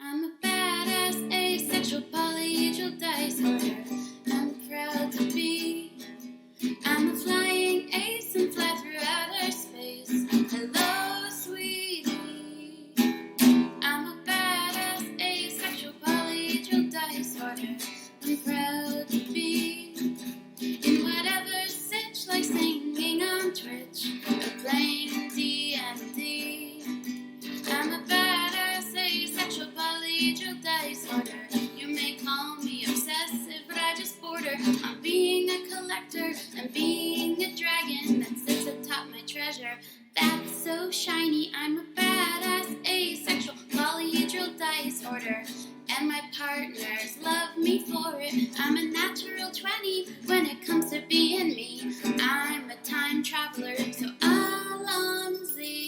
I'm a badass, asexual, polyhedral dice holder. I'm proud to be. I'm a flying ace and fly through outer space. Hello, sweetie. I'm a badass, asexual, polyhedral dice holder. I'm proud to be in whatever sitch, like singing on Twitch or playing D&D. I'm a badass, asexual, polyhedral dice holder. You may call me obsessive, but I just border on being a collector and being a dragon that sits atop my treasure. That's so shiny. I'm a badass, asexual, polyhedral dice holder. And my partners love me for it. I'm a natural 20 when it comes to being me. I'm a time traveler, so Alonzi.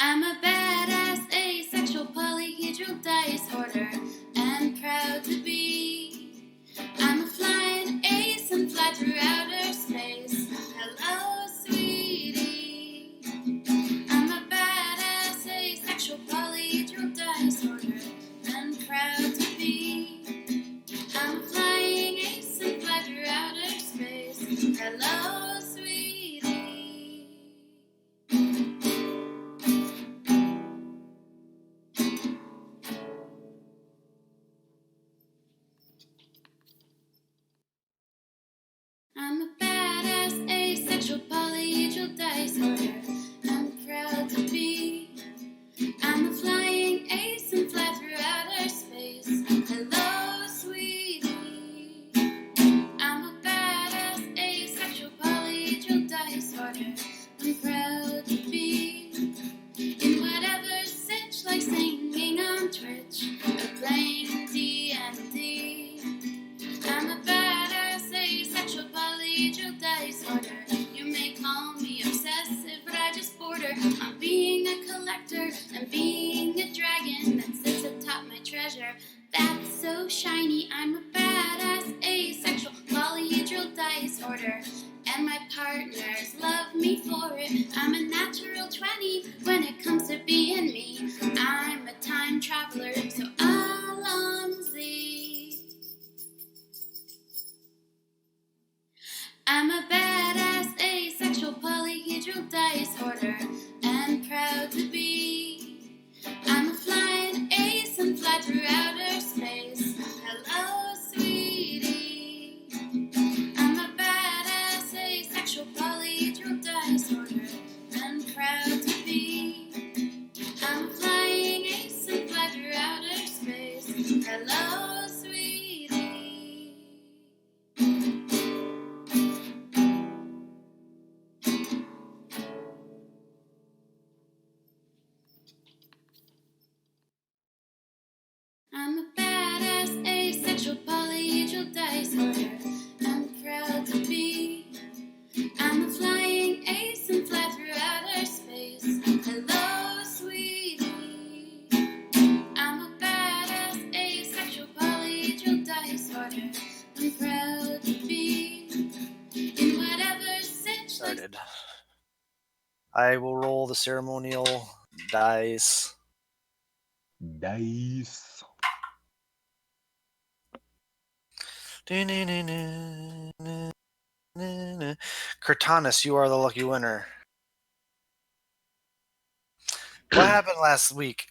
I'm a badass, asexual, polyhedral dice holder, and proud to be. I'm a flying ace and fly through outer space. Hello, sweetie. I'm a badass, asexual, polyhedral dice holder, and proud to be. I'm a flying ace and fly through outer space. Hello, sweetie. I'm a badass, asexual, polyhedral dice holder. I'm proud to be. I'm a flying ace and fly through outer space. Hello, sweetie. I'm a badass, asexual, polyhedral dice holder. I'm proud to be in whatever sitch, like singing on Twitch or playing D&D. I'm a badass, asexual, polyhedral dice holder. You may call me obsessive, but I just border on being a collector and being a dragon that sits atop my treasure. That's so shiny. I'm a badass, asexual, polyhedral dice holder. And my partners love me for it. I'm a natural 20 when it comes to being me. I'm a time traveler, so Alonzi. I'm a badass, asexual, polyhedral dice holder, and proud to be. I'm a flying ace and fly through outer space. Hello, sweetie. I'm a badass, asexual, polyhedral dice holder, and proud to be. I'm a flying ace and fly through outer space. Hello, sweetie. I'm a badass, asexual, polyhedral dice holder. I'm proud to be. I'm a flying ace and fly through outer space. Hello, sweetie. I'm a badass, asexual, polyhedral dice holder. I'm proud to be in whatever sitch. Started. I will roll the ceremonial dice. Dice. Cortanus, you are the lucky winner. What happened last week?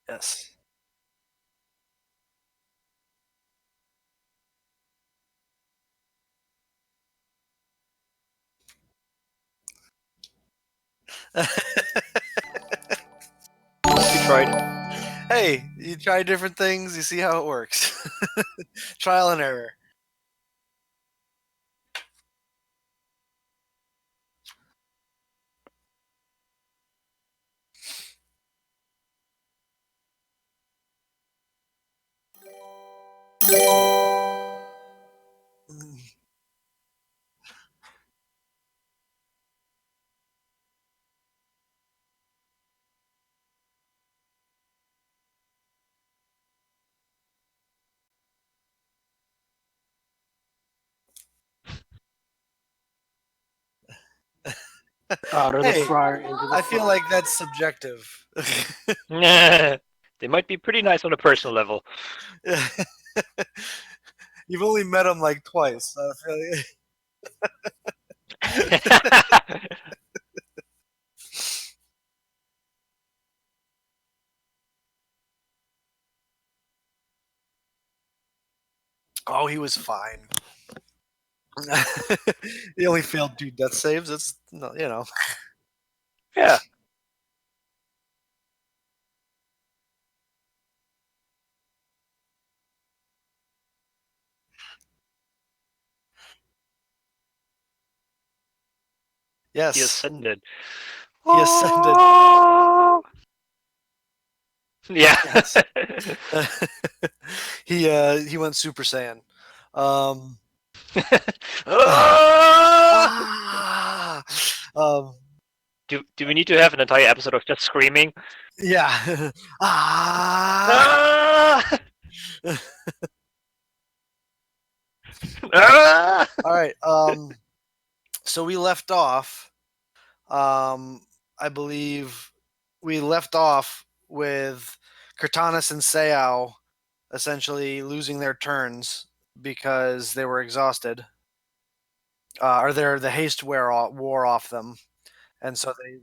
Yes. You tried. Hey, you try different things, you see how it works. Trial and error. Out of the Hey, fryer into the I feel fire. like that's subjective. They might be pretty nice on a personal level. You've only met him like twice. So I feel like... Oh, he was fine. He only failed 2 death saves. It's no, you know. Yeah. He Yes, ascended. he ascended. Oh! Yeah. Yes. He went Super Saiyan. Um, Ah! ah, um, Do we need to have an entire episode of just screaming? yeah. Ah. Ah! Ah! All right. So we left off. I believe we left off with Cortanis and Seau essentially losing their turns because they were exhausted. Or the haste wore off them, and so they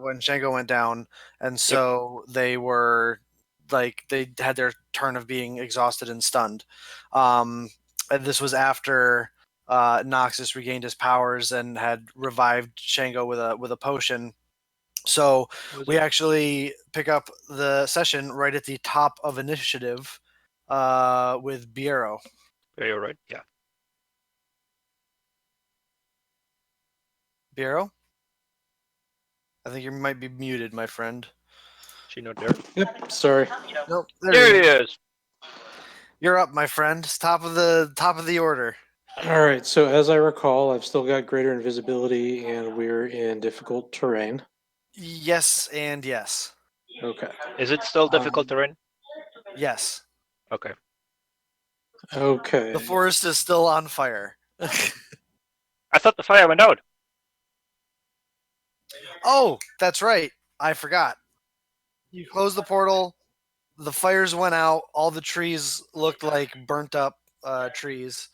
when Shango went down, and Yep. so they were like they had their turn of being exhausted and stunned. And this was after Noxus regained his powers and had revived Shango with a potion. So Was we it? actually pick up the session right at the top of initiative with Biero. Yeah, you're right. Yeah. Biero? I think you might be muted, my friend. She not there. Yep, sorry. Nope, there There he he is. is. You're up, my friend. It's top of the order. All right, so as I recall, I've still got greater invisibility and we're in difficult terrain. Yes and yes. Okay. Is it still difficult terrain? Yes. Okay. Okay. The forest is still on fire. I thought the fire went out. Oh, that's right. I forgot. You closed the portal. The fires went out. All the trees looked like burnt up trees,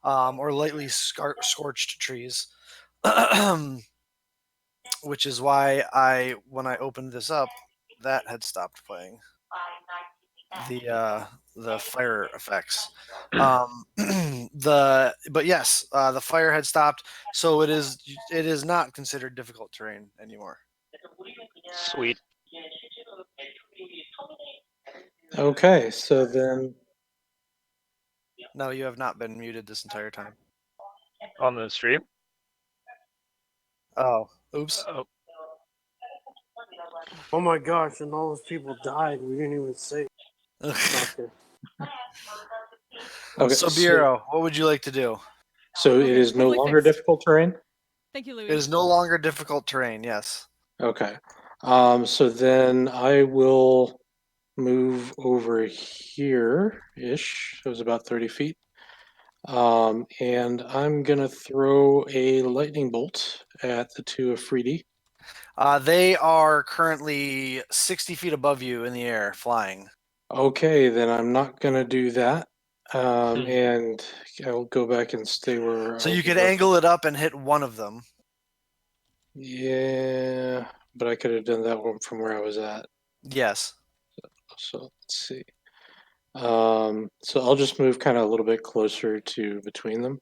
or lightly scorched trees. Which is why when I opened this up, that had stopped playing the fire effects. But yes, the fire had stopped, so it is not considered difficult terrain anymore. Sweet. Okay, so then No, you have not been muted this entire time. On the stream. Oh, oops. Oh, oh my gosh, and all those people died. We didn't even say. Okay. Okay, So Bureau, what would you like to do? so it Okay, is no hopefully longer fixed. difficult terrain? Thank you, Louis. It is no longer difficult terrain. Yes. Okay. So then I will move over here-ish. So it's about 30 feet. And I'm gonna throw a lightning bolt at the 2 Afridi. They are currently 60 feet above you in the air, flying. Okay, then I'm not gonna do that. And I'll go back and stay where So I you could was. angle it up and hit one of them. Yeah, but I could have done that one from where I was at. Yes. So let's see. So I'll just move kind of a little bit closer to between them.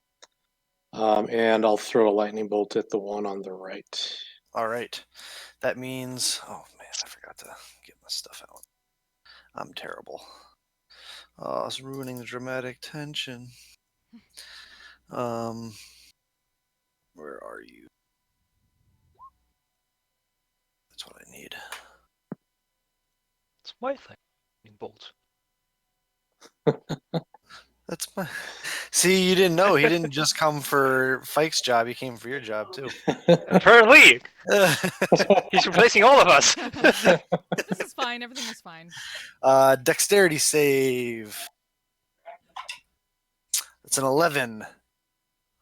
And I'll throw a lightning bolt at the one on the right. All right. That means, oh man, I forgot to get my stuff out. I'm terrible. Oh, it's ruining the dramatic tension. Where are you? That's what I need. It's my thing. Bolts. That's my. See, you didn't know. He didn't just come for Fike's job. He came for your job too. Apparently, he's replacing all of us. This is fine. Everything is fine. Dexterity save. It's an 11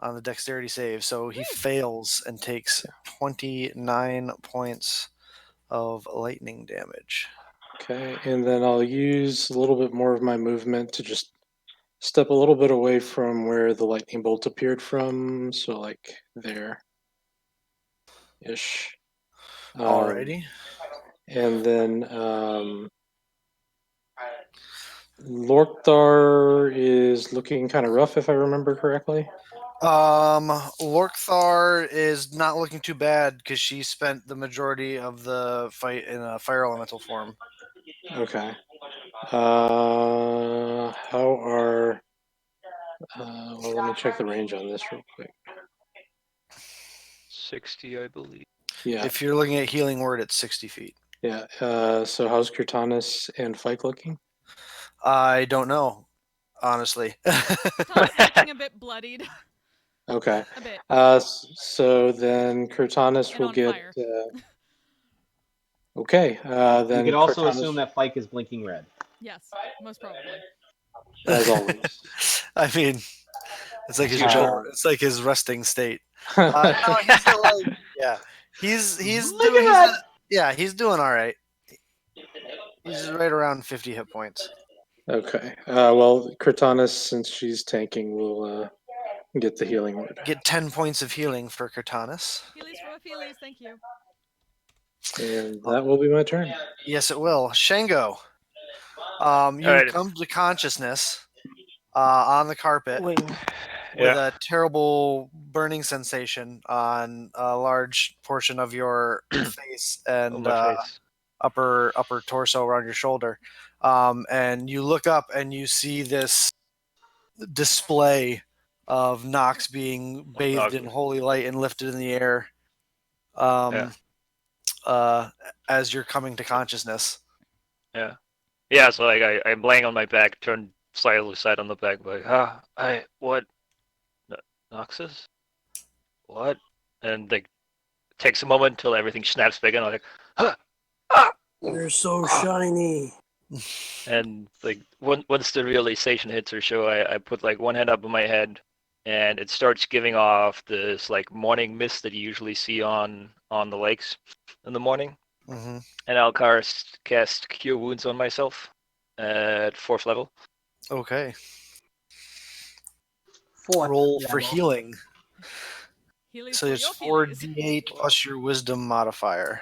on the dexterity save, so he fails and takes 29 points of lightning damage. Okay, and then I'll use a little bit more of my movement to just step a little bit away from where the lightning bolt appeared from, so like there ish. Alrighty. And then Lorkthar is looking kind of rough, if I remember correctly. Lorkthar is not looking too bad because she spent the majority of the fight in a fire elemental form. Okay. How are? Well, let me check the range on this real quick. 60, I believe. Yeah, If you're looking at healing word, it's 60 feet. yeah. So how's Kurtanis and Fike looking? I don't know, honestly. Tom's looking a bit bloodied. Okay. A bit. So then Kurtanis And will on get. fire. Okay. Then You could also Kurtanis, assume that Fike is blinking red. Yes, most probably. as always. I mean, it's like his Uh, general, it's like his resting state. No, he's still like, yeah, he's Look doing at that! yeah, he's doing all right. He's right around 50 hit points. Okay. Well, Kurtanis, since she's tanking, will get the healing word. Get 10 points of healing for Kurtanis. Feelies from a Feelies, thank you. And that will be my turn. Yes, it will. Shango, you Alright. come to consciousness on the carpet with Yeah. a terrible burning sensation on a large portion of your face and my face. upper torso around your shoulder. And you look up and you see this display of Nox being bathed in holy light and lifted in the air as you're coming to consciousness. Yeah, so like I'm laying on my back, turned slightly side on the back, like, what? Noxus? What? And like, takes a moment until everything snaps back in. I'm like, You're so shiny. and like once the realization hits her show, I put like one hand up on my head, and it starts giving off this like morning mist that you usually see on the lakes in the morning. Mm-hmm. And I'll cast Cure Wounds on myself at 4th level. Okay. Fourth Roll for level. healing. Heelies So for it's your Feelies. 4d8 plus your wisdom modifier.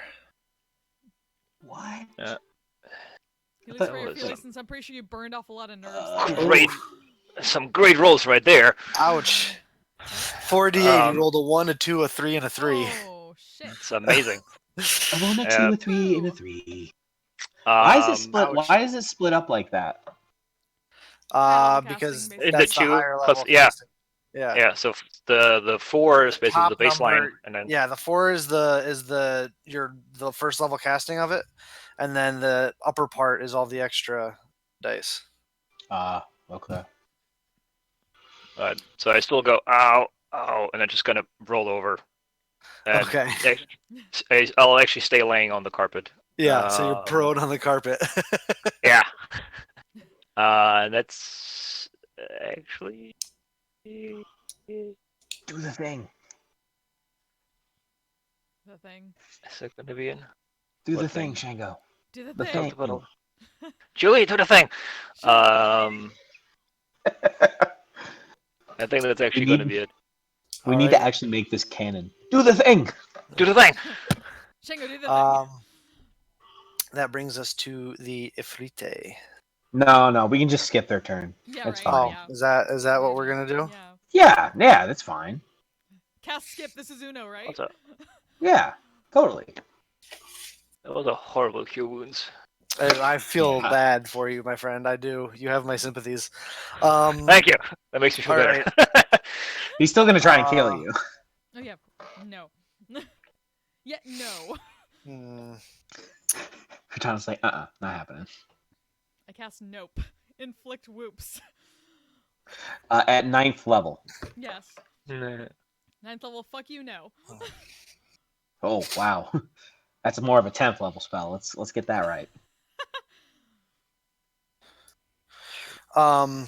What? Heelies That for your was- Feelies, since I'm pretty sure you burned off a lot of nerves. Great, some great rolls right there. Ouch. 4d8, you rolled a 1, a 2, a 3, and a 3. Oh, shit. It's amazing. A 1, a 2, Yeah. a 3, and a 3. Why is it split? ouch. Why is it split up like that? High-level Because casting, In the that's the two, higher plus- level yeah. casting. Yeah. Yeah, so the 4 is basically top the baseline, number- and then Yeah, the 4 is the first level casting of it, and then the upper part is all the extra dice. Okay. so I still go ow, and then just kind of roll over. And Okay. I'll actually stay laying on the carpet. Yeah, so you're prone on the carpet. Yeah. And that's actually. Do the thing. The thing. Is it going to be in? Do What the thing, thing? Shango. Do the The thing. thing. Julie, do the thing. I think that's actually going to be it. We need to Alright. actually make this canon. Do the thing. Do the thing. Shango, do the thing. That brings us to the Ifrite. No, we can just skip their turn. Yeah, That's right. fine. Oh, Yeah. is that what we're gonna do? Yeah. Yeah, that's fine. Cast skip. This is Uno, right? What's up? Yeah, totally. That was a horrible cure wounds. I feel Yeah. bad for you, my friend. I do. You have my sympathies. Thank you. That makes me feel All better. He's still gonna try and kill you. Oh yeah. No. Yeah. No. hmm, Katana's like, not happening. I cast nope. Inflict whoops. At 9th level. Yes. Nah. 9th level. Fuck you. No. Oh wow, that's more of a 10th level spell. Let's get that right. the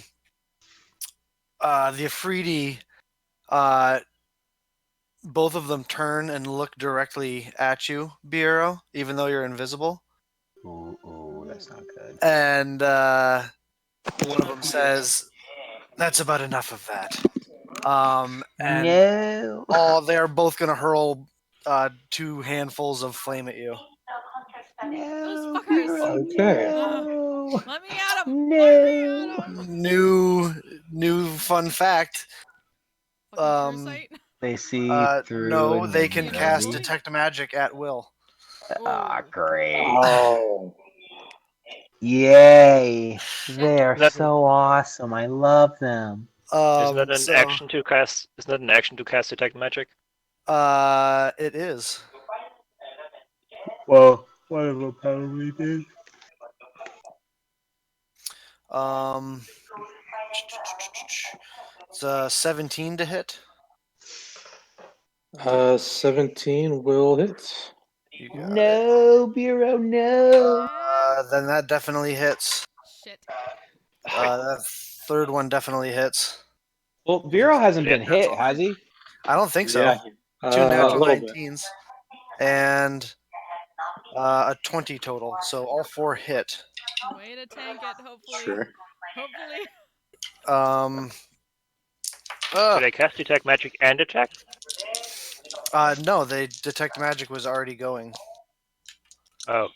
Afridi, both of them turn and look directly at you, Bureau, even though you're invisible. Ooh, that's not good. And one of them says, "That's about enough of that." And No. they're both gonna hurl 2 handfuls of flame at you. Those No, fuckers. Hero, Okay. no. Let me at him. Let me at No. him. New fun fact. Fucking true sight. They see through No, they can Yeah, cast invisibility? detect magic at will. Ah, Ooh. great. Oh. Yay. They're That- so awesome. I love them. Isn't that an So action to cast? Isn't that an action to cast detect magic? it is. Well, one of them probably did. It's 17 to hit. 17 will hit. You got it. No, Bureau, no. Then that definitely hits. Shit. That third one definitely hits. Well, Bureau hasn't Yeah, been hit, has he? I don't think so. Yeah. 2 A natural little bit. 19s and a 20 total. So all 4 hit. Way to tank it. Hopefully. Sure. Hopefully. Um. Should I cast detect magic and attack? No, they detect magic was already going. Oh,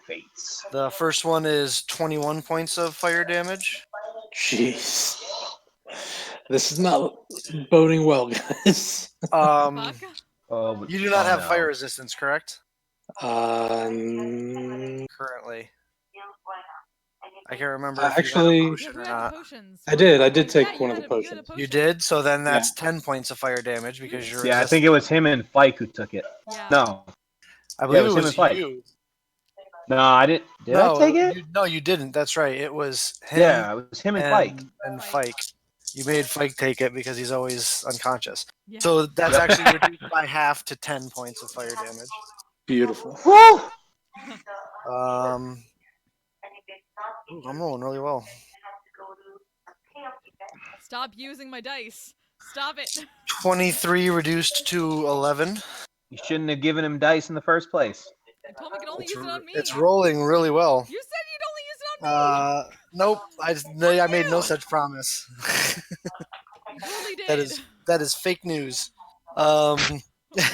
Fates. The first one is 21 points of fire damage. Jeez. This is not boding well, guys. Fuck. Oh, You do not have no. fire resistance, correct? Um, Currently, I can't remember if Actually- you Yeah, had a potion who or had the not. potions? I did. I did Yeah, take you one of had the a- you had a potions. You potion. did, so then that's 10 points of fire damage because you're Yeah, I think it was him and Fike who took it. Yeah. No. I believe it was it him was and Fike. you. No, I didn't. Did I take it? No, you didn't. That's right. It was him Yeah, it was him and Fike. and Fike. Fike. You made Fike take it because he's always unconscious. Yeah. So that's Yep. actually reduced by half to 10 points of fire damage. Beautiful. Woo! Ooh, I'm rolling really well. Stop using my dice. Stop it. 23 reduced to 11. You shouldn't have given him dice in the first place. I told him he could only use it on me. It's rolling really well. You said you'd only use it on me. Nope. I made no such promise. You totally did. that is fake news. Um, Damn.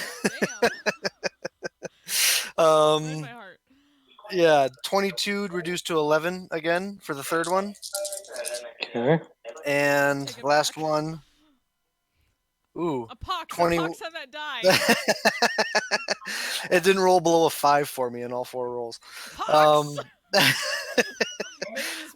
Breaks um, my heart. yeah, 22 reduced to 11 again for the third one, Okay. and Take it last back. one. Ooh, A pox. 20 A pox on that die. it didn't roll below a 5 for me in all 4 rolls. Pox. Maidens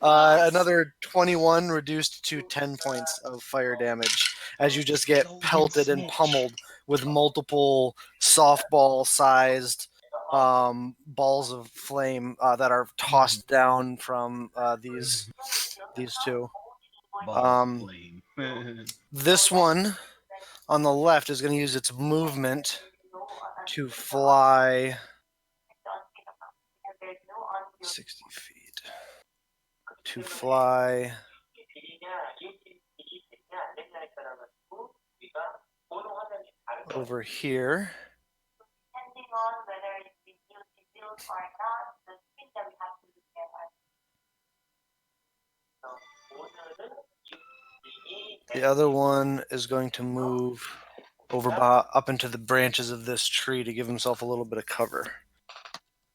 pox. Another 21 reduced to 10 points of fire damage as you just get pelted and pummeled with multiple softball-sized balls of flame that are tossed down from these 2. This one on the left is going to use its movement to fly 60 feet. To fly over here. The other one is going to move up into the branches of this tree to give himself a little bit of cover.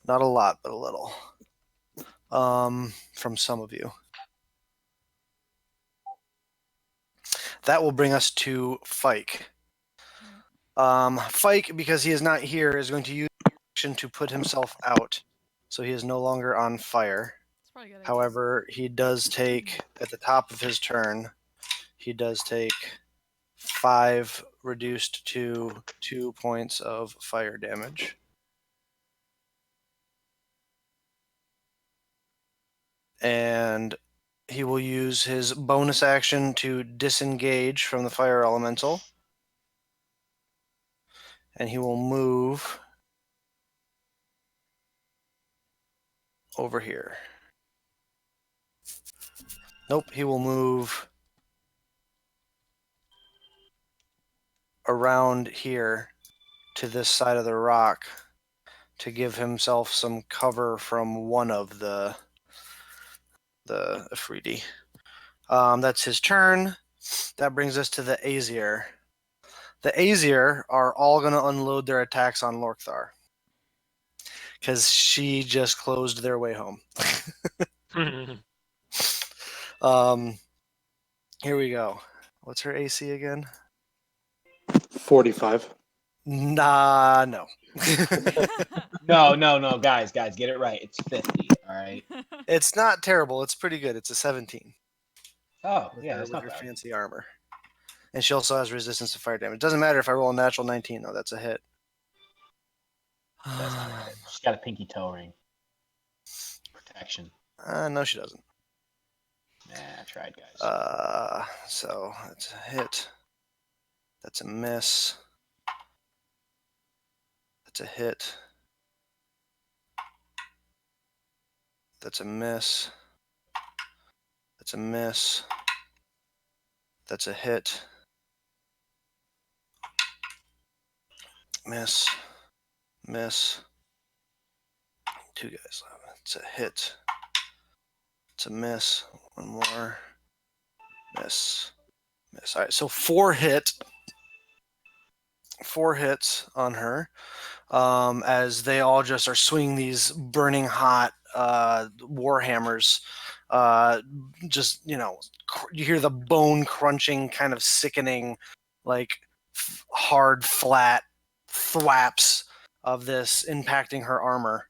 Not a lot, but a little. From some of you. That will bring us to Fike. Fike, because he is not here, is going to use action to put himself out, so he is no longer on fire. It's probably a good idea. However, he does take, at the top of his turn, he does take 5 reduced to 2 points of fire damage. And he will use his bonus action to disengage from the fire elemental. And he will move over here. Nope, he will move around here to this side of the rock to give himself some cover from one of the Afridi. That's his turn. That brings us to the Aesir. The Aesir are all going to unload their attacks on Lorkthar because she just closed their way home. Here we go. What's her AC again? 45. Nah, no. No, guys, get it right. It's 50. All right. It's not terrible. It's pretty good. It's a 17 Oh, with yeah, her, that's with not her bad. fancy armor. And she also has resistance to fire damage. Doesn't matter if I roll a natural 19, though. That's a hit. That's not a hit. She's got a pinky toe ring. Protection. No, she doesn't. Nah, I tried, guys. So that's a hit. That's a miss. That's a hit. That's a miss. That's a miss. That's a hit. Miss. Miss. 2 guys left. It's a hit. It's a miss. One more. Miss. Miss. All right, so 4 hits on her. As they all just are swinging these burning hot warhammers. Just, you hear the bone crunching, kind of sickening, like hard, flat thwaps of this impacting her armor.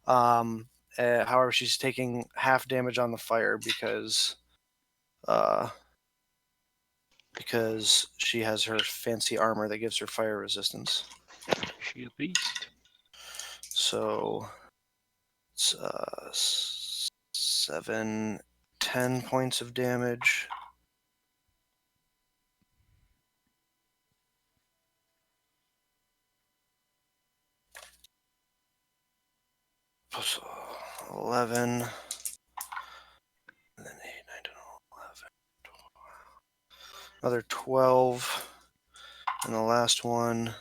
However, she's taking half damage on the fire because she has her fancy armor that gives her fire resistance. She a beast. So it's 7, 10 points of damage. Plus 11, and then 8, 9, 10, 11, 12. Another 12, and the last one,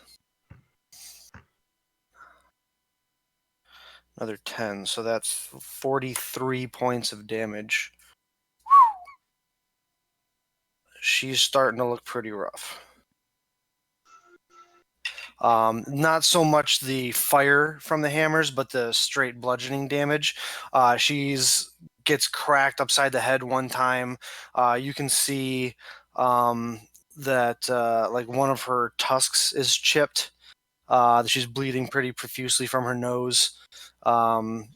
another 10. So that's 43 points of damage. She's starting to look pretty rough. Not so much the fire from the hammers, but the straight bludgeoning damage. She's gets cracked upside the head one time. You can see that like one of her tusks is chipped. She's bleeding pretty profusely from her nose, and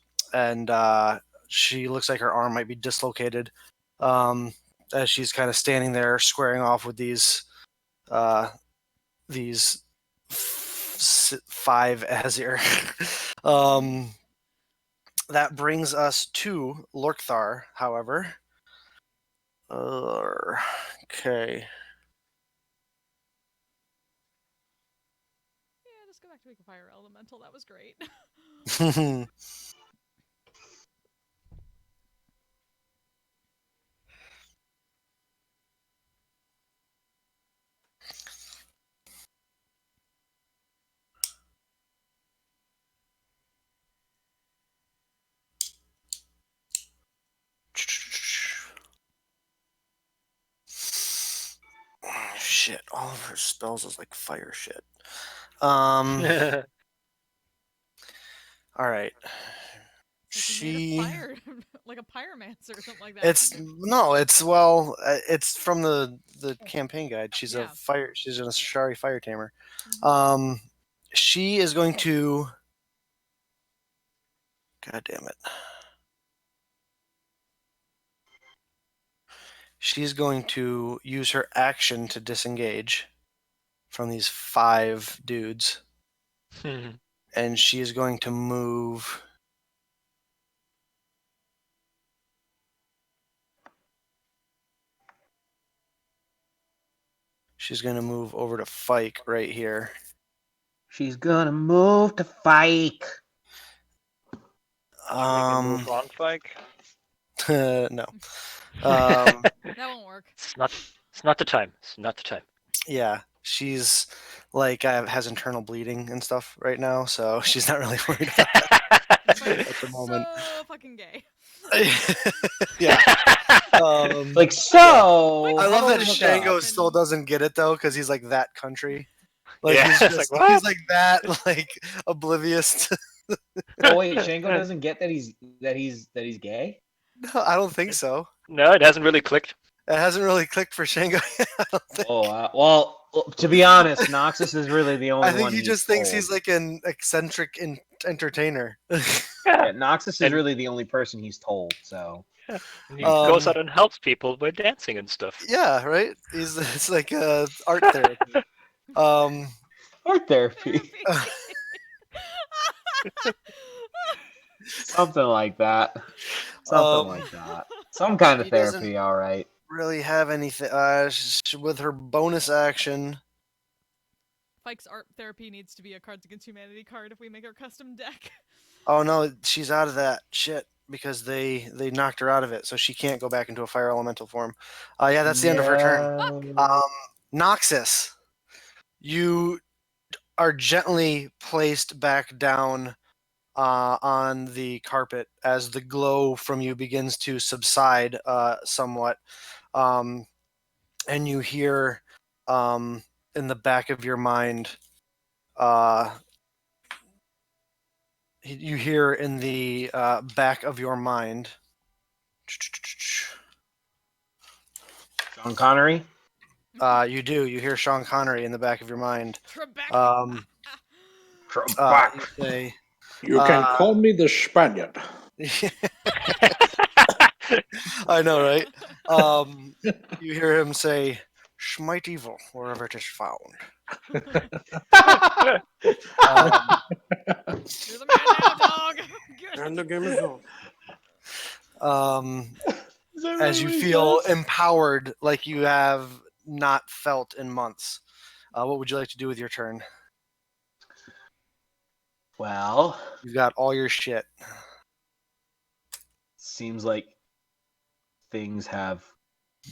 she looks like her arm might be dislocated as she's kind of standing there squaring off with these 5 Azir. That brings us to Lorkthar, however. Okay. Yeah, just go back to make a fire elemental. That was great. shit. All of her spells is like fire shit. All right. It's like he's made of fire, like a pyromancer or something like that. It's from the campaign guide. She's a Yeah. fire. She's an Ashari fire tamer. Mhm. She is going to. God damn it. She's going to use her action to disengage from these 5 dudes, and she is going to move. She's going to move over to Fike right here. She's gonna move to Fike. Make a move on Fike. No. That won't work. It's not the time. It's not the time. Yeah, she's like has internal bleeding and stuff right now, so she's not really worried about that It's like, at the moment. so fucking gay. Yeah. Like so. I love how that do we hook Shango up? still doesn't get it though, because he's like that country. Like Yeah, he's it's just like, what? he's like that like oblivious to. Oh wait, Shango doesn't get that he's gay. No, I don't think so. No, it hasn't really clicked. It hasn't really clicked for Shango. I don't think. Oh well, to be honest, Noxus is really the only I think one. he he's just thinks told. he's like an eccentric entertainer. Yeah, Noxus is And- really the only person he's told. So He goes out and helps people by dancing and stuff. Yeah, right. It's like art therapy. art therapy, something like that. Something like that. Some kind of he doesn't- therapy, all right. Really have anything with her bonus action. Fike's art therapy needs to be a Cards Against Humanity card if we make our custom deck. Oh no, she's out of that shit because they knocked her out of it, so she can't go back into a fire elemental form. Yeah, that's the end of her turn. Noxus, you are gently placed back down on the carpet as the glow from you begins to subside somewhat, and you hear in the back of your mind. You hear in the back of your mind. Sean Connery. You do. You hear Sean Connery in the back of your mind. Trebek. You say, You can call me the Spaniard. I know, right? You hear him say, "Smite evil wherever it is found." You're the man now, dog. Good. And the game is on. As you feel empowered like you have not felt in months. What would you like to do with your turn? Well, You got all your shit. seems like things have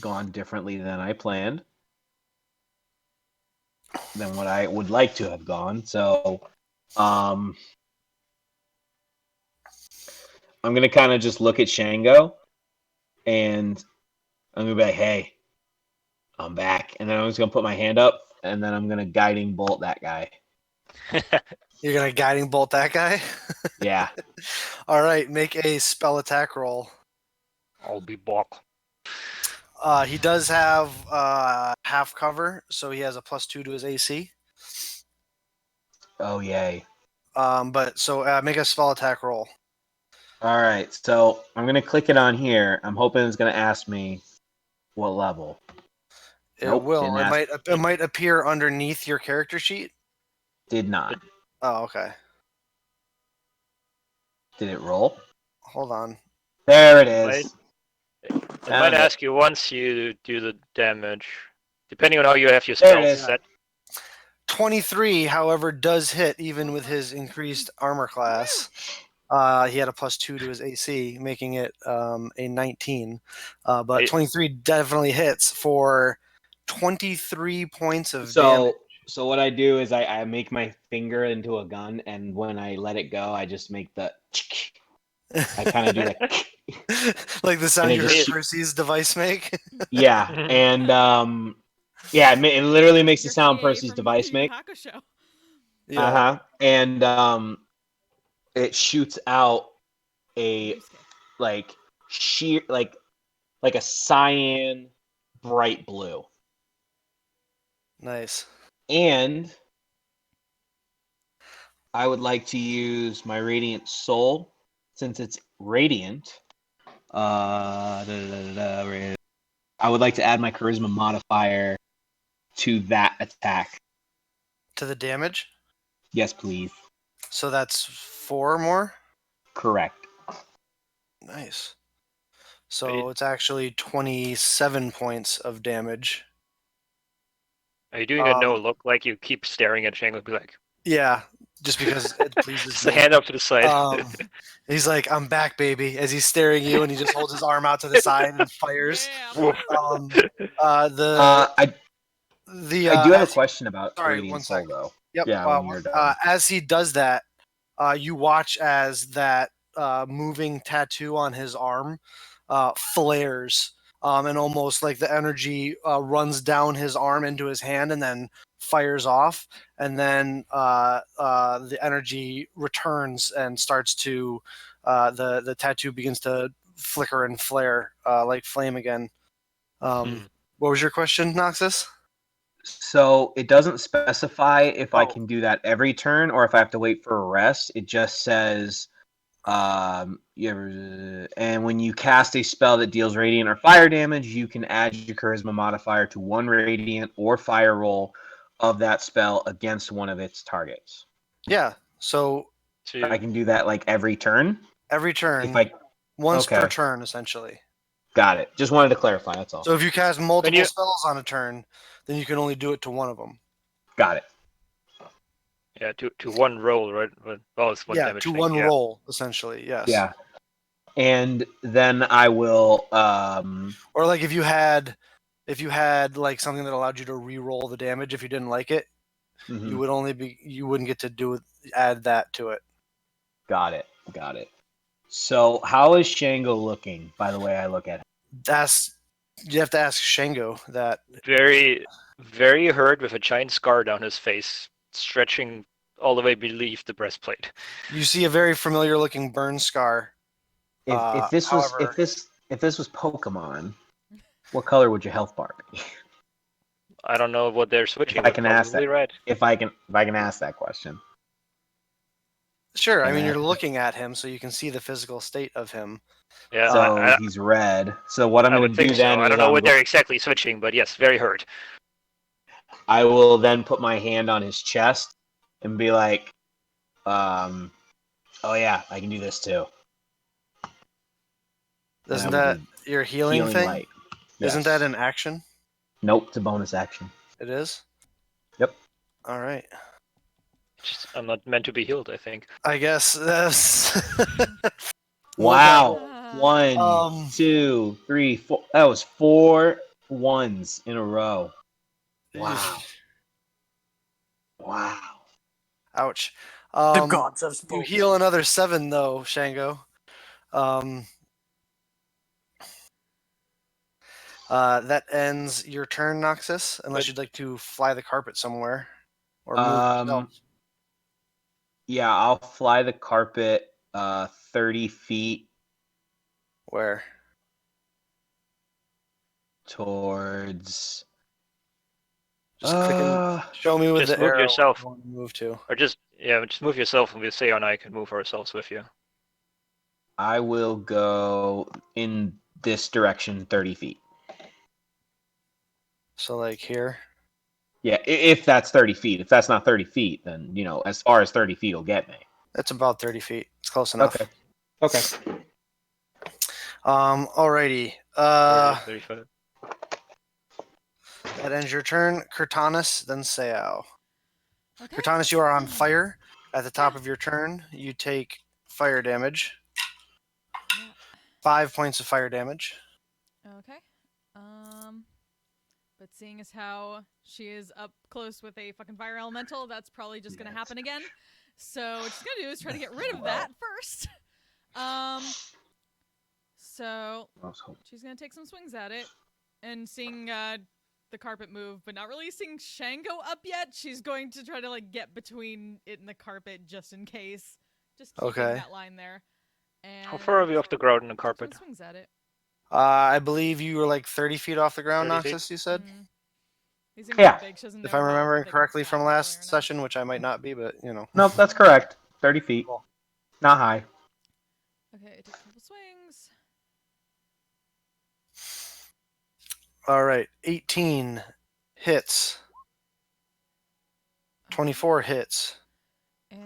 gone differently than I planned, than what I would like to have gone. So, I'm gonna kind of just look at Shango, and I'm gonna be like, "Hey, I'm back," and then I'm just gonna put my hand up, and then I'm gonna guiding bolt that guy. You're gonna guiding bolt that guy? Yeah. All right, make a spell attack roll. I'll be back. He does have half cover, so he has a +2 to his AC. Oh yay. But so make a spell attack roll. All right, so I'm gonna click it on here. I'm hoping it's gonna ask me what level. It Nope, will. didn't It ask might. me. It might appear underneath your character sheet. Did not. Oh, okay. Did it roll? Hold on. There it is. It Found might it. ask you once you do the damage, depending on how you have your There it spells is. set. 23, however, does hit even with his increased armor class. He had a +2 to his AC, making it a 19. But 23 definitely hits for 23 points of damage. So what I do is I make my finger into a gun, and when I let it go, I just make the. I kind of do that. Like the sound And you it heard just- Percy's device make. Yeah, Mhm. and Yeah, it literally makes the Your sound PA Percy's from device Yu Yu make. Hakusho. Yeah. Uh-huh. And it shoots out a Yusuke. like sheer like a cyan bright blue. Nice. And I would like to use my Radiant Soul since it's radiant. I would like to add my Charisma modifier to that attack. To the damage. Yes, please. So that's 4 more. Correct. Nice. So it's actually 27 points of damage. Are you doing a no Um, look like you keep staring at Shango and be like, Yeah, just because it pleases just me. the hand up to the side? He's like, "I'm back, baby," as he's staring at you, and he just holds his arm out to the side and fires. Yeah. Um, the I the do have a as he, question about sorry, Radiant one sec. Soul though. Yep. Yeah, when you're done. As he does that, you watch as that moving tattoo on his arm flares, and almost like the energy runs down his arm into his hand and then fires off, and then the energy returns and starts to the tattoo begins to flicker and flare like flame again. What was your question, Noxus? So it doesn't specify if I Oh. can do that every turn or if I have to wait for a rest. It just says, and when you cast a spell that deals radiant or fire damage, you can add your charisma modifier to one radiant or fire roll of that spell against one of its targets. Yeah. So I can do that like every turn. every turn, If I once per okay. turn, essentially. Got it. Just wanted to clarify. That's all. So if you cast multiple you- spells on a turn, then you can only do it to one of them. Got it. Yeah, to one roll, right? Well, it's one Yeah, damage to thing. one Yeah. roll, essentially. Yes. Yeah. And then I will. Or like if you had like something that allowed you to re-roll the damage if you didn't like it, mhm. you wouldn't get to add that to it. Got it. Got it. So how is Shango looking? By the way, I look at him. You have to ask Shango that. Very, very hurt with a giant scar down his face, stretching all the way beneath the breastplate. You see a very familiar looking burn scar. If this was however, if this was Pokemon, what color would your health bar be? I don't know what they're switching. If I But can ask probably that. red. If I can ask that question. sure. I mean, Can I you're ask- looking at him, so you can see the physical state of him. Yeah, So he's red. So what I'm I going would to do think so. then I is don't know what they're exactly switching, but yes, very hurt. I will then put my hand on his chest and be like, oh yeah, I can do this too. And Isn't I will that do your healing thing? light. Isn't that Yes. an action? Nope, it's a bonus action. It is. Yep. All right. I'm not meant to be healed, I think. I guess that's. Wow. Uh, 1, 2, 3, 4. That was 4 ones in a row. Wow. Wow. Ouch. The gods have You spoken. heal another 7 though, Shango. That ends your turn, Noxus, unless But- you'd like to fly the carpet somewhere or move yourself. Yeah, I'll fly the carpet 30 feet Where? towards. Just click and show me with Just the move arrow yourself. where you want to move to. Or just move yourself, and we'll say and I can move ourselves with you. I will go in this direction 30 feet. So like here. Yeah, if that's 30 feet. If that's not 30 feet, then, as far as 30 feet will get me. That's about 30 feet. It's close enough. Okay. Alrighty. 35. That ends your turn. Kurtanis, then Seao. okay. Kurtanis, you are on fire. At the top of your turn, you take fire damage. Yeah. 5 points of fire damage. Okay. But seeing as how she is up close with a fucking fire elemental, that's probably just gonna happen again. So what she's gonna do is try to get rid of that first. So she's gonna take some swings at it, and seeing the carpet move, but not really seeing Shango up yet. She's going to try to like get between it and the carpet just in case. Just keeping Okay. that line there. And How far are we off the ground in the carpet? swings at it. I believe you were like 30 feet off the ground, 30 feet? Noxus, you said? These things Yeah. are big. She doesn't If know I'm how remembering big correctly that from really or last not. session, which I might not be, but you know. Nope, that's correct. 30 feet. Cool. Not high. Okay, take a couple swings. All right, 18 hits, 24 hits. And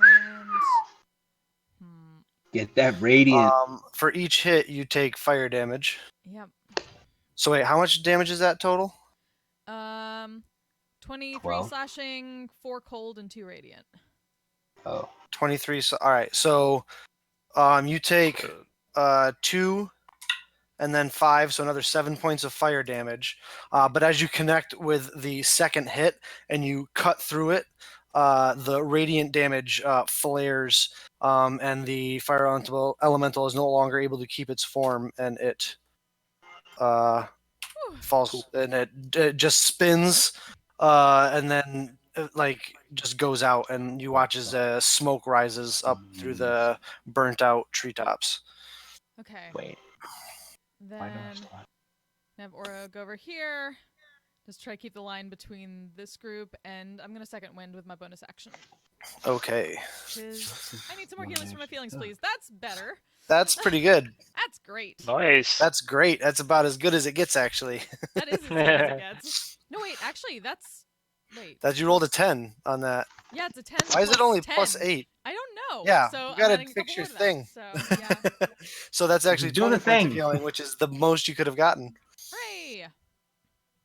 Get that radiant. For each hit, you take fire damage. yep. So wait, how much damage is that total? 23 12. slashing, 4 cold, and 2 radiant. Oh. 23. So, all right, so you take 2 and then 5, so another 7 points of fire damage. But as you connect with the second hit and you cut through it, the radiant damage flares, and the fire elemental is no longer able to keep its form, and it falls, and it just spins, and then like just goes out, and you watch as smoke rises up through the burnt out treetops. Okay. Wait. Why do I Then still have- have Aura go over here. Just try to keep the line between this group, and I'm gonna second wind with my bonus action. Okay, 'Cause I need some more healings for my feelings, please. That's better. that's pretty good. That's great. Nice. That's great. That's about as good as it gets, actually. That is as good as it gets. No, wait, actually, that's... Wait. That you rolled a 10 on that. Yeah, it's a 10. Why is it plus only 10. plus 8? I don't know. Yeah, so you gotta I'm adding a fix couple your more to thing. that. So, yeah. So that's actually Doing 20 the points of thing. healing, which is the most you could have gotten. Hooray!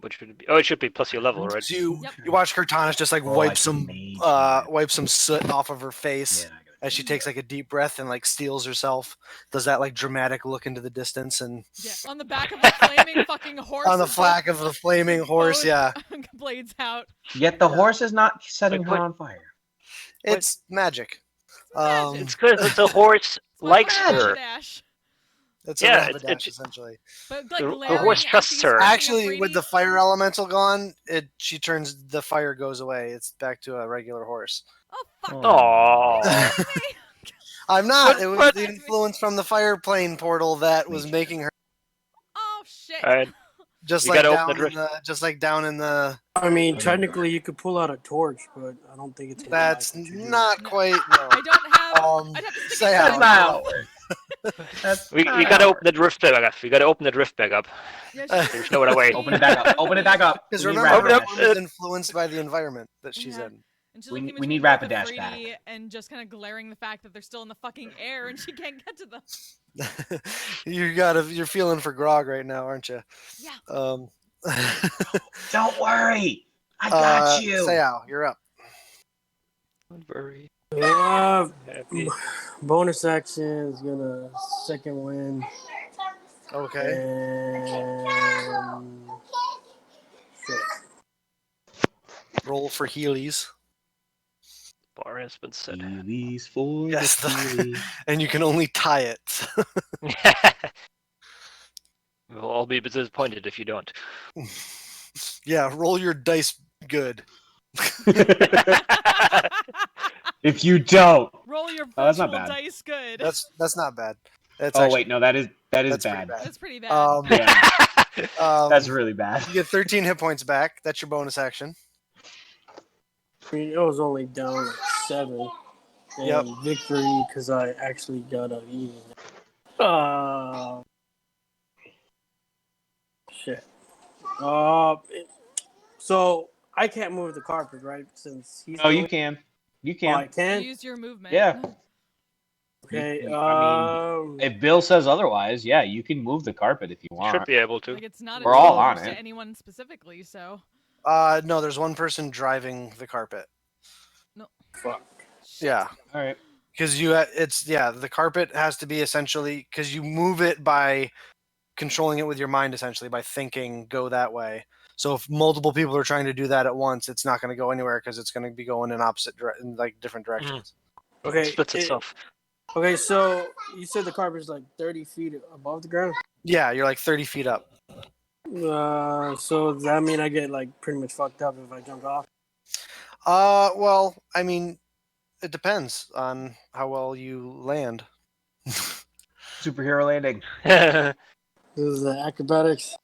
Which should it be? Oh, it should be plus your level, right? So you, Yep. you watch Cortana just like Oh, wipe I some made you. wipe some soot off of her face Yeah, I gotta as she takes like a deep breath and like steels herself. Does that like dramatic look into the distance and Yeah, on the back of the flaming fucking horse. on the with flack of the flaming horse, both yeah. blades out. Yet the horse is not setting Wait, her wait. on fire. It's magic. Magic. It's because the horse It's my likes fucking her. Rapidash. It's Yeah, a it's- rapidash, it's- essentially. But like The glaring horse at trusts these her. fucking Actually, with the Afraidians. fire elemental gone, she turns the fire goes away. It's back to a regular horse. Oh fuck! Aww. I'm not. But- It was but- the influence from the fire plane portal that was Me making her Oh shit! Alright. just You like gotta open down the in the just like down in the. I mean, technically, you could pull out a torch, but I don't think it's. Gonna That's like what you do. not No. quite. I No. don't have. I'd have to stick say it how to That's my not mouth. how it works. That's We not gotta how it open the drift back up. We gotta open the drift back up. Yeah, There's no other way. Open it back up. Open it back up. Because We need remember, Rapidash. her form is influenced by the environment that she's Yeah. in. And she's We looking need- we need between both Rapidash Afridi and just kind of glaring the fact that they're still in the fucking air and she can't get to them. You're feeling for Grog right now, aren't you? Yeah. Don't worry. I got you. Sayao, you're up. Don't worry. M- bonus action is gonna second wind Okay. and shit. Roll for Heelys. Bar has been set. Heelys for Yes, the Heelys. and you can only tie it. We'll all be disappointed if you don't. Yeah, roll your dice good. If you don't. Roll your Oh, that's not virtual bad. dice good. That's not bad. That's Oh actually, wait, no, that is that's pretty bad. bad. That's pretty bad. Yeah, that's really bad. You get 13 hit points back. That's your bonus action. I mean, it was only down like 7. And Yep. victory because I actually got a even. Shit. So I can't move the carpet, right? Since he's. Oh, you doing- can. You Oh, I can. can. Use your movement. Yeah. Okay. I mean, if Bill says otherwise, yeah, you can move the carpet if you Should want. be able to. Like it's not We're all advantage on to it. anyone specifically, so No, there's one person driving the carpet. fuck. Yeah. All right. Because the carpet has to be essentially because you move it by controlling it with your mind, essentially by thinking go that way. So if multiple people are trying to do that at once, it's not going to go anywhere because it's going to be going in in like different directions. Okay. Splits itself. Okay, so you said the carpet is like 30 feet above the ground. Yeah, you're like 30 feet up. So does that mean I get like pretty much fucked up if I jump off? Well, I mean, it depends on how well you land. Superhero landing. This is the acrobatics.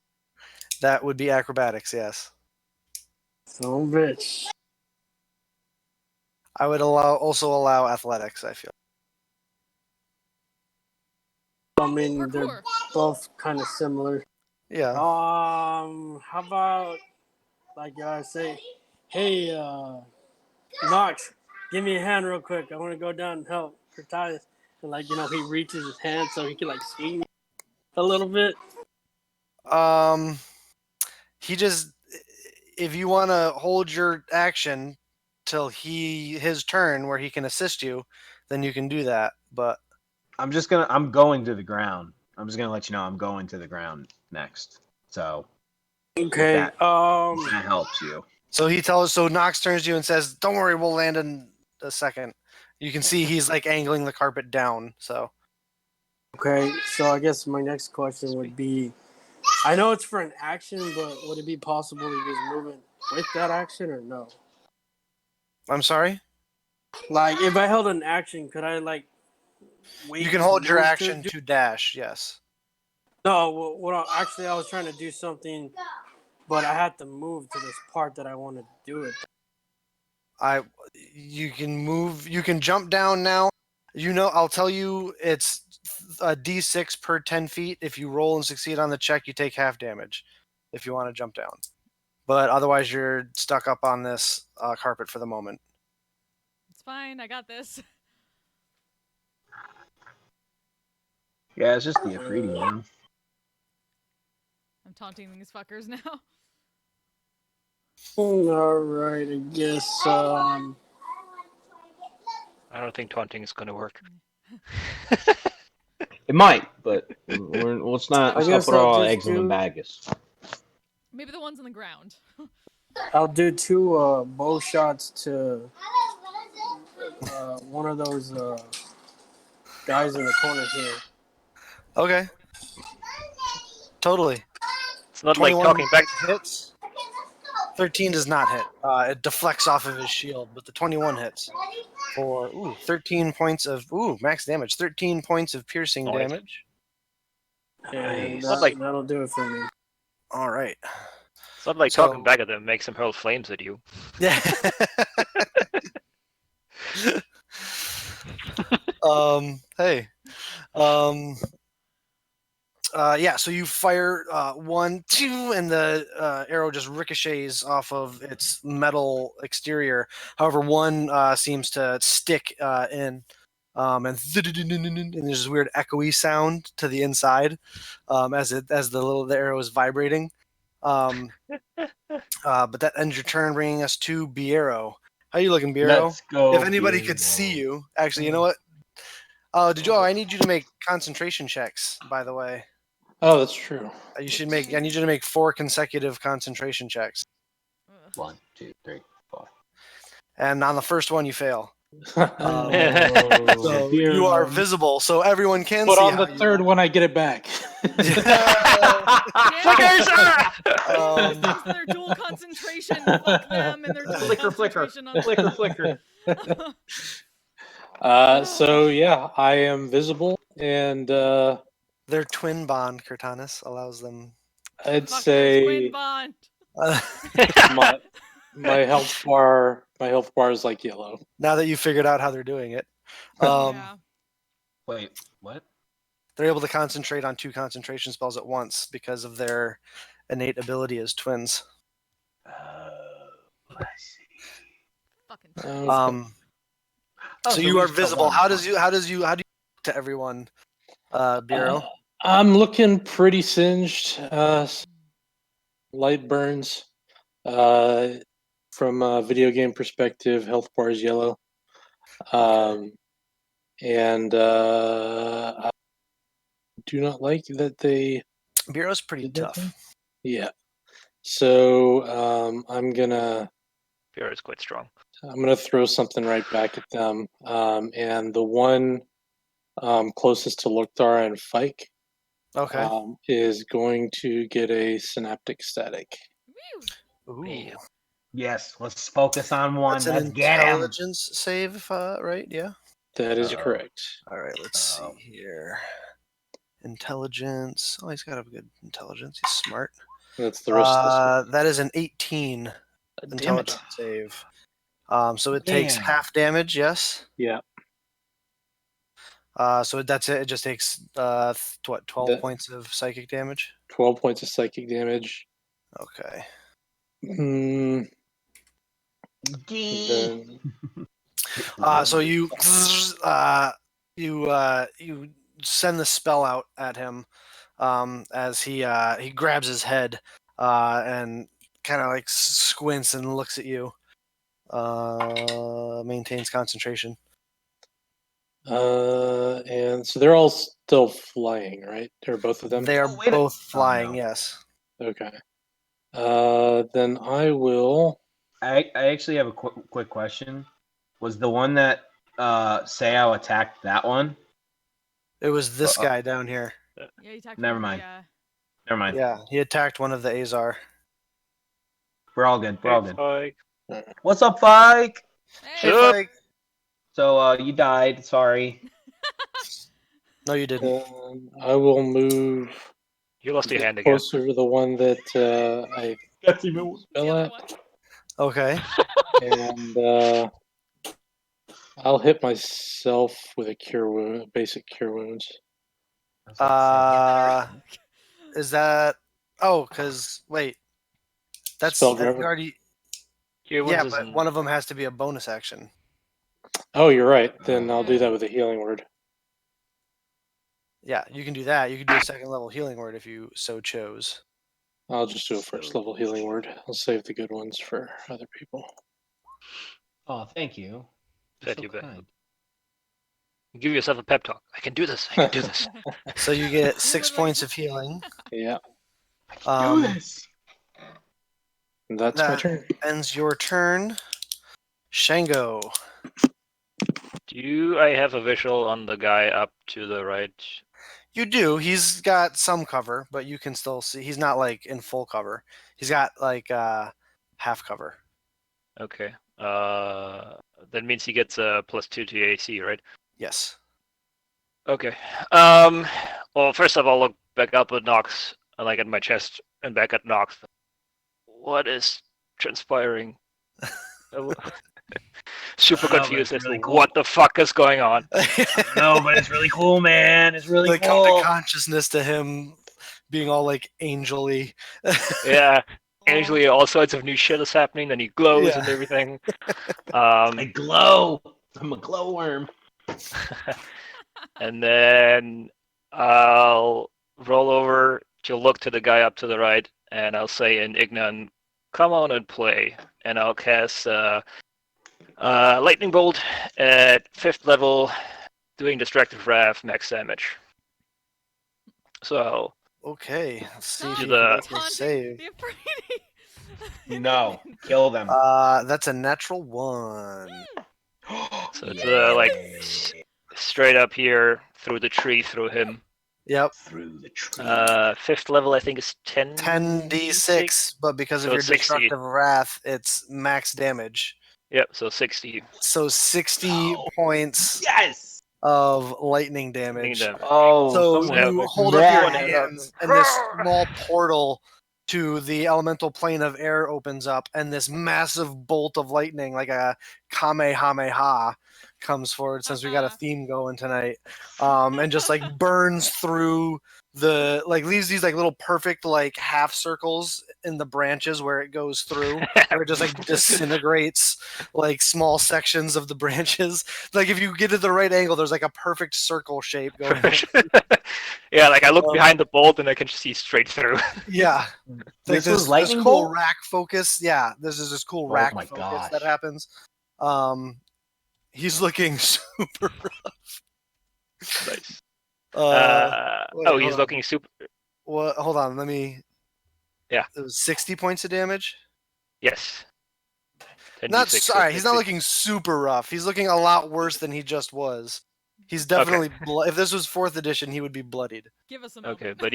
That would be acrobatics, yes. So bitch. I would also allow athletics, I feel. I mean, Parkour. they're both kind of similar. Yeah. How about like I say, hey, Knox, give me a hand real quick. I want to go down and help Cortez. And like he reaches his hand so he can like swing me a little bit. He just, if you want to hold your action till his turn where he can assist you, then you can do that. But I'm going to the ground. I'm just gonna let you know I'm going to the ground next. So Okay. that helps you. so Nox turns to you and says, "Don't worry, we'll land in a second." You can see he's like angling the carpet down. So Okay. So I guess my next question would be, I know it's for an action, but would it be possible to just move it with that action or no? I'm sorry. Like if I held an action, could I like wait? You can hold your move action do- to dash. Yes. No, actually, I was trying to do something, but I had to move to this part that I wanted to do it. You can move. You can jump down now. I'll tell you, it's a D6 per 10 feet. If you roll and succeed on the check, you take half damage. If you want to jump down, but otherwise you're stuck up on this carpet for the moment. It's fine. I got this. Yeah, it's just the Afridi, man. I'm taunting these fuckers now. All right, I guess. I don't think taunting is gonna work. It might, but let's not put all our eggs in the baggage. Maybe the ones on the ground. I'll do two bow shots to one of those guys in the corner here. Okay. Totally. It's not like 21 talking back. hits. 13 does not hit. It deflects off of his shield, but the 21 hits for 13 points of max damage. 13 points of piercing Nice. damage. And Not like- that'll do it for me. All right. It's not like So- talking back at them makes them hurl flames at you. Yeah. Hey. Yeah, so you fire 1, 2, and the arrow just ricochets off of its metal exterior. However, one seems to stick in, and there's this weird echoey sound to the inside as the arrow is vibrating. But that ends your turn, bringing us to Biero. How you looking, Biero? Let's go. If anybody could see you, actually, you know what? I need you to make concentration checks. By the way. Oh, that's true. I need you to make 4 consecutive concentration checks. Ugh. 1, 2, 3, 4. And on the first one, you fail. Oh, So dear. you are visible, so everyone can But see on the how you third look. one, I get it back. Flickers! Those things and their dual concentration. Fuck them and their dual Flicker, flicker. concentration on Flicker, flicker. So yeah, I am visible, and Their twin bond, Cortanus, allows them. I'd Fuck, there's say Quinn Bond. my health bar is like yellow. Now that you figured out how they're doing it, Yeah. Wait, what? they're able to concentrate on 2 concentration spells at once because of their innate ability as twins. I see. Fucking Okay. So you are visible. How do you look to everyone, Bureau? I'm looking pretty singed. Light burns. From a video game perspective, health bar is yellow. And I do not like that they. Bureau's pretty Did that tough. thing? Yeah. So I'm gonna Fear is quite strong. throw something right back at them. And the one closest to Loktar and Fike, Okay. is going to get a synaptic static. Woo! Ooh. Yeah. Yes, let's focus on one. That's an Let's get him. intelligence save, right? Yeah. That is Uh-oh. correct. All right. Let's see here. Intelligence. Oh, he's got a good intelligence. He's smart. That's the rest of this. That is an 18 Damn it. intelligence save. So it takes Damn. half damage. Yes. Yeah. So that's it. It just takes 12 That- points of psychic damage. 12 points of psychic damage. Okay. Mm, Gee. then So you you send the spell out at him as he grabs his head and kind of like squints and looks at you. Maintains concentration. and so they're all still flying, right? Or both of them? They are Oh, wait a- both oh, flying. no. Yes. Okay. Then I will. I actually have a quick question. Was the one that Sao attacked that one? It was this Uh-oh. guy down here. Yeah, you attacked Never one of mind. the, Never mind. Yeah, he attacked one of the Azar. We're all good. We're all good. Like, What's up, Fike? Hey, Shut up. Like, So you died. Sorry. no, you didn't. I will move You lost your get hand again. closer to the one that I That's even. the spell other at, one. Okay. and I'll hit myself with a cure wound, basic cure wounds. Is that? Oh, because wait, that's Spell you driver. already. Your Yeah, ones but isn't- one of them has to be a bonus action. Oh, you're right. Then I'll do that with a healing word. Yeah, you can do that. You can do a second level healing word if you so chose. I'll just do a first level healing word. I'll save the good ones for other people. Oh, thank you. You're Said so you bet. kind. Give yourself a pep talk. I can do this. I can do this. So you get You 6 would like- points of healing. Yeah, Do this. that's my That turn. ends your turn. Shango. Do I have a visual on the guy up to the right? You do. He's got some cover, but you can still see. He's not like in full cover. He's got like half cover. Okay. That means he gets a +2 to AC, right? Yes. Okay. Well, first of all, look back up at Nox, like at my chest, and back at Nox. What is transpiring? Super I don't know, but confused it's as really to cool. what the fuck is going on. No, but it's really cool, man. It's really Like come cool. to consciousness to him being all like angelly. Yeah. Usually all sorts of new shit is happening, and he glows Yeah. and everything. I glow. I'm a glowworm. And then I'll roll over to look to the guy up to the right, and I'll say in Ignan, come on and play. And I'll cast Lightning Bolt at 5th level, doing Destructive Wrath, max damage. So, Okay. Let's see if To you the- can make a Taunting save. the afraid. No, kill them. That's a natural 1. So it's like straight up here through the tree through him. Yep. Through the tree. 5th level, I think, is 10. 10d6, but because of So your 60. destructive wrath, it's max damage. Yep, so 60. So 60 Oh. points Yes. of lightning damage. Oh, So someone you was hold up your mad. hands, and this small portal to the elemental plane of air opens up, and this massive bolt of lightning, like a kamehameha, comes forward. Since we got a theme going tonight, and just like burns through the leaves these like little perfect like half circles in the branches where it goes through, where it just like disintegrates like small sections of the branches. Like if you get to the right angle, there's like a perfect circle shape going. Yeah, like I look behind the bolt and I can see straight through. Yeah. This Like was lightning cool bolt? rack focus. Yeah, this is this cool Oh rack my focus gosh. that happens. He's looking super rough. Nice. Wait, He's hold looking super. Well, hold on. Let me. Yeah. It was 60 points of damage. Yes. 10d6, Not so sorry. He's not 60. looking super rough. He's looking a lot worse than he just was. He's definitely if this was 4th edition, he would be bloodied. Give us a moment. Okay, but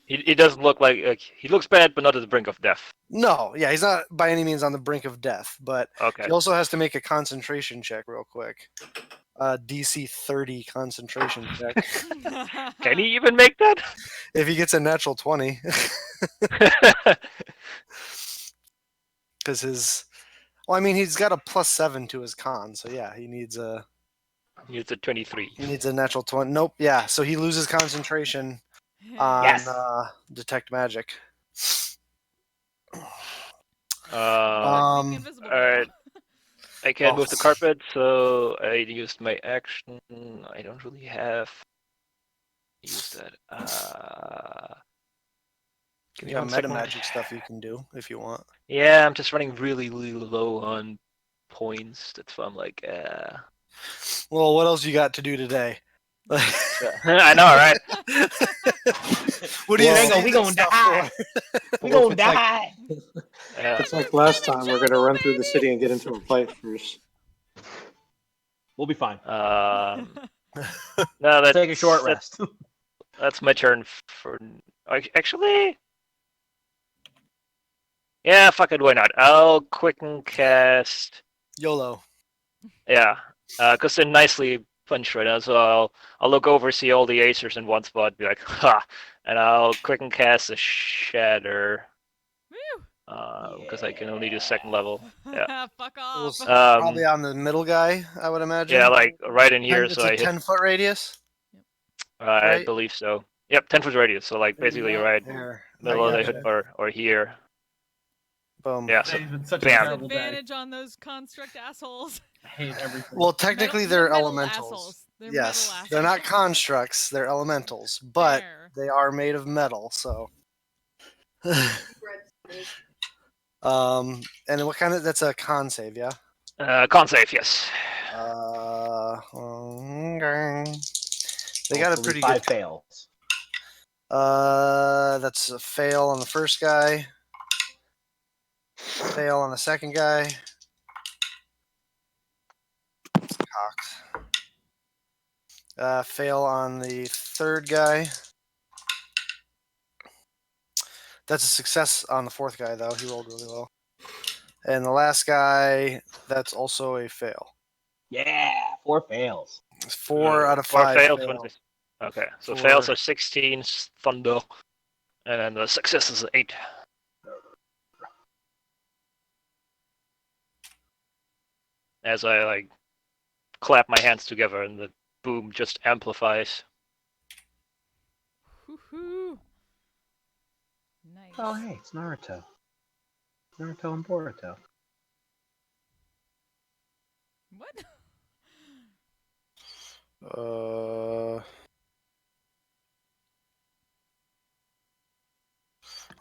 he doesn't look like he looks bad, but not at the brink of death. No, yeah, he's not by any means on the brink of death, but Okay. he also has to make a concentration check real quick. DC 30 concentration check. Can he even make that? If he gets a natural 20, because he's got a +7 to his con, so yeah, he needs a He's a 23. natural 20. Nope, yeah, so he loses concentration on Yes. detect magic. All Invisible right. I can't Oh. move the carpet, so I used my action. I don't really have. Use that. Give me You got one meta second. magic stuff you can do if you want. Yeah, I'm just running really, really low on points. That's why I'm like, Well, what else you got to do today? I know, right? What do you Well, save we that gonna stuff die. for? We Well, gonna if it's like- die. Yeah. It's like last time, we're gonna run through the city and get into a fight first. We'll be fine. No, that's Take a short rest. That's my turn for. Actually, yeah, fuck it, why not? I'll quicken cast. YOLO. Yeah, because they're nicely punched right now, so I'll look over, see all the acers in one spot, be like, ha, and I'll quicken cast a shatter. Woo! Because I can only do 2nd level. Yeah. Fuck Well, off. probably on the middle guy, I would imagine. Yeah, like right in here, It's so a I hit. 10-foot radius. I right? believe so. Yep, 10-foot radius. So like There you basically go. right Here, middle I of the hood gotcha. or here. Boom. Yeah. So It's been such bam. a terrible day. Advantage on those construct assholes. I hate everything. Well, technically Metal- they're metal elementals. assholes. They're Yes, metal they're not assholes. constructs; they're elementals, but Fair. they are made of metal. So, and what kind of? That's a con save, yeah. Con save, yes. Okay. They got a Hopefully pretty 5 good. fails. That's a fail on the first guy. Fail on the second guy. Cocked. Fail on the third guy. That's a success on the fourth guy, though. He rolled really well. And the last guy, that's also a fail. Yeah, 4 fails. It's 4 out of 4 5 fails. fail. Okay, so 4. fails are 16 thunder, and then the success is 8. As I like clap my hands together, and the boom just amplifies. Woohoo. Nice. Oh, hey, it's Naruto. Naruto and Boruto. What?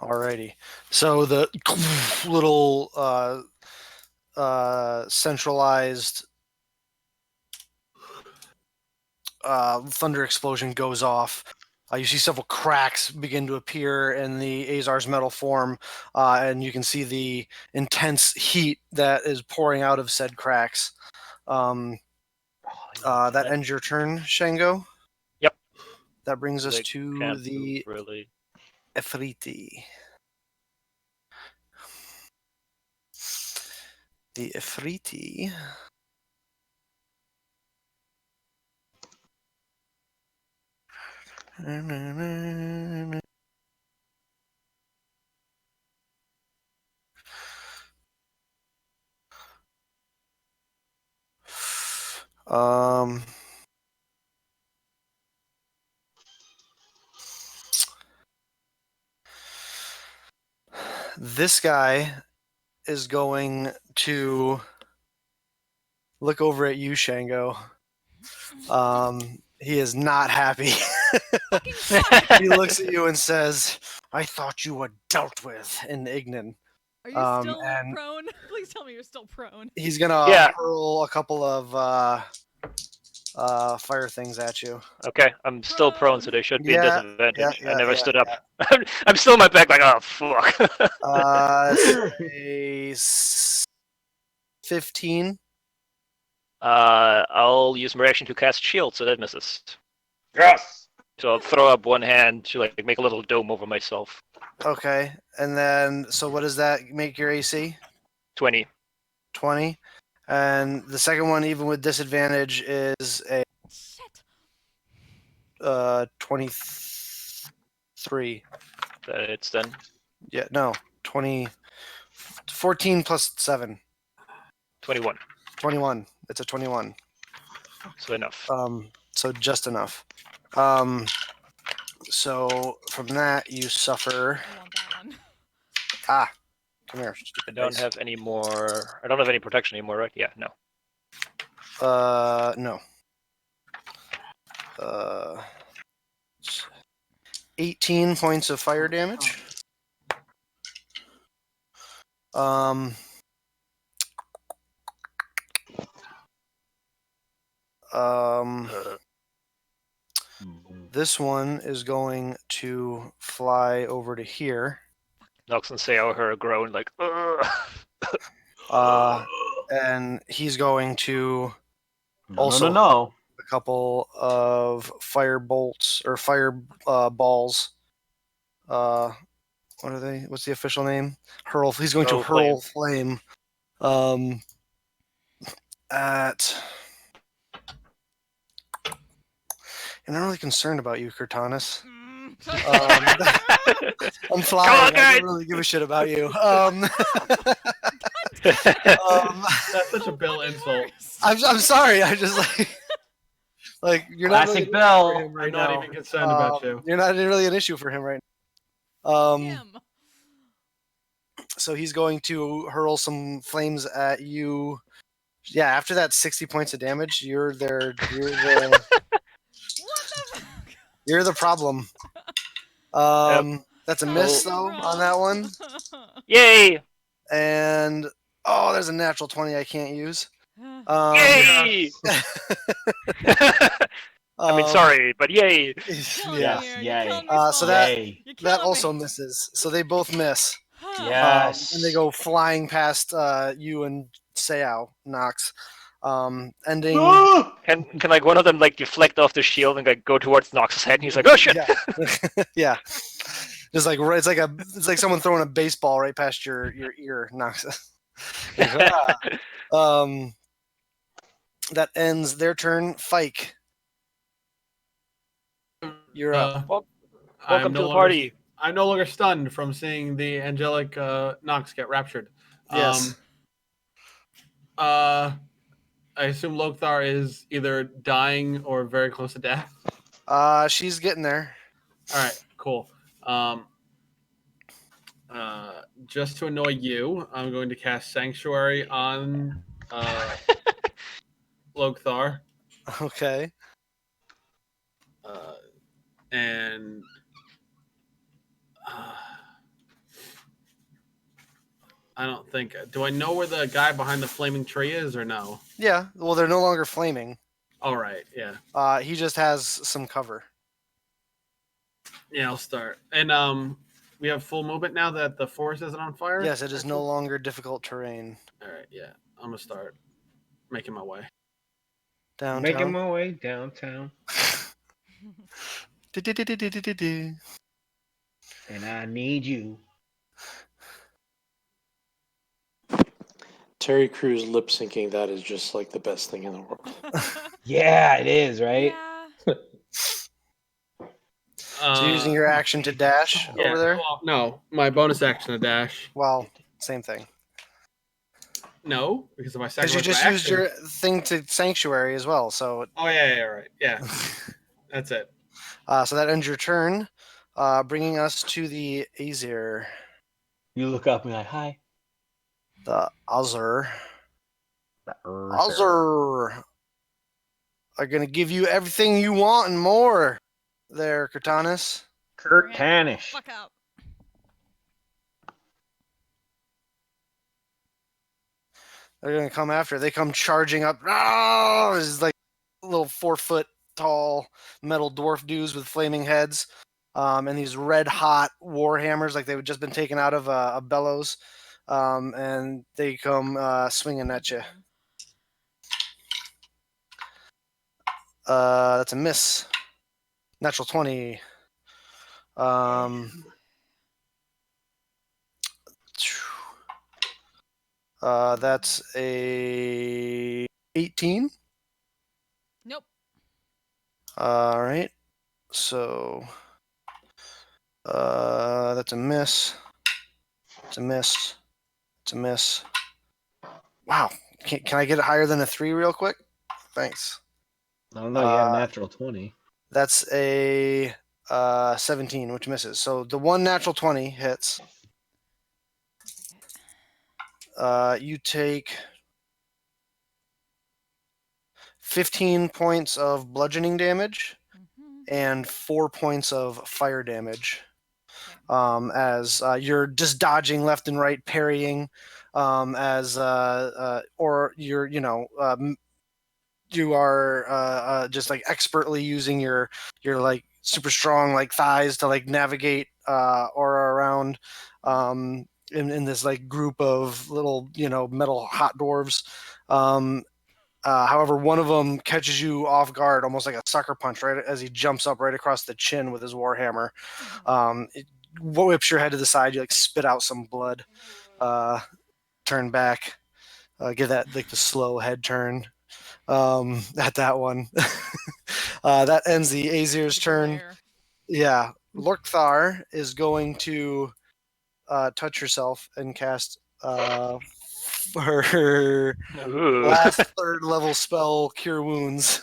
Alrighty. So the little centralized thunder explosion goes off. You see several cracks begin to appear in the Azar's metal form, and you can see the intense heat that is pouring out of said cracks. That ends your turn, Shango. Yep. That brings us They to can't the move, really. Ifriti. The Ifriti. This guy is going to look over at you, Shango. He is not happy. Fucking fuck! He looks at you and says, "I thought you were dealt with in Ignan." Are you still and- prone? Please tell me you're still prone. He's gonna Yeah. hurl a couple of fire things at you. Okay, I'm still prone, so there should be Yeah, disadvantage. yeah, I never yeah, stood up. I'm still on my back, like, oh fuck. Say 15. I'll use my reaction to cast shield, so that misses. Yes. So I'll throw up one hand to like make a little dome over myself. Okay, and then so what does that make your AC? 20. 20. And the second one, even with disadvantage, is a Shit. 23. It's then. Yeah, no, 20. 14 plus 7. 21. 21. It's a 21. So enough. So just enough. So from that you suffer. I want that one. Ah, come here. I Stupid don't dice. have any more. I don't have any protection anymore, right? Yeah, no. No. 18 points of fire damage. Um. This one is going to fly over to here. Nox and Sao heard a groan like, ugh. And he's going to No, also no. a couple of fire bolts or fire balls. What are they? What's the official name? Hurl. He's going to Hurl hurl flame. At. I'm not really concerned about you, Cortanus. I'm flying. Come on, I guys! don't really give a shit about you. That's such a Bill insult. I'm sorry. I just like you're not Classic really Bill. for him right I'm not now. even concerned about you. You're not really an issue for him right now. Him. So he's going to hurl some flames at you. Yeah, after that 60 points of damage, you're the What the fuck? you're the problem. That's a miss though on that one. Yay! And oh, there's a natural 20 I can't use. Yay! I mean, sorry, but yay! Killing Yeah. me here. Yay. You're killing me So small. that Yay. You're that killing also me. misses. So they both miss. Yes. And they go flying past you and Sao Nox. Ending. Can like one of them like deflect off the shield and like go towards Nox's head? And he's like, oh shit! Yeah. Yeah. Just like it's like someone throwing a baseball right past your ear, Nox. That ends their turn. Fike, you're up. Welcome to the party. I'm no longer stunned from seeing the angelic Nox get raptured. Yes. I assume Lothar is either dying or very close to death. She's getting there. All right, cool. Just to annoy you, I'm going to cast Sanctuary on Lothar. Okay. And I don't think. Do I know where the guy behind the flaming tree is, or no? Yeah. Well, they're no longer flaming. All right, yeah. He just has some cover. Yeah, I'll start. And we have full movement now that the forest isn't on fire? Yes, it is no longer difficult terrain. All right, yeah. I'm going to start making my way. Downtown. Making my way downtown. Do-do-do-do-do-do-do. And I need you. Terry Crews lip syncing that is just like the best thing in the world. Yeah, it is, right? Yeah. So you're using your action to dash over there? Well, no, my bonus action to dash. Well, same thing. No, because of my Because second. you just used your thing to sanctuary as well. So. Oh yeah, right, yeah. That's it. So that ends your turn, bringing us to the Azir. You look up and you're like, hi. The Azir. Azir are going to give you everything you want and more there, Cortanus. Curtanish. Fuck up. They're going to come after. They come charging up. Oh, it's like little 4-foot tall metal dwarf dudes with flaming heads. And these red hot war hammers, like they've just been taken out of a bellows. And they come swinging at you. That's a miss. Natural 20. That's a 18. Nope. All right. So that's a miss. It's a miss. It's a miss. Wow. Can I get it higher than a 3 real quick? Thanks. I don't know. You had a natural 20. That's a 17, which misses. So the one natural 20 hits. You take 15 points of bludgeoning damage and 4 points of fire damage. As you're just dodging left and right, parrying, or you're, you are just like expertly using your like super strong like thighs to like navigate aura around in this like group of little metal hot dwarves. However, one of them catches you off guard, almost like a sucker punch, right as he jumps up right across the chin with his warhammer. It whips your head to the side. You like spit out some blood. Turn back. Give that like the slow head turn. At that one. That ends the Azir's turn. Glare. Yeah, Lorkthar is going to touch herself and cast her Ooh. last third level spell, Cure Wounds.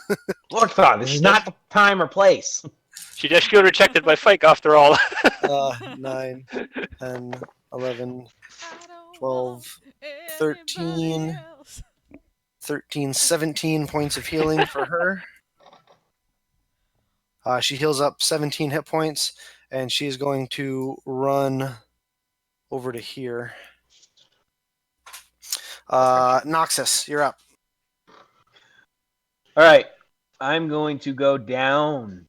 Lorkthar, this is not the time or place. She just got rejected by Fike after all. 9, 10, 11, I don't 12, want 13, anybody else. 13, 17 points of healing for her. She heals up 17 hit points, and she's going to run over to here. Noxus, you're up. All right. I'm going to go down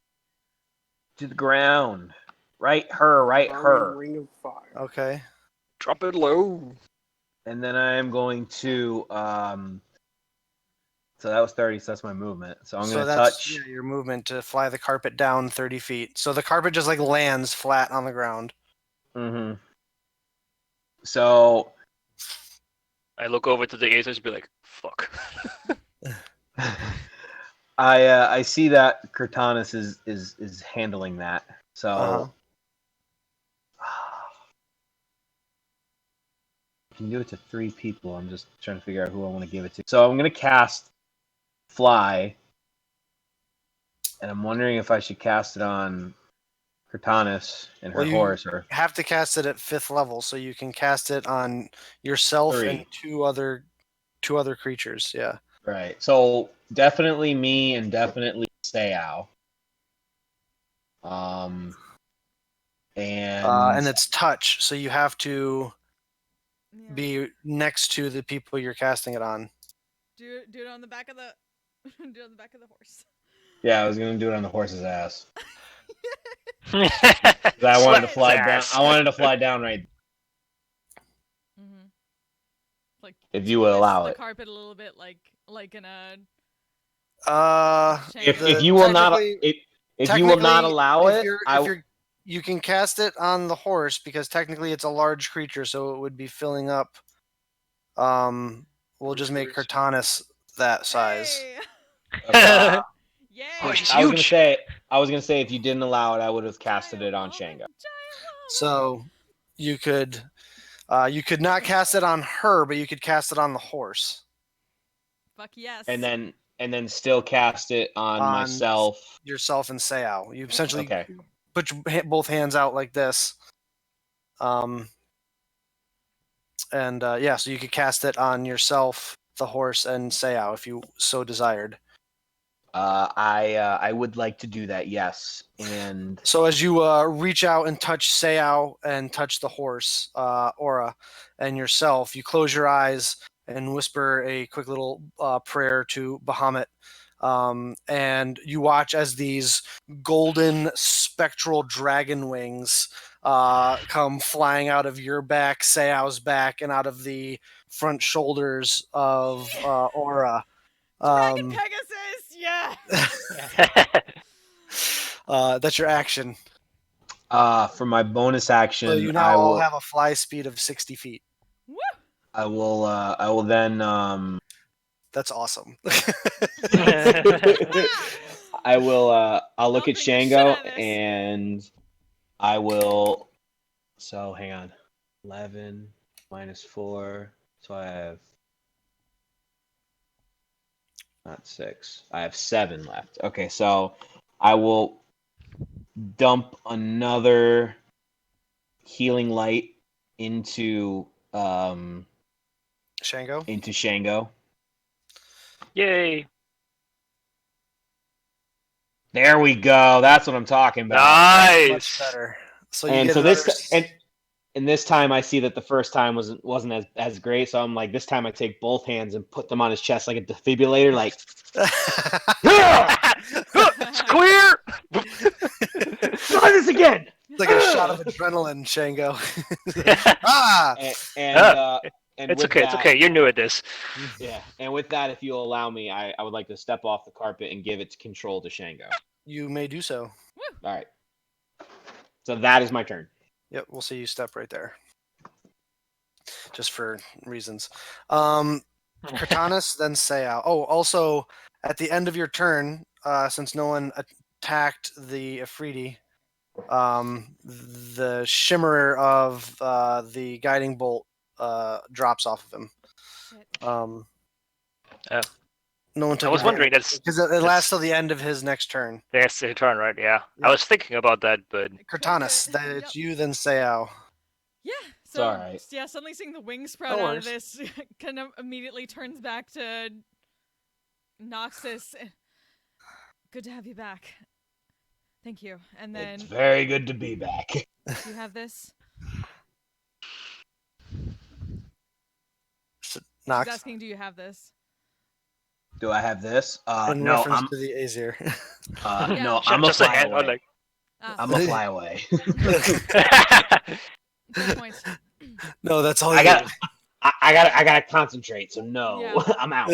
to the ground. Right her. Ring of fire. Okay. Drop it low. And then I'm going to so that was 30, so that's my movement. So I'm going to touch. Yeah, your movement to fly the carpet down 30 feet. So the carpet just like lands flat on the ground. Mm-hmm. So I look over to the Aces and be like, fuck. I see that Cortanus is handling that. So Uh-huh. you can do it to 3 people. I'm just trying to figure out who I want to give it to. So I'm going to cast Fly, and I'm wondering if I should cast it on Cortanus and her Well, you horse, or have to cast it at 5th level, so you can cast it on yourself 3. and two other creatures. Yeah. Right. So definitely me and definitely Sayao. And it's touch, so you have to Yeah. be next to the people you're casting it on. Do it on the back of the do it on the back of the horse. yeah, I was gonna do it on the horse's ass. I I wanted to fly down. I wanted to fly down right. Mm-hmm. Like If you would allow the it. carpet a little bit, like in a. If you will not, if you will not allow it, you can cast it on the horse because technically it's a large creature, so it would be filling up. We'll just make Cortanus that size. Hey! Okay. Yay! Oh, she's I was huge. gonna say if you didn't allow it, I would have casted it on Shango. So you could not cast it on her, but you could cast it on the horse. Fuck yes. And then still cast it on myself, yourself, and Sayao. You essentially Okay. put your both hands out like this. So you could cast it on yourself, the horse, and Sayao if you so desired. I would like to do that, yes. And So as you reach out and touch Sayao and touch the horse, Aura, and yourself, you close your eyes and whisper a quick little prayer to Bahamut. And you watch as these golden spectral dragon wings come flying out of your back, Sayao's back, and out of the front shoulders of Aura. Dragon Pegasus, Yeah. That's your action. For my bonus action, So you now all have a fly speed of 60 feet. Woo! I will then That's awesome. I'll look I'll at bring the shit Shango out of this. and I will. So hang on, 11 minus 4. So I have not 6. I have 7 left. Okay, so I will dump another healing light into Shango? Shango. Yay! There we go. That's what I'm talking about. Much Nice. better. So you And get so another... and this time I see that the first time wasn't as great. So I'm like, this time I take both hands and put them on his chest like a defibrillator, like It's clear. try this again. It's like a shot of adrenaline, Shango. And It's with okay. that, It's okay. You're new at this. Yeah, and with that, if you'll allow me, I would like to step off the carpet and give its control to Shango. You may do so. All right. So that is my turn. Yep, we'll see you step right there. Just for reasons. Cortanus, then Seau. Oh, also, at the end of your turn, since no one attacked the Afridi, the shimmer of the guiding bolt drops off of him. Shit. No one took I was wondering, that's because it lasts till the end of his next turn. that's the turn, right? Yeah. Yeah. I was thinking about that, but Cortanus, Yep. it's you, then Seau. Yeah. It's So all right. yeah, suddenly seeing the wings sprout No out of worries. this kind of immediately turns back to Noxus. Good to have you back. Thank you. And then It's very good to be back. you have this. She's Nox, asking, do you have this? Do I have this? in No, reference I'm to the Azir. Yeah. no, I'm a just a fly hand. away. I'm a fly away. Fair point. No, that's all I you got I gotta concentrate. So no, Yeah. I'm out.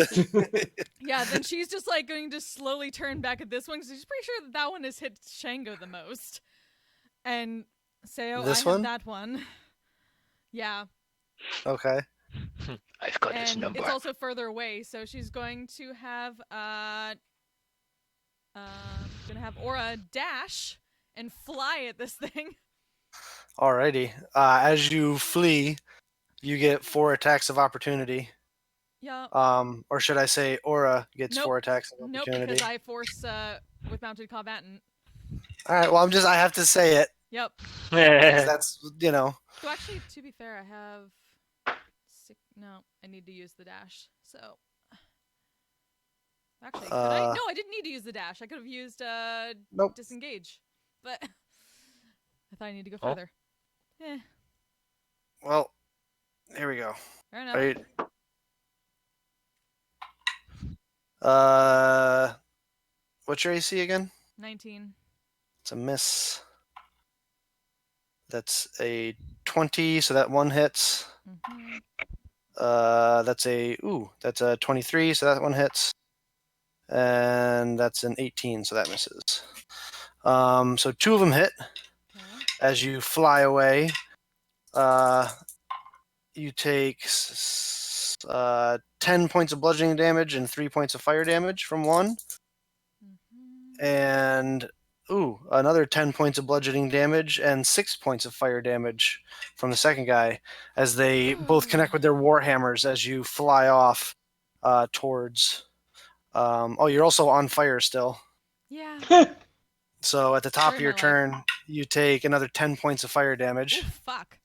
Yeah, then she's just like going to slowly turn back at this one because she's pretty sure that that one has hit Shango the most. And say, oh, This I have one? that one. Yeah, Okay. I've got this and number. it's also further away, so she's going to have Aura dash and fly at this thing. Alrighty. As you flee, you get 4 attacks of opportunity. Yeah. Or should I say Aura gets Nope. 4 attacks of Nope, opportunity. because I force with mounted combatant. Alright, well I have to say it. Yep. 'Cause that's, So actually, to be fair, I have no, I need to use the dash. So actually, could I? No, I didn't need to use the dash. I could have used Nope. disengage, but I thought I need to go Oh. further. Eh, Well, here we go. fair enough. Right. What's your AC again? 19. It's a miss. That's a 20, so that one hits. Mm-hmm. That's a 23, so that one hits. And that's an 18, so that misses. So 2 of them hit. Okay. As you fly away, you take 10 points of bludgeoning damage and 3 points of fire damage from one. Mm-hmm. And another 10 points of bludgeoning damage and 6 points of fire damage from the second guy as they both connect with their warhammers as you fly off towards you're also on fire still. Yeah. So at the top Very of your my life. turn you take another 10 points of fire damage. Ooh, fuck.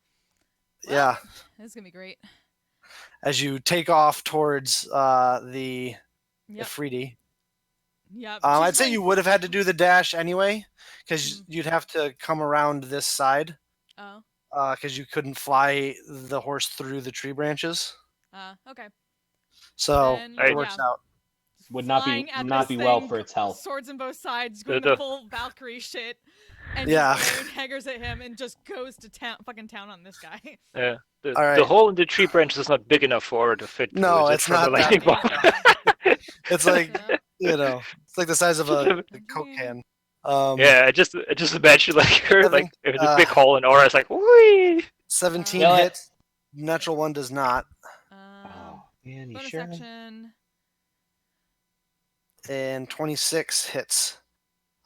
Yeah, This is gonna be great. as you take off towards the Yep. Ifriti. Yep. I'd She's say going- you would have had to do the dash anyway because Mm. you'd have to come around this side. Oh. Because you couldn't fly the horse through the tree branches. Okay. So Then, it works yeah. out. Would not be Flying at not this be well thing, for its health. Swords in both sides, going The- the full Valkyrie shit, and Yeah. just haggers at him and just goes to fucking town on this guy. Yeah. The Alright. hole in the tree branch is not big enough for her to fit. No, through. Is it it's from the not that lightning big. bolt? It's like Yeah. it's like the size of a Coke 19. can. Yeah, I just imagine like her Seven, like there's a big hole in aura. It's like, whee! 17 Kill it. hits. Natural one does not, Oh, man, you Bonus sure? action. and 26 hits.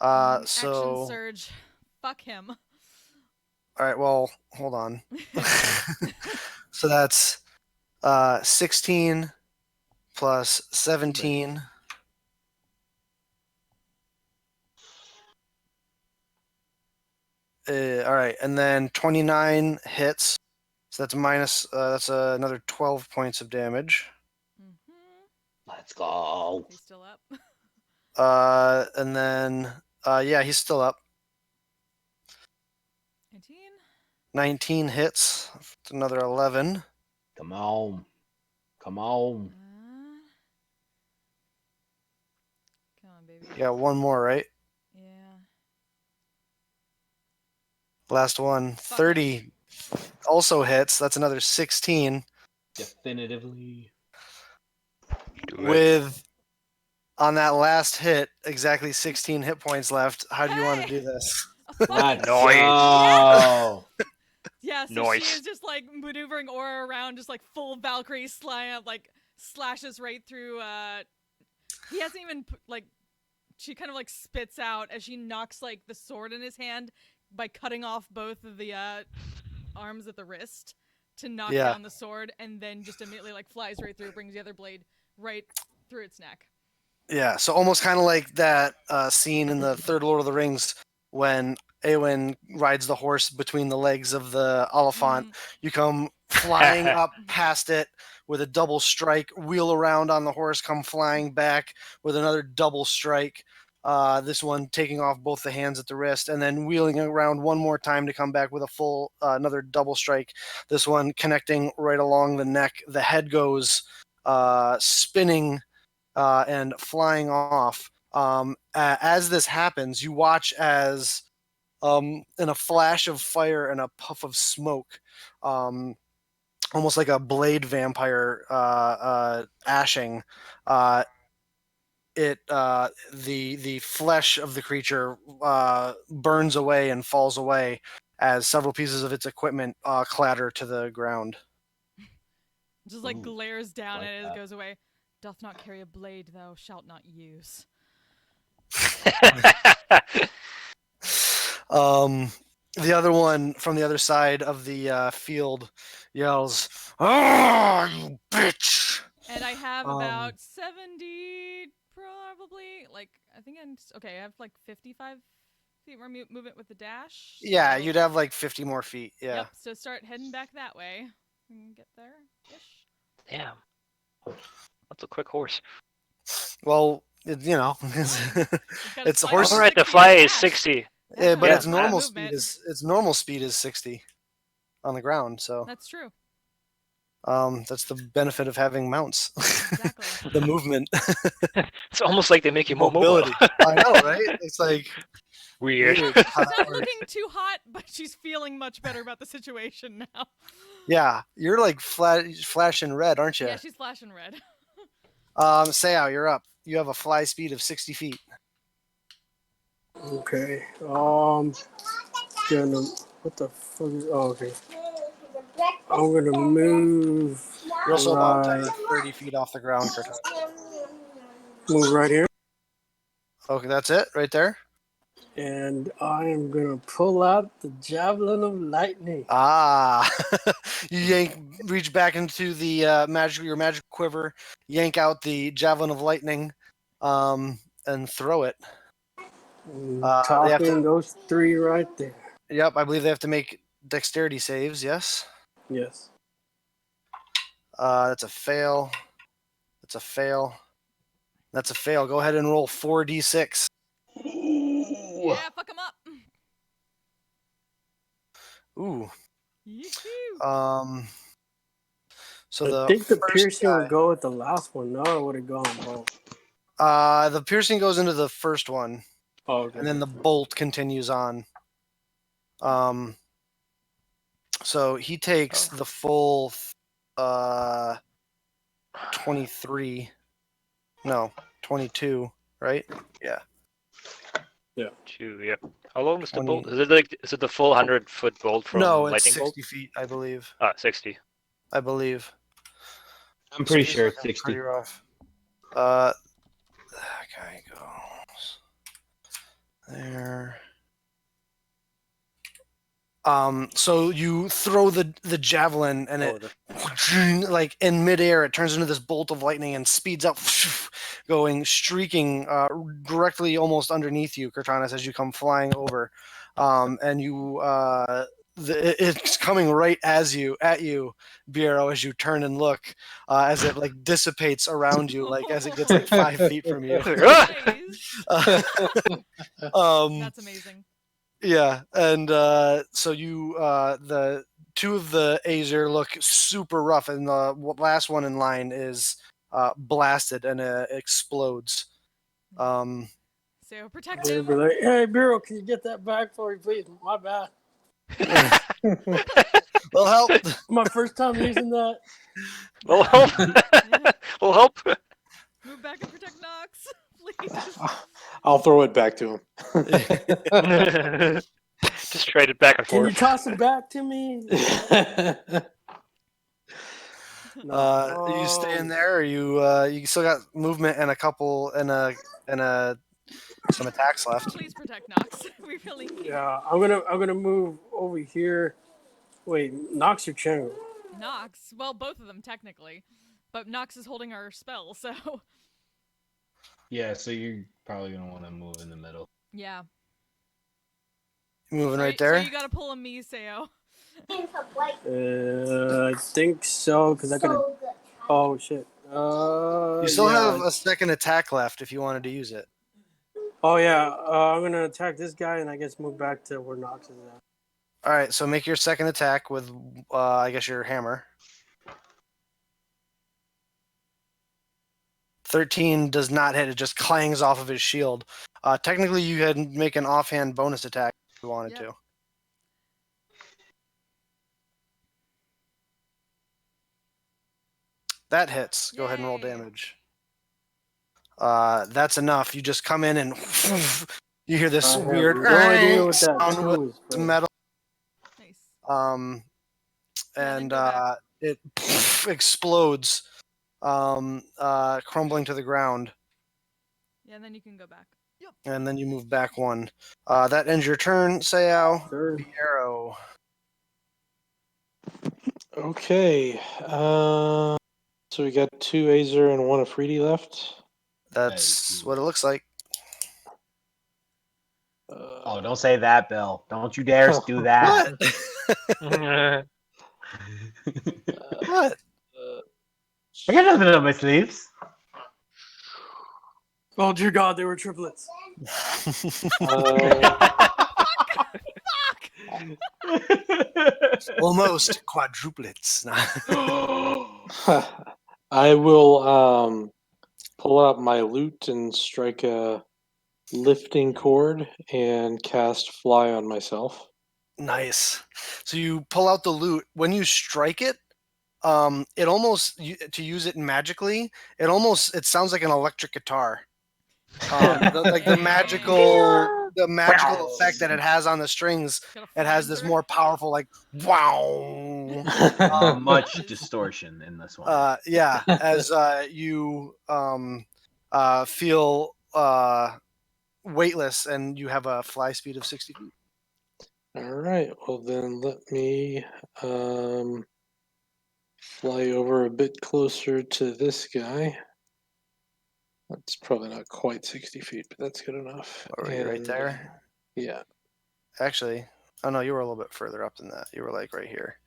Action So surge. Fuck him. all right. Well, hold on. So that's 16 plus 17. All right, and then 29 hits. So that's minus. That's another 12 points of damage. Let's go. He's still up. And then yeah, he's still up. 19. 19 hits. It's another 11. Come on. Come on. Come on, baby. Yeah, one more, right? Yeah. Last one. 30 also hits. That's another 16. Definitively. With on that last hit, exactly 16 hit points left. How do you want to do this? Let's Noise. go. Yeah, so Nice. she is just like maneuvering Aura around, just like full Valkyrie slam, like slashes right through. He hasn't even like. She kind of like spits out as she knocks like the sword in his hand by cutting off both of the arms at the wrist to knock down the sword, and then just immediately like flies right through, brings the other blade right through its neck. Yeah, so almost kind of like that scene in the third Lord of the Rings when Eowyn rides the horse between the legs of the Oliphant. You come flying up past it with a double strike, wheel around on the horse, come flying back with another double strike. This one taking off both the hands at the wrist, and then wheeling around one more time to come back with a full another double strike. This one connecting right along the neck. The head goes spinning and flying off. As this happens, you watch as, in a flash of fire and a puff of smoke, almost like a blade vampire ashing, the flesh of the creature burns away and falls away as several pieces of its equipment clatter to the ground. Just like glares down like at it as that. it goes away. Doth not carry a blade, thou shalt not use. The other one from the other side of the field yells, "Ah, you bitch!" And I have about 70, probably. Like, I think okay, I have like 55 feet more movement with the dash. Yeah, so- you'd have like 50 more feet. Yeah. Yep, so start heading back that way. And get there-ish. Damn. That's a quick horse. Well, it's Gotta it's fly horse. for Alright, the 60 fly with is dash. 60. Yeah, but Yeah, its normal movement. speed is 60 on the ground. So That's true. that's the benefit of having mounts. Exactly. The movement, It's almost like they make you more mobile. mobility. I know, right? It's like Weird. weird She's how that not works. looking too hot, but she's feeling much better about the situation now. Yeah, you're like flashing red, aren't you? Yeah, she's flashing red. Sayao, you're up. You have a fly speed of 60 feet. Okay. Gonna what the fuck? Okay. I'm gonna move. You're also about Right. 30 feet off the ground, Kurtan. Move right here, Okay, that's it right there. and I am gonna pull out the javelin of lightning. Ah, you reach back into the your magic quiver, yank out the javelin of lightning, and throw it. They have Topping to, those three right there. yep, I believe they have to make dexterity saves. Yes, Yes. that's a fail. That's a fail. That's a fail. Go ahead and roll 4d6. Yeah, fuck him up. Ooh. Yee-hoo. So I think the piercing would go with the last one. No, it would have gone both. the piercing goes into the first one. Oh, okay. And then the bolt continues on. So he takes the full 23. No, 22. right? Yeah. 2, yeah. How long is the 20. bolt? Is it the full 100-foot bolt from No, it's lightning bolt? 60 feet, I believe. 60. I believe. I'm pretty So he's sure it's looking 60. pretty rough. That guy goes there. So you throw the javelin and it like in midair it turns into this bolt of lightning and speeds up, streaking directly almost underneath you, Cortanis, as you come flying over. And you it's coming right at you, Bureau, as you turn and look, as it like dissipates around you, like as it gets like 5 feet from you. Nice. Um, That's amazing. yeah, and so you the two of the Azer look super rough, and the last one in line is blasted and explodes. So protect They'd him. be like, hey, Bureau, can you get that back for me, please? My bad. Well, help. My first time using that. We'll help. We'll help. Move back and protect Nox, please. I'll throw it back to him. Just trade it back and Can you forth. toss it back to me? Are you staying there, or you still got movement and a couple and some attacks left? Please protect Nox. We really need Yeah, I'm gonna move over here. Wait, Nox or Chango? Nox. Well, both of them technically, but Nox is holding our spell, so Yeah, so you're probably gonna want to move in the middle. yeah. Moving So right there. So you gotta pull a me, Sayo. I think so, because I could. Oh shit. You still yeah. have a second attack left if you wanted to use it. Oh yeah. I'm gonna attack this guy, and I guess move back to where Nox is at. All right, so make your second attack with, I guess, your hammer. 13 does not hit. It just clangs off of his shield. Technically, you can make an offhand bonus attack if you wanted to. That hits. Go ahead and roll Yay. damage. That's enough. You just come in and you hear this I have weird no idea what that sound two with is for. metal. Nice. And go back. it explodes, crumbling to the ground. Yeah, and then you can go back. And then you move back one. That ends your turn, Sayao. Sure. Arrow. Okay. So we got 2 Azer and 1 Afridi left. That's what it looks like. Oh, don't say that, Bill. Don't you dare do that. What? I got nothing on my sleeves. Oh dear God, they were triplets. Almost quadruplets. I will pull out my lute and strike a lifting chord and cast fly on myself. Nice. So you pull out the lute. When you strike it, it almost, to use it magically, it sounds like an electric guitar. The magical effect that it has on the strings. It has this more powerful, like, wow. Much distortion in this one. Yeah, as you feel weightless and you have a fly speed of 60 feet. All right. Well, then let me fly over a bit closer to this guy. That's probably not quite 60 feet, but that's good enough. Are you right there? Yeah. Actually, oh no, you were a little bit further up than that. You were like right here.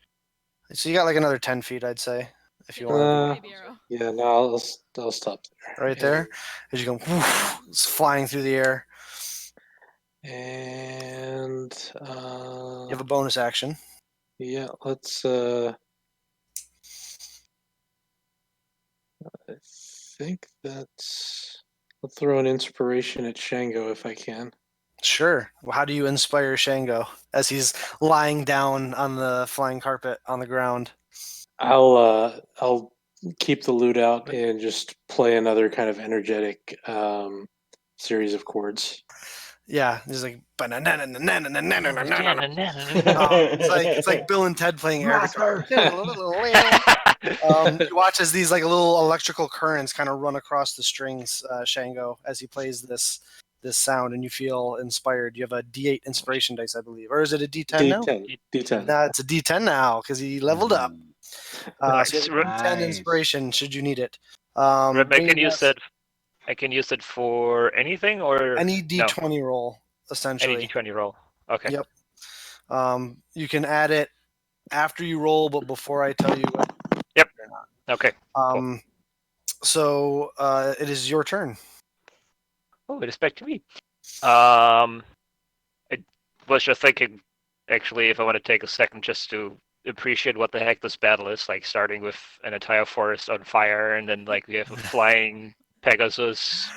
So you got like another 10 feet, I'd say, if you want to do it. Yeah, no, I'll stop there. Right there, as you go, it's flying through the air. And You have a bonus action. yeah, let's I think I'll throw an inspiration at Shango if I can. Sure. Well, how do you inspire Shango as he's lying down on the flying carpet on the ground? I'll keep the lute out and just play another kind of energetic series of chords. Yeah, he's like, it's like Bill and Ted playing air guitar. You watch as these like little electrical currents kind of run across the strings, Shango, as he plays this sound, and you feel inspired. You have a D8 inspiration dice, I believe, or is it a D10 now? D10. No, it's a D10 now because he leveled up. So you have a D10 inspiration should you need it. I bring can your use guess- it. I can use it for anything or any no, D20 roll, essentially. any D20 roll. Okay. Yep. You can add it after you roll, but before I tell you. Yep. Or not. Okay. So it is your turn. Oh, it is back to me. I was just thinking, actually, if I want to take a second just to appreciate what the heck this battle is, like starting with an entire forest on fire, and then like we have a flying Pegasus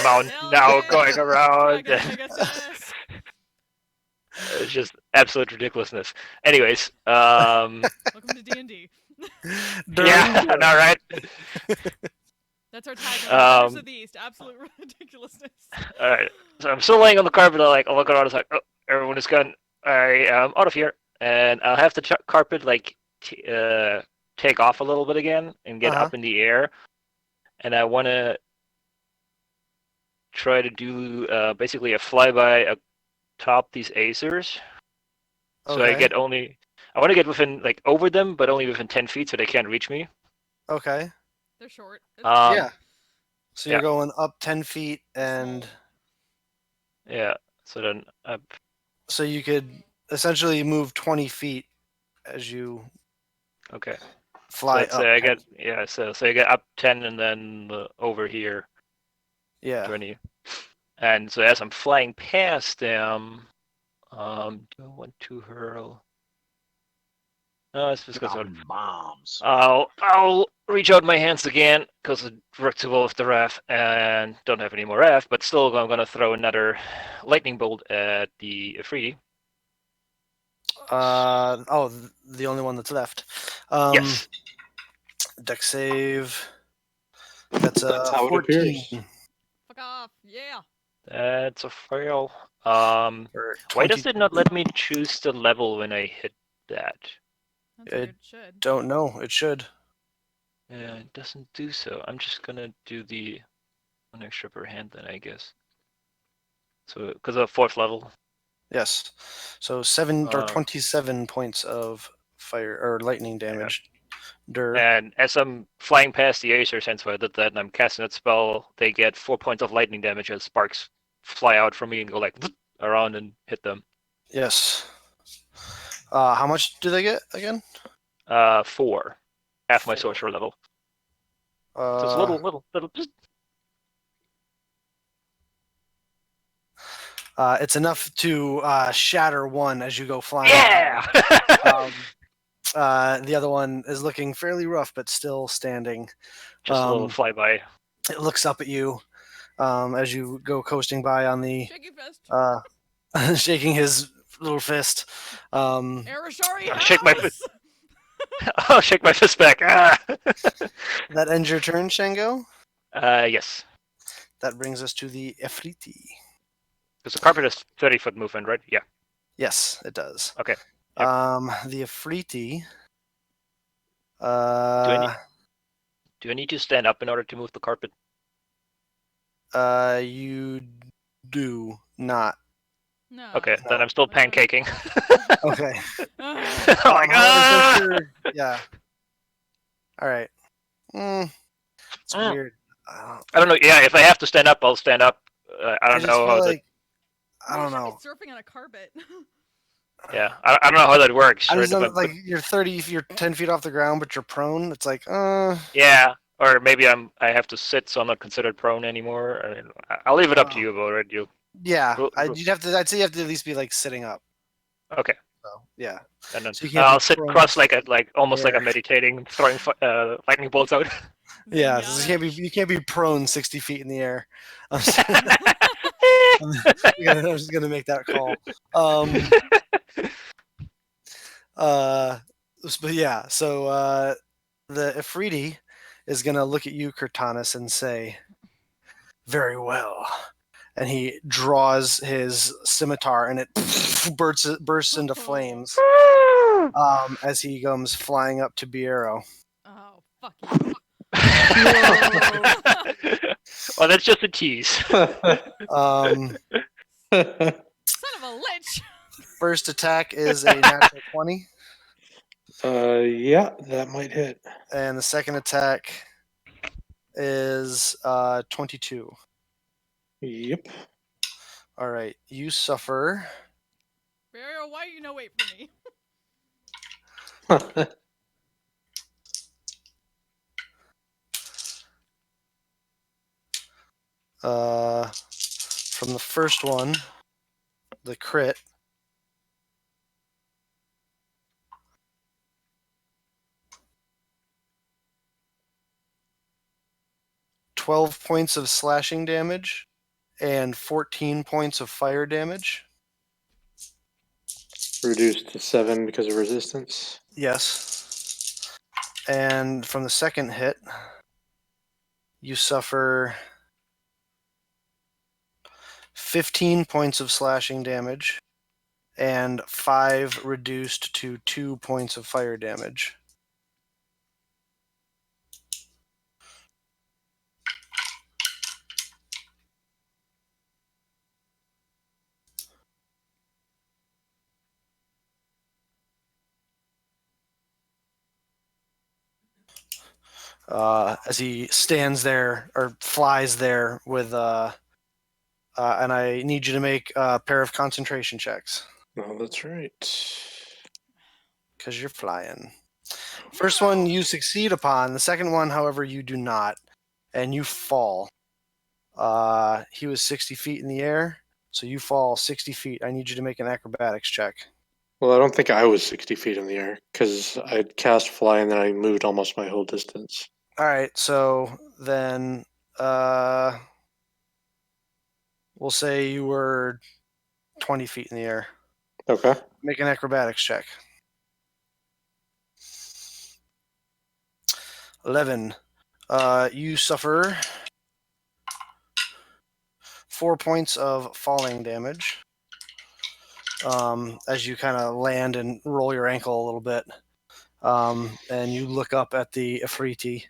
mount Hell now yeah! going around. Dragon Pegasus. It's just absolute ridiculousness. Anyways, Welcome to D&D. yeah, I know, right? That's our tagline. Brothers of the East. Absolute ridiculousness. All right. So I'm still laying on the carpet. I look around. It's like, oh, everyone is gone. I am out of here, and I'll have the carpet like take off a little bit again and get up in the air. And I want to try to do basically a flyby atop these acers. So I want to get within like over them, but only within 10 feet, so they can't reach me. Okay. They're short. Yeah. So you're yeah. going up 10 feet and. Yeah. So then up. So you could essentially move 20 feet as you. Okay. Fly so up. I get So I get up 10 and then over here. Yeah. 20. And so as I'm flying past them, do I want to hurl? No, it's just because bombs. I'll reach out my hands again because it worked too well with the ref and don't have any more ref, but still I'm gonna throw another lightning bolt at the Afridi. The only one that's left. Yes. Deck save. That's how 14. it appears. Fuck off. Yeah. That's a fail. Why does it not let me choose the level when I hit that? That's weird. It should. Don't know. It should. Yeah, it doesn't do so. I'm just gonna do the one extra per hand then, I guess. So, because of 4th level. Yes. So 27 points of fire or lightning damage. And as I'm flying past the Acer, since I did that, and I'm casting that spell, they get 4 points of lightning damage as sparks fly out from me and go like around and hit them. Yes. How much do they get again? 4. Half my sorcerer level. So it's a little. Just... It's enough to shatter one as you go flying. Yeah. The other one is looking fairly rough, but still standing. Just a little flyby. It looks up at you as you go coasting by on the Shaky fist. shaking his little fist. Arashari Shake my fist. I'll shake my fist back. That ends your turn, Shango? Yes. That brings us to the Efriti. Because the carpet is 30-foot movement, right? Yeah. Yes, it does. Okay. Yep. The Efriti. Do I need to stand up in order to move the carpet? You do not. No. Okay, then I'm still pancaking. Okay. Oh my god! Yeah. All right. It's weird. I don't know. Yeah, if I have to stand up, I'll stand up. I don't know how like, I don't know. Surfing on a carpet. Yeah, I don't know how that works. I just don't, like you're 30, if you're 10 feet off the ground, but you're prone. It's like, Yeah, or maybe I have to sit, so I'm not considered prone anymore. I mean, I'll leave it up to you about it. You. Yeah, you'd have to. I'd say you have to at least be like sitting up. Okay. So yeah. And then So I'll sit cross like almost like I'm meditating, throwing lightning bolts out. Yeah, so you can't be prone 60 feet in the air. I'm just gonna make that call. But yeah, so the Efriti is gonna look at you, Cortanus, and say, "Very well. and he draws his scimitar, and it bursts into flames as he comes flying up to Biero. Oh, fuck you. Well, that's just a tease. Um, Son of a lich. first attack is a natural 20, Yeah, that might hit. and the second attack is 22. Yep. All right, you suffer. Burial, why you no wait for me? From the first one, the crit. $12 points of slashing damage and 14 points of fire damage. Reduced to 7 because of resistance. Yes. And from the second hit, you suffer 15 points of slashing damage and 5 reduced to 2 points of fire damage. As he stands there or flies there with and I need you to make a pair of concentration checks Oh, that's right. because you're flying. First one you succeed upon. The second one, however, you do not, and you fall. He was 60 feet in the air, so you fall 60 feet. I need you to make an acrobatics check. Well, I don't think I was 60 feet in the air because I cast fly and then I moved almost my whole distance. All right, so then we'll say you were 20 feet in the air. Okay. Make an acrobatics check. 11. You suffer 4 points of falling damage as you kind of land and roll your ankle a little bit. And you look up at the Afriti,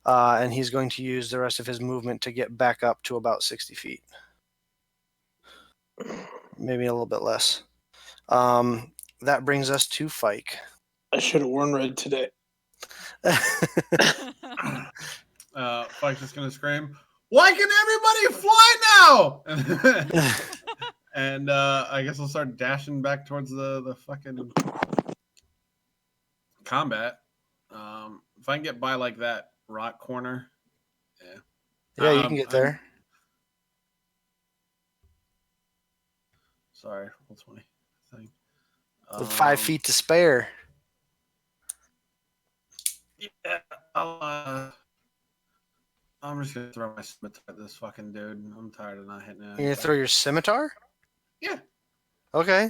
and he's going to use the rest of his movement to get back up to about 60 feet. Maybe a little bit less. That brings us to Fike. I should have worn red today. Fike's just gonna scream, "Why can everybody fly now?" And I guess I'll start dashing back towards the fucking combat. If I can get by like that rock corner, yeah. Yeah, you can get there. Sorry, roll 20. Thing. With 5 feet to spare. Yeah, I'm just gonna throw my scimitar at this fucking dude. I'm tired of not hitting it. You're gonna throw your scimitar? Yeah. Okay.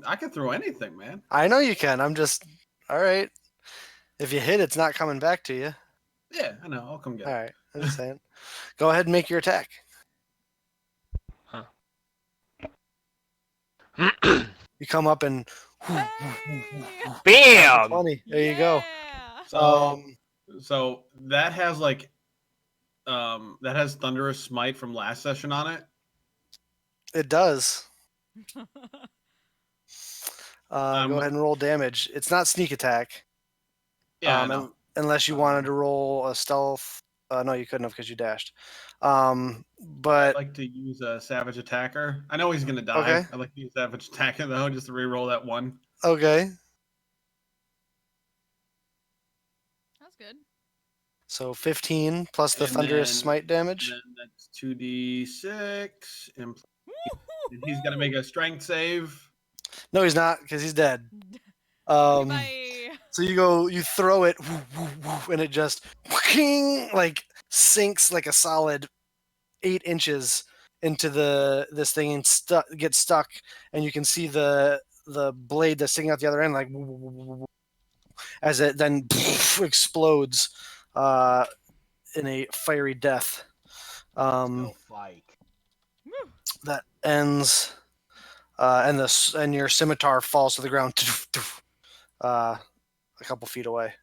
I can throw anything, man. I know you can. I'm just all right. If you hit, it's not coming back to you. Yeah, I know. I'll come get it. All right. I'm just saying. Go ahead and make your attack. Huh. You come up and Bam! 20. There you go. So that has like that has Thunderous Smite from last session on it. It does. Go Um, ahead and roll damage. It's not sneak attack. Yeah, I know. Unless you wanted to roll a stealth. No, you couldn't have because you dashed. I'd But like to use a Savage Attacker. I know he's gonna die. Okay. I'd like to use Savage Attacker though, just to re-roll that one. okay. That's good. So 15 plus the And thunderous then- smite damage. And then that's 2d6. And he's gonna make a Strength save. No, he's not because he's dead. Bye. Bye. So you throw it, and it just like sinks like a solid 8 inches into this thing and gets stuck, and you can see the blade that's sticking out the other end, like as it then explodes in a fiery death. Go Fike. That ends, and your scimitar falls to the ground, a couple feet away.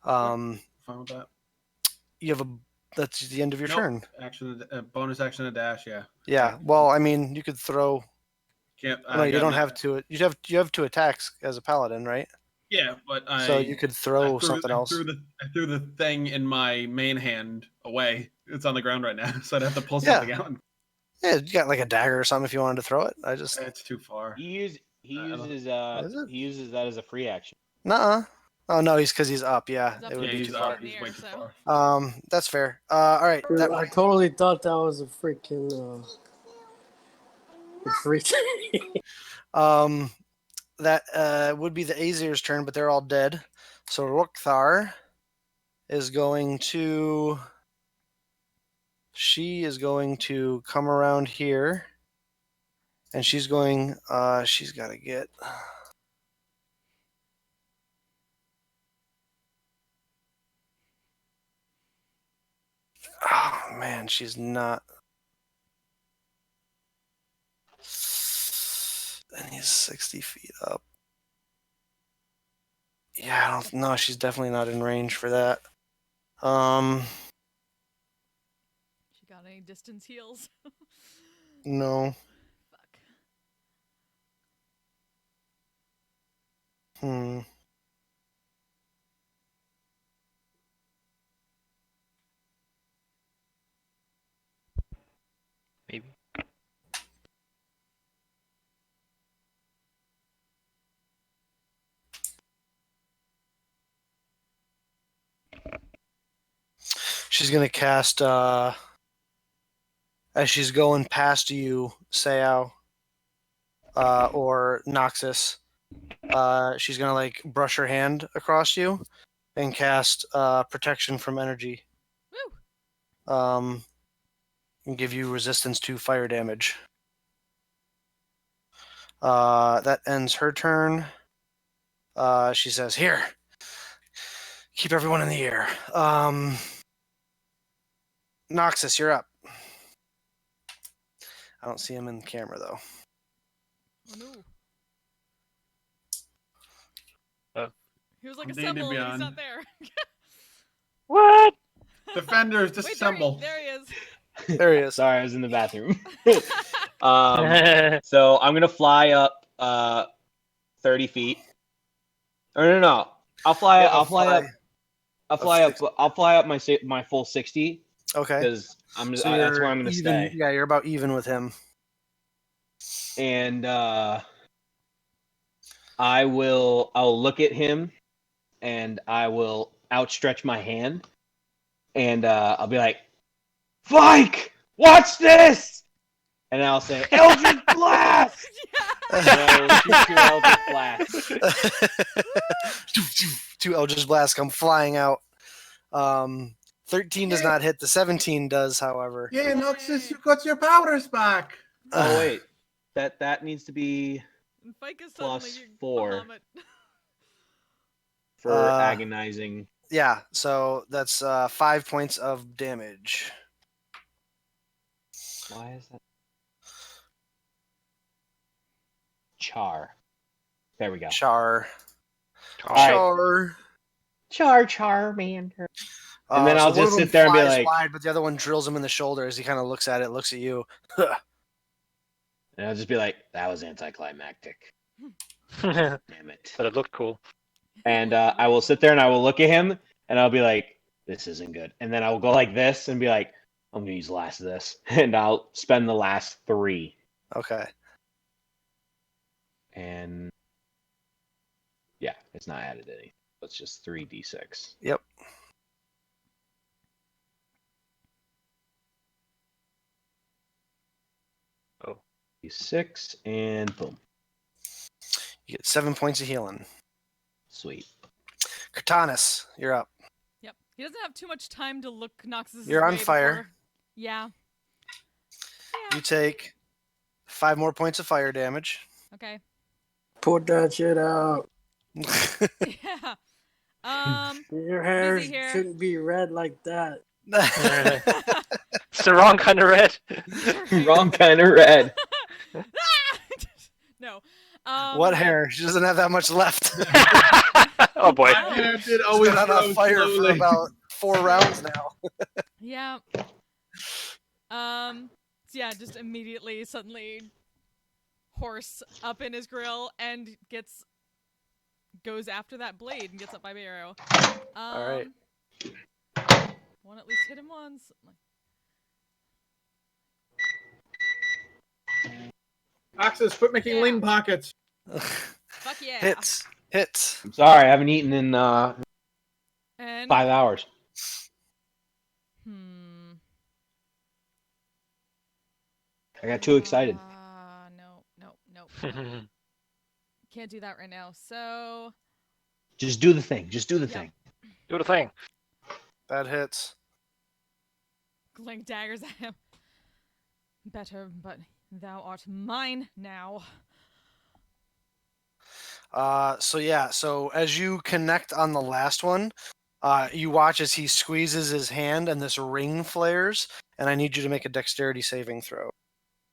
Fine with that. You have a. That's the end of your Nope. turn. Action, bonus action, a dash. Yeah. Yeah. Well, I mean, you could throw. Can't. No, you got don't no- have to. You have 2 attacks as a paladin, right? Yeah, but So you could throw something else. I threw the thing in my main hand away. It's on the ground right now, so I'd have to pull Yeah. something out. Yeah, you got like a dagger or something if you wanted to throw it. It's too far. He Is it? uses that as a free action. Nuh-uh. Oh no, because he's up. Yeah, He's up it would in be the too he's far. up. in the He's air, way too so. far. That's fair. All right. Dude, I totally thought that was a freaking freak. That would be the Azir's turn, but they're all dead. So Rokthar is going to. She is going to come around here, and she's going. She's got to get. Oh man, she's not. And he's 60 feet up. Yeah, I don't know. She's definitely not in range for that. She got any distance heals? No. Fuck. Maybe. She's gonna cast as she's going past you, Sayao, or Noxus. She's gonna like brush her hand across you and cast protection from energy. Woo! And give you resistance to fire damage. That ends her turn. She says, "Here, keep everyone in the air." Noxus, you're up. I don't see him in the camera though. Oh no. Oh. He was like D&D assemble and he's Beyond. not there. What? Defenders, Wait, disassemble. there he is. There he is. Sorry, I was in the bathroom. So I'm gonna fly up 30 feet. Or no. I'll fly up my full 60 Okay. because So that's where you're I'm gonna even, stay. Yeah, you're about even with him. And I'll look at him and I will outstretch my hand and I'll be like, Fike, watch this! And I'll say, Eldritch Blast! And I will shoot 2 Eldritch Blasts. 2 Eldritch Blasts come flying out. 13 does not hit. The 17 does, however. Yeah, Noxus, you got your powers back. Oh wait, that needs to be And Fike is Plus suddenly 4. Bahamut. for agonizing. Yeah, so that's 5 points of damage. Why is that? Char. There we go. Char. Alright. Charmander. And then So I'll one just of them sit there and be flies like, wide, but the other one drills him in the shoulder as he kind of looks at it, looks at you. and I'll just be like, that was anticlimactic. But Damn it. it looked cool. And I will sit there and I will look at him and I'll be like, this isn't good. And then I will go like this and be like, I'm gonna use the last of this. And I'll spend the last 3. Okay. And yeah, it's not added any. It's just 3d6. Yep. Oh. D6 and boom. You get 7 points of healing. Sweet. Cortanus, you're up. Yep. He doesn't have too much time to look Noxus. You're on fire. Yeah. You take 5 more points of fire damage. Okay. Put that shit out. Yeah. Your hair Busy here. shouldn't be red like that. It's the wrong kind of red. Wrong kind of red. No. What yeah. hair? She doesn't have that much left. Oh boy. Wow. My hair did She's always been on grow a fire slowly. for about 4 rounds now. Yeah. So yeah, just immediately, suddenly, horse up in his grill and goes after that blade and gets up by arrow. All right. One at least hit him once. Axis, quit making Yeah. lean pockets. Fuck yeah. Hits. I'm sorry, I haven't eaten in And 5 hours. I got too excited. No. Can't do that right now. So Just do the thing. Just do the Yep. thing. Do the thing. That hits. Glenn daggers at him. Better, but thou art mine now. So as you connect on the last one, you watch as he squeezes his hand and this ring flares, and I need you to make a dexterity saving throw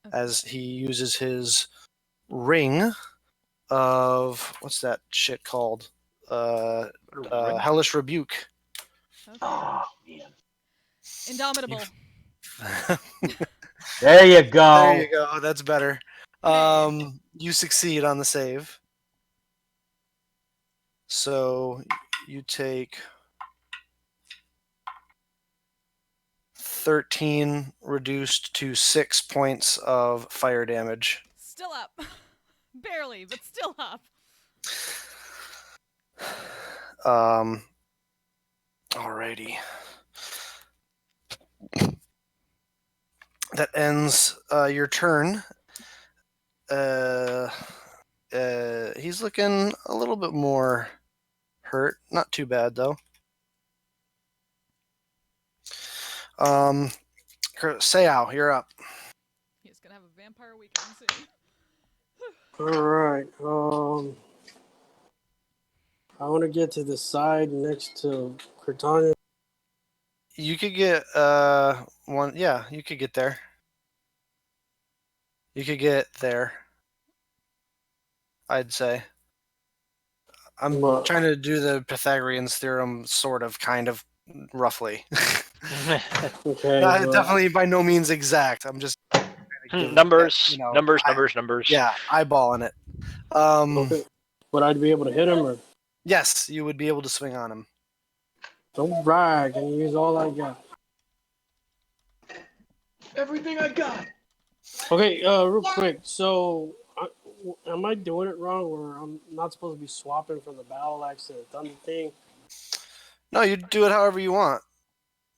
Okay. as he uses his ring of what's that shit called? Hellish Rebuke. Okay. Oh, man. Indomitable. There you go. There you go. That's better. Yeah. You succeed on the save. So you take 13 reduced to 6 points of fire damage. Still up. Barely, but still up. Alrighty. That ends your turn. He's looking a little bit more hurt. Not too bad though. Seao, you're up. He's gonna have a vampire weekend soon. All right. I want to get to the side next to Cortana. You could get one. Yeah, you could get there. You could get there. I'd say. I'm But- trying to do the Pythagorean's theorem, sort of, kind of, roughly. Okay. well, Definitely by no means exact. I'm just trying to give, Numbers, you know, numbers. Yeah, eyeballing it. okay. Would I be able to hit him or? Yes, you would be able to swing on him. Don't brag. I use all I got. Everything I got. Okay. Real quick. So, am I doing it wrong, where I'm not supposed to be swapping from the battle axe to the thunder thing? No, you do it however you want.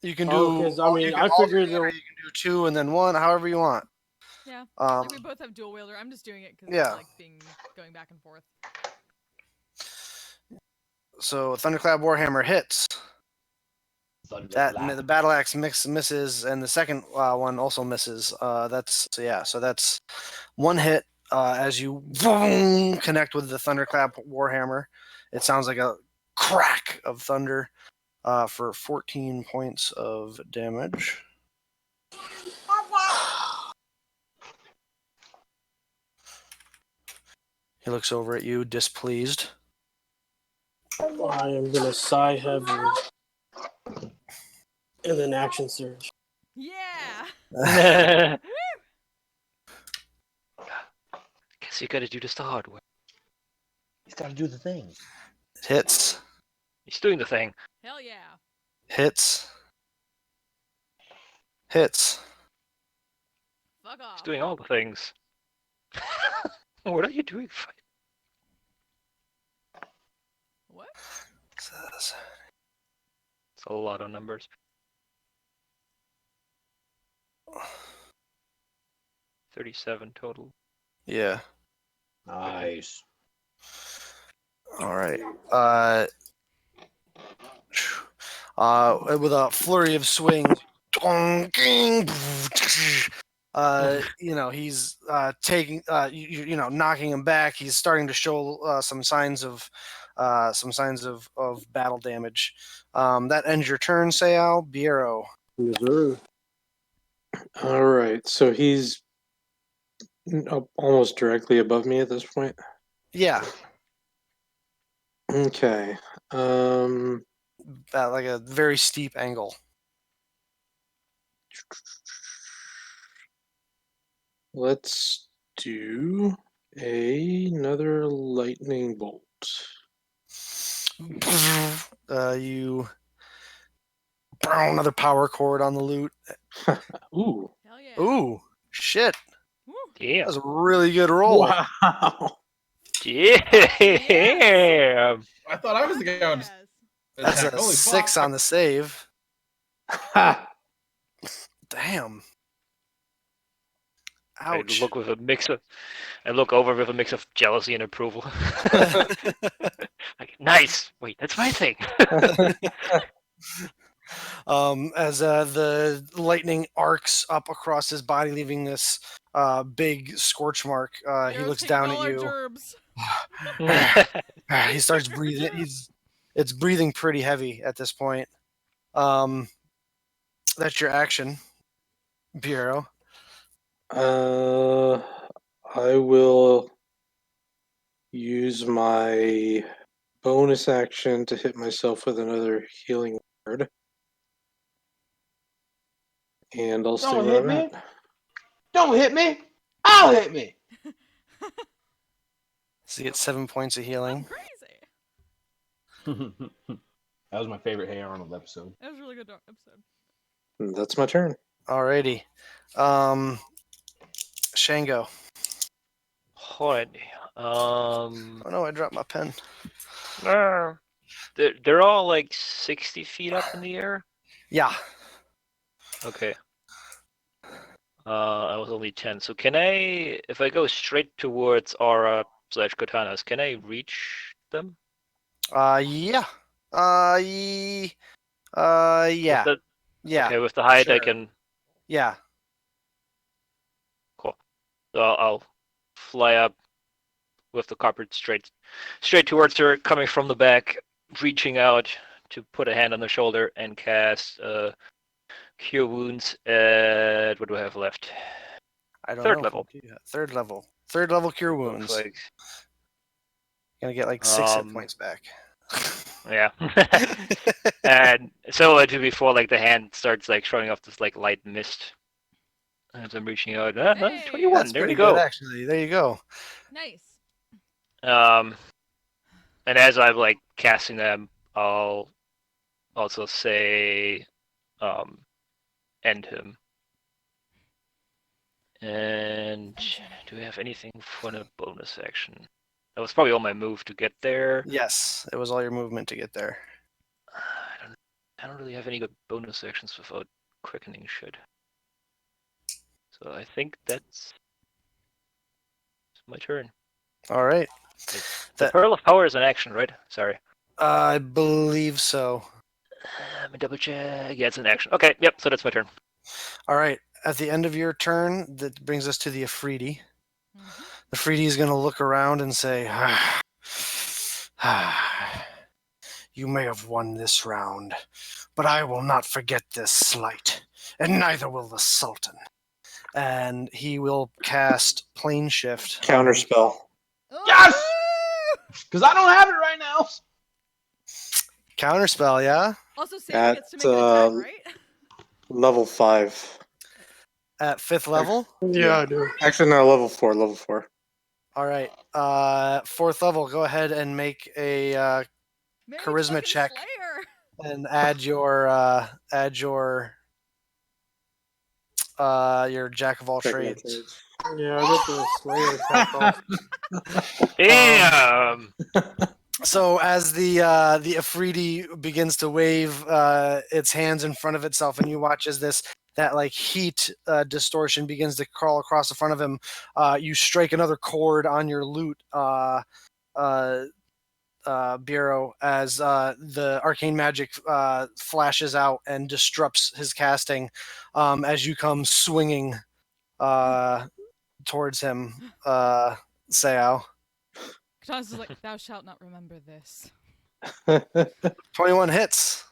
You can do. Oh, 'cause, I mean, you can I figured alternate, or you can do 2 and then 1, however you want. Yeah. Um, Like we both have dual wielder. I'm just doing it because Yeah. I like going back and forth. So Thunderclap Warhammer hits. The battle axe misses, and the second one also misses. That's 1 hit. As you connect with the Thunderclap Warhammer, it sounds like a crack of thunder for 14 points of damage. He looks over at you, displeased. I am gonna sigh heavily. And then action surge. Yeah. Guess you gotta do this the hard way. He's got to do the thing. Hits. He's doing the thing. Hell yeah. Hits. Hits. Fuck He's off. doing all the things. What are you doing? What? Says, It's a lot of numbers. 37 total. yeah. Nice. All right. With a flurry of swings, he's taking, knocking him back. He's starting to show some signs of battle damage. That ends your turn, Seao. Biero. Yes, sir. All right, so he's almost directly above me at this point. Yeah, Okay. at like a very steep angle. Let's do another lightning bolt. You burn another power cord on the loot. Ooh. Hell yeah. Ooh, shit! Woo. That Damn. was a really good roll. Wow. Damn. I thought I was the guy with Yes. the That's attack. a Holy 6 fuck. on the save. Ha! Damn. I Ouch. look with a mix of. I look over with a mix of jealousy and approval. Like, nice. Wait, that's my thing. As the lightning arcs up across his body, leaving this big scorch mark, he Heroes looks taking down all at our you. gerbs. He starts breathing. It's breathing pretty heavy at this point. That's your action, Bureau. I will use my bonus action to hit myself with another healing word. And I'll stay Don't where hit I'm me. at. Don't hit me. I'll hit me. So you get 7 points of healing. Crazy. That was my favorite Hey Arnold episode. That was a really good episode. And that's my turn. Alrighty. Shango. Alrighty. Oh no, I dropped my pen. They're all like 60 feet up in the air. Yeah. Okay. I was only 10. So can I, if I go straight towards Aura / Katanas, can I reach them? Yeah. Yeah. With the, Yeah. Okay, with the height I sure. can. Yeah. Cool. So I'll fly up with the carpet straight towards her, coming from the back, reaching out to put a hand on the shoulder and cast Cure Wounds at, what do I have left? I don't Third know. level. Yeah, third level. Third level cure Looks wounds. like, Gonna get like 6 hit points back. yeah. And similar to before, like the hand starts like showing off this like light mist as I'm reaching out. Hey. 21. That's There pretty we go. good, actually. There you go. Nice. And as I'm like casting them, I'll also say, end him. And do we have anything for a bonus action? That was probably all my move to get there. Yes, it was all your movement to get there. I don't really have any good bonus actions without quickening shit. So I think that's my turn. All right. The Pearl of Power is an action, right? Sorry. I believe so. Let me double check. Yeah, it's an action. Okay, yep, so that's my turn. All right. At the end of your turn, that brings us to the Afridi. Mhm. The Afridi is going to look around and say, "You may have won this round, but I will not forget this slight, and neither will the Sultan." And he will cast Plane Shift. Counterspell. Yes! Because I don't have it right now. Counterspell, yeah? Also, Sam gets to make an attack, right? Level 5. At 5th level? Yeah, I do. Actually, no, level 4. Level 4. All right. 4th level, go ahead and make a Mary charisma fucking check. Slayer. And add your jack of all trades. Yeah, I got the Slayer attack off. Damn! So as the Afridi begins to wave its hands in front of itself, and you watch as that like heat distortion begins to crawl across the front of him, you strike another chord on your lute, Bureau, as the arcane magic flashes out and disrupts his casting as you come swinging towards him, Sao. Katanas is like, thou shalt not remember this. 21 hits.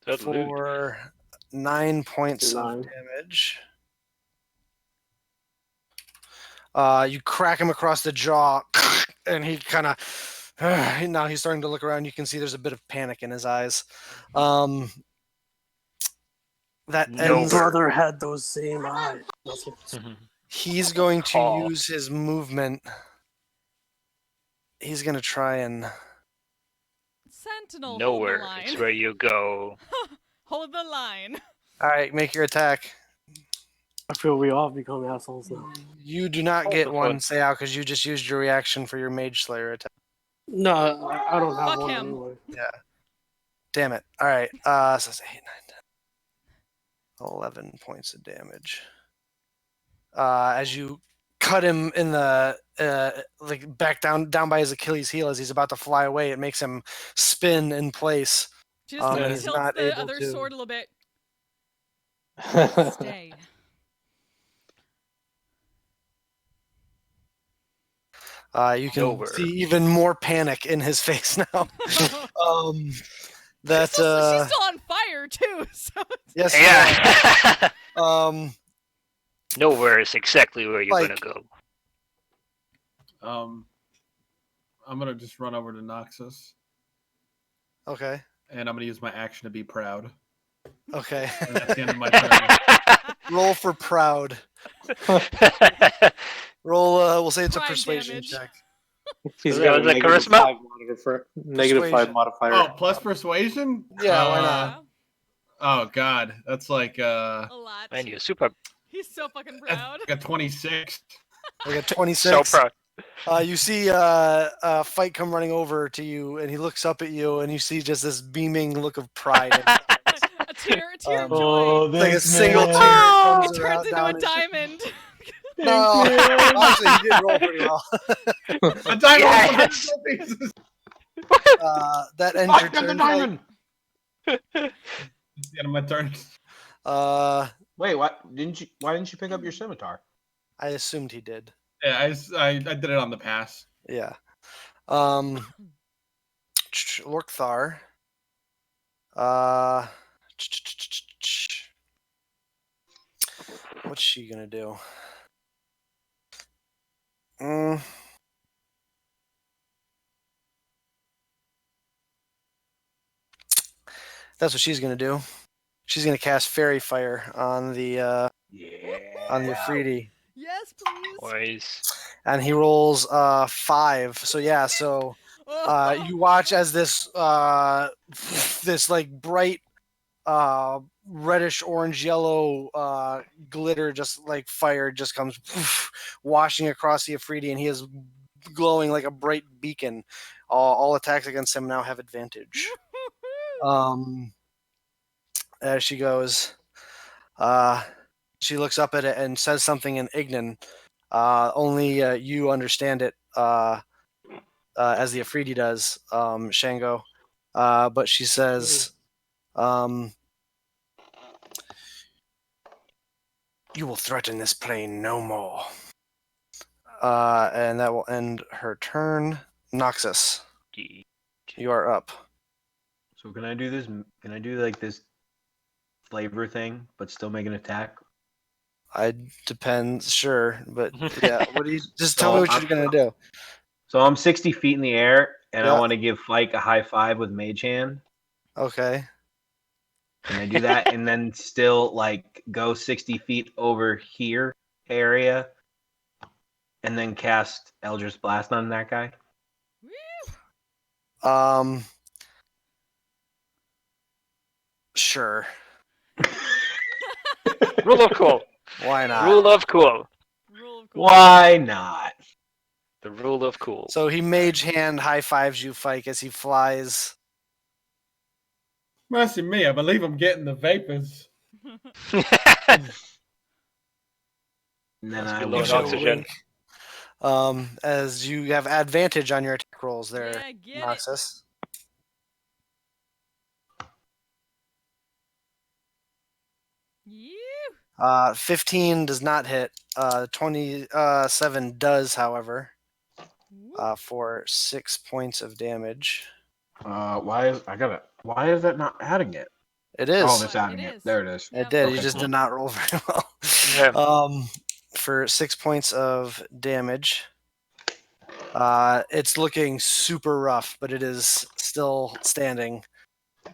That loot. for 9 points of 9. damage. You crack him across the jaw, and he kind of. Now he's starting to look around. You can see there's a bit of panic in his eyes. That No ends. Brother had those same eyes. He's going to Aw. use his movement. He's going to try and. Sentinel, Nowhere. hold the It's line. where you go. Hold the line. All right, make your attack. I feel we all become assholes now. You do not Hold get the one, phone. say out, because you just used your reaction for your Mage Slayer attack. No, I don't have Fuck one him. anyway. Yeah. Damn it. All right. So it's 8, 9, 10. 11 points of damage. As you cut him in the like back down by his Achilles heel as he's about to fly away, it makes him spin in place. She just like He's tilts not the able other to. sword a little bit. Stay. You can Nowhere. see even more panic in his face now. That she's still on fire too. So yes, Yeah. Nowhere is exactly where you're Like- gonna go. I'm gonna just run over to Noxus, okay, and I'm gonna use my action to be proud. okay. And that's the end of my turn. Roll for proud. Roll. We'll say it's a Pride persuasion damage. check. He's Yeah, got a was that negative charisma? 5 negative 5 Persuasion. modifier. Oh, plus persuasion? Yeah, why not? Oh god, that's like A lot. Man, you're super He's so fucking that's proud. like a 26. Like a so 26. proud. You see Fight come running over to you, and he looks up at you, and you see just this beaming look of pride. a tear of joy. Oh, It's like a this single man. tear He comes turns around into down a his- diamond. No, actually, he did roll pretty well. A diamond Yes! with 100 pieces. That ends I your got the turn. Fight. diamond. It's the end of my turn. Wait, what? Why didn't you pick up your scimitar? I assumed he did. Yeah, I did it on the pass. Yeah. Lorkthar. What's she gonna do? That's what she's gonna do. She's gonna cast Fairy Fire on the Afridi. Yes, please. Boys. And he rolls 5. So yeah, so you watch as this this like bright reddish orange yellow glitter, just like fire, just comes washing across the Afridi, and he is glowing like a bright beacon. All attacks against him now have advantage. As she goes, she looks up at it and says something in Ignan. Only you understand it, as the Afridi does, Shango. But she says, "You will threaten this plane no more." And that will end her turn. Noxus, you are up. So can I do this? Can I do like this flavor thing, but still make an attack? I depends, sure, but yeah. What do you just tell So me what I'm- you're gonna do? So I'm 60 feet in the air, and Yeah. I want to give Fike a high five with Mage Hand. Okay. Can I do that, and then still like go 60 feet over here area, and then cast Eldritch Blast on that guy? Sure. Rule of cool. Why not? Rule of cool. Rule of cool. Why not? The rule of cool. So he mage hand high fives you, Fike, as he flies. Mercy me, I believe I'm getting the vapors. And then Must I be will low in Gives you a oxygen. wink. As you have advantage on your attack rolls there, Yeah, get it. Noxus. You. 15 does not hit. 27 does, however, for 6 points of damage. Why is that not adding it? It is. Oh, it's out It of here. is. There it is. Yep. It did. You Okay. just did not roll very well. Yeah. For 6 points of damage. It's looking super rough, but it is still standing.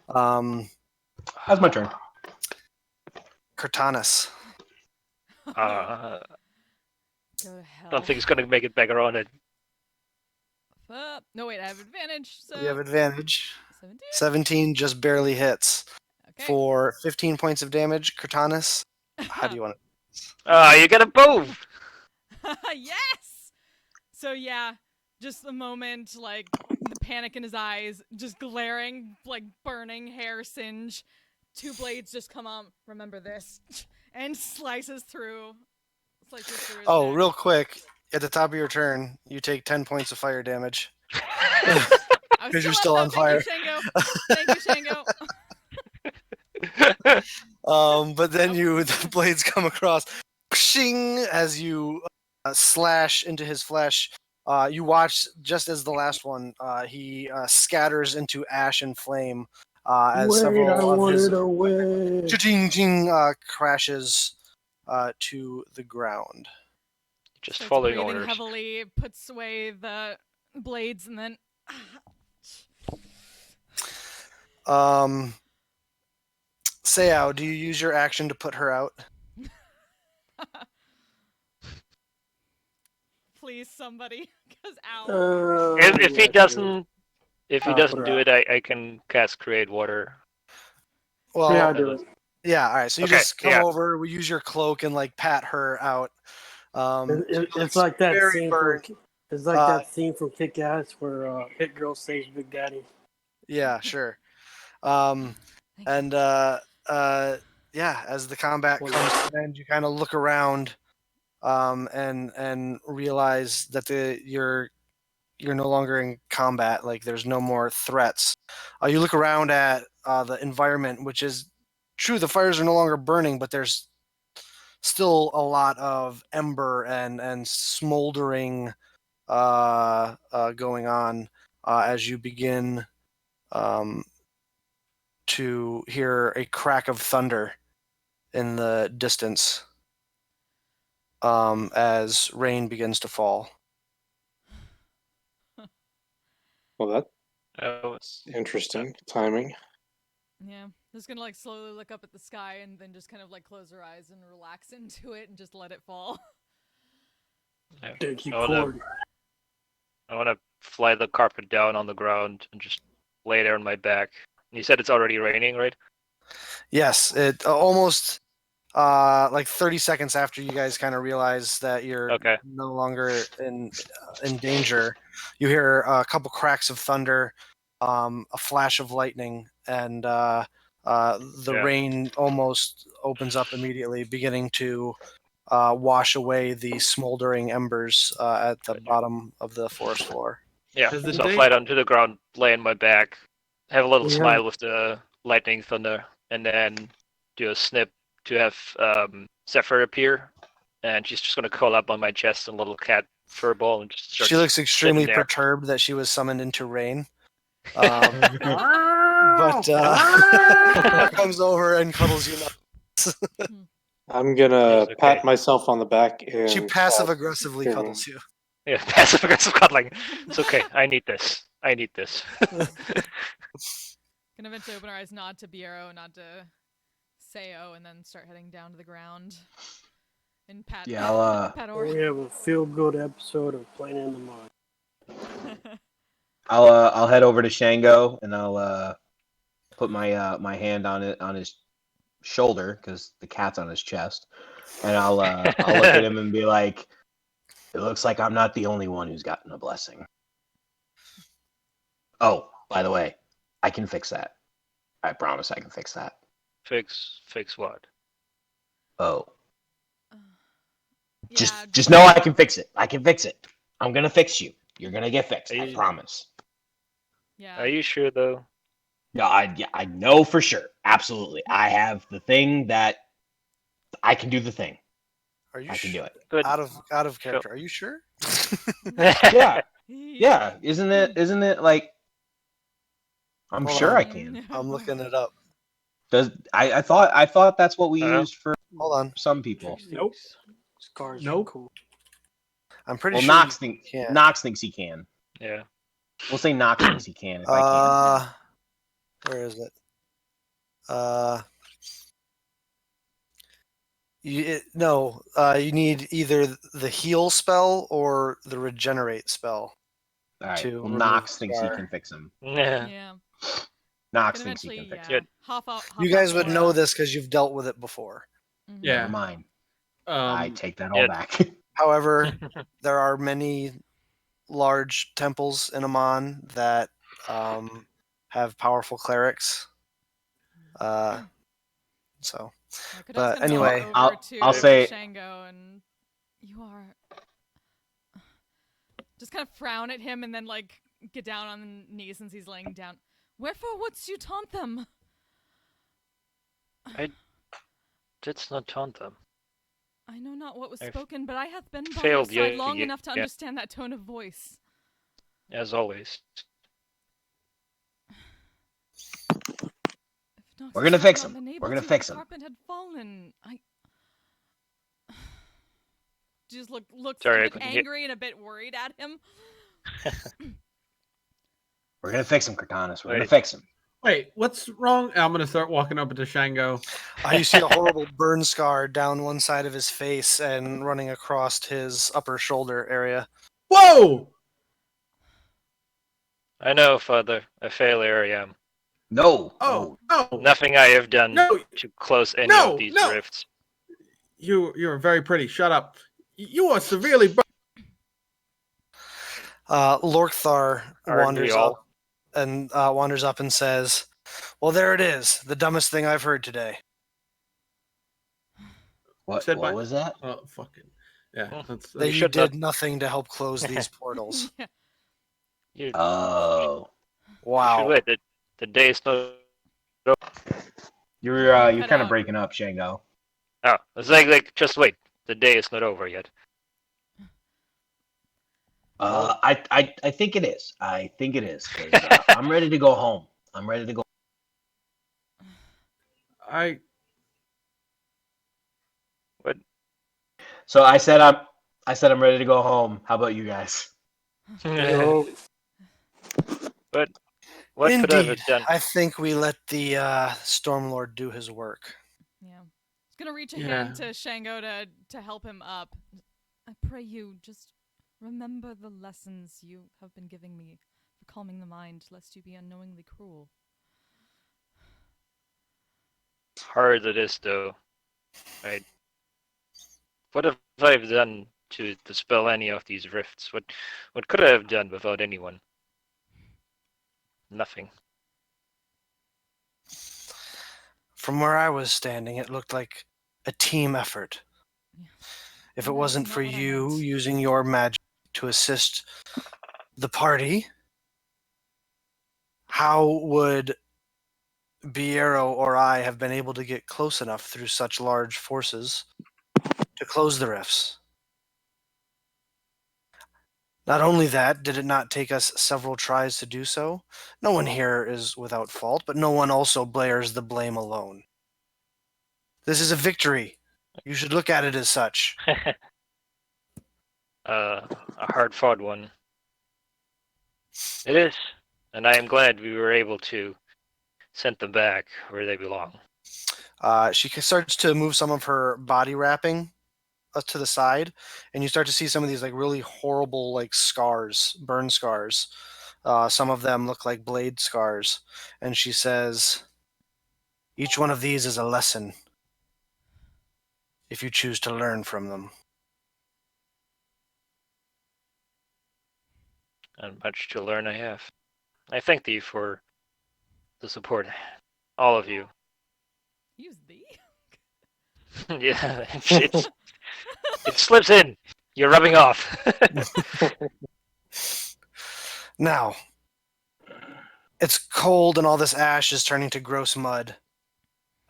That's my turn. Cortanus. Uh, Go to hell. don't think he's gonna make it back around it. No, wait, I have advantage. So You have advantage. 17. 17 just barely hits. Okay. For 15 points of damage, Cortanus. How do you want You gotta move. Yes. So yeah, just the moment, like the panic in his eyes, just glaring, like burning hair singe. 2 blades just come on. Remember this, and slices through. His Oh, neck. real quick. At the top of your turn, you take 10 points of fire damage. I was 'Cause you're up, still though. on fire. Thank you, Shango. Thank you, Shango. But then the blades come across, shing, as you slash into his flesh. You watch just as the last one, he scatters into ash and flame as Wait, I several of his wanted away. ching crashes to the ground. Just Starts following breathing orders. heavily, puts away the blades, and then. Sayao, do you use your action to put her out? Please, somebody, because ow. If he yeah, doesn't, if he I'll doesn't put do her it, I can cast create water. Well, yeah, I'll do it. yeah, all right. So you Okay, just come yeah. over, we use your cloak and like pat her out. It's like that very scene burned. from. It's like that scene from Kick Ass where Hit Girl saves Big Daddy. Yeah, sure. And yeah, as the combat Well, comes to an end, you kind of look around, and realize that you're no longer in combat. Like there's no more threats. You look around at the environment, which is true. The fires are no longer burning, but there's still a lot of ember and smoldering going on as you begin to hear a crack of thunder in the distance as rain begins to fall. Well, Oh, that's interesting timing. Yeah, just gonna like slowly look up at the sky and then just kind of like close her eyes and relax into it and just let it fall. yeah. Thank you, I wanna- Cord. I want to fly the carpet down on the ground and just lay there on my back. You said it's already raining, right? Yes, it almost like 30 seconds after you guys kind of realize that you're Okay. no longer in danger, you hear a couple cracks of thunder, a flash of lightning, and the Yeah. rain almost opens up immediately, beginning to wash away the smoldering embers at the bottom of the forest floor. Yeah. Has the So I'll day- fly down to the ground, lay on my back, have a little Yeah. smile with the lightning thunder, and then do a snip to have Zephyr appear, and she's just gonna curl up on my chest in a little cat fur ball and just start. She looks extremely sitting there. perturbed that she was summoned into rain. But comes over and cuddles you. I'm gonna Yes, okay. pat myself on the back and She passive aggressively Sure. cuddles you. Yeah, passive aggressive cuddling. It's okay. I need this. I need this. Gonna eventually open her eyes, nod to Biero, nod to Sayo, and then start heading down to the ground. And pat. Yeah, I'll, pat We Ori. have a feel-good episode of Playing in the Mud. I'll head over to Shango and I'll put my my hand on his shoulder because the cat's on his chest, and I'll look at him and be like, "It looks like I'm not the only one who's gotten a blessing." Oh, by the way, I can fix that. I promise I can fix that. Fix what? Oh, Yeah, just know I can fix it. I can fix it. I'm gonna fix you. You're gonna get fixed. I Are you- promise. Yeah. Are you sure though? No, I know for sure. Absolutely. I have the thing that I can do the thing. Are you I can do it. But out of character? Are you sure? Yeah. Yeah. Isn't it like I'm Hold sure on. I can. I'm looking it up. I thought that's what we used for Hold on. some people. Nope. Scars are Nope. cool. I'm pretty Well, sure Knox you can't. Knox thinks he can. Yeah. We'll say Knox thinks he can if I can. Where is it? You need either the heal spell or the regenerate spell. All right. to Well, remove Knox the thinks he scar. can fix him. Yeah. Yeah. Knox Can thinks he eventually, can fix yeah. him. Hop You guys would aura. know this because you've dealt with it before. Mhm. Yeah. Never mind. I Um, take that all Yeah. back. However, there are many large temples in Amon that have powerful clerics. So, Yeah, Kodak's but gonna anyway, go over to I'll say- Shango and you are just kind of frown at him and then like get down on the knees since he's laying down. Wherefore wouldst you taunt them? Didst not taunt them. I know not what was I've spoken, but I have been by your failed side yet long again. enough to understand that tone of voice. As always. If Noxus We're gonna had fix not him. been able We're gonna to, fix the him. carpet had fallen. I just looks Sorry, I a bit couldn't hear- angry and a bit worried at him. We're gonna fix him, Cortanis. We're gonna Wait. fix him. wait, what's wrong? I'm gonna start walking up to Shango. you see a horrible burn scar down one side of his face and running across his upper shoulder area. Whoa! I know, Father. A failure I am. No. Oh no! Nothing I have done No! to close any No, of these no. rifts. You're very pretty. Shut up. You are severely burned. Lorkthar Aren't wanders we all? up and says, "Well, there it is. The dumbest thing I've heard today." What? Said What by- was that? Oh, fucking. Yeah, Well, that's That You you should did nothing to help close these portals. Yeah. You Oh. Wow. should wait. The day is not. You're cut you're kind of out. breaking up, Shango. Oh, it's like just wait. The day is not over yet. I think it is. I think it is. 'Cause, I'm ready to go home. I'm ready to go. I. What? So I said I'm ready to go home. How about you guys? No. But what could I Indeed, have done? I think we let the Stormlord do his work. Yeah. He's gonna reach a Yeah. hand to Shango to help him up. I pray you just remember the lessons you have been giving me for calming the mind, lest you be unknowingly cruel. Hard it is, though. What have I done to dispel any of these rifts? What could I have done without anyone? Nothing. From where I was standing, it looked like a team effort. Yeah. If That it is wasn't not for what I you meant. using your magic to assist the party, how would Biero or I have been able to get close enough through such large forces to close the rifts? Not only that, did it not take us several tries to do so? No one here is without fault, but no one also bears the blame alone. This is a victory. You should look at it as such. A hard-fought one. It is, and I am glad we were able to send them back where they belong. She starts to move some of her body wrapping to the side, and you start to see some of these like really horrible like scars, burn scars. Some of them look like blade scars, and she says, "Each one of these is a lesson. If you choose to learn from them." And much to learn I have. I thank thee for the support. All of you. Use thee? Yeah, it slips in. You're rubbing off. Now, it's cold and all this ash is turning to gross mud,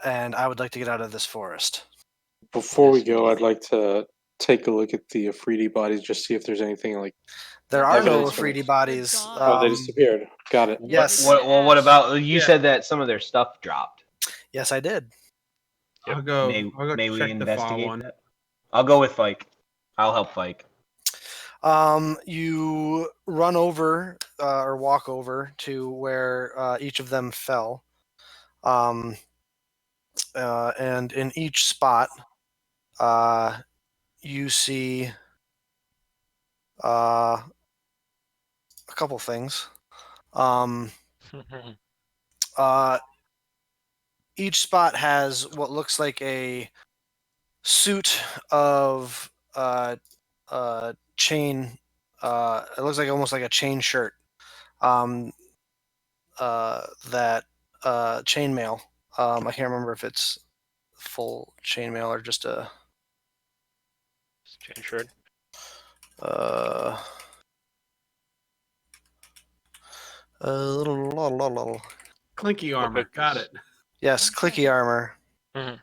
and I would like to get out of this forest. Before we Yes, go, indeed. I'd like to take a look at the Afridi bodies, just see if there's anything like. There are no Evidence of- Afridi bodies. gone. Oh, they disappeared. Got it. Yeah, Yes. they turned What ash. about you Yeah. said that some of their stuff dropped? Yes, I did. Yep. I'll go. May I'll go may we check the file investigate one. that? I'll go with Fike. I'll help Fike. You run over or walk over to where each of them fell. And in each spot, you see a couple things. Uh, each spot has what looks like a suit of chain. It looks like almost like a chain shirt. That chainmail. I can't remember if it's full chainmail or just a Chain shirt. uh, little. Clinky Real armor. quick, Got it. Yes, clicky armor. Does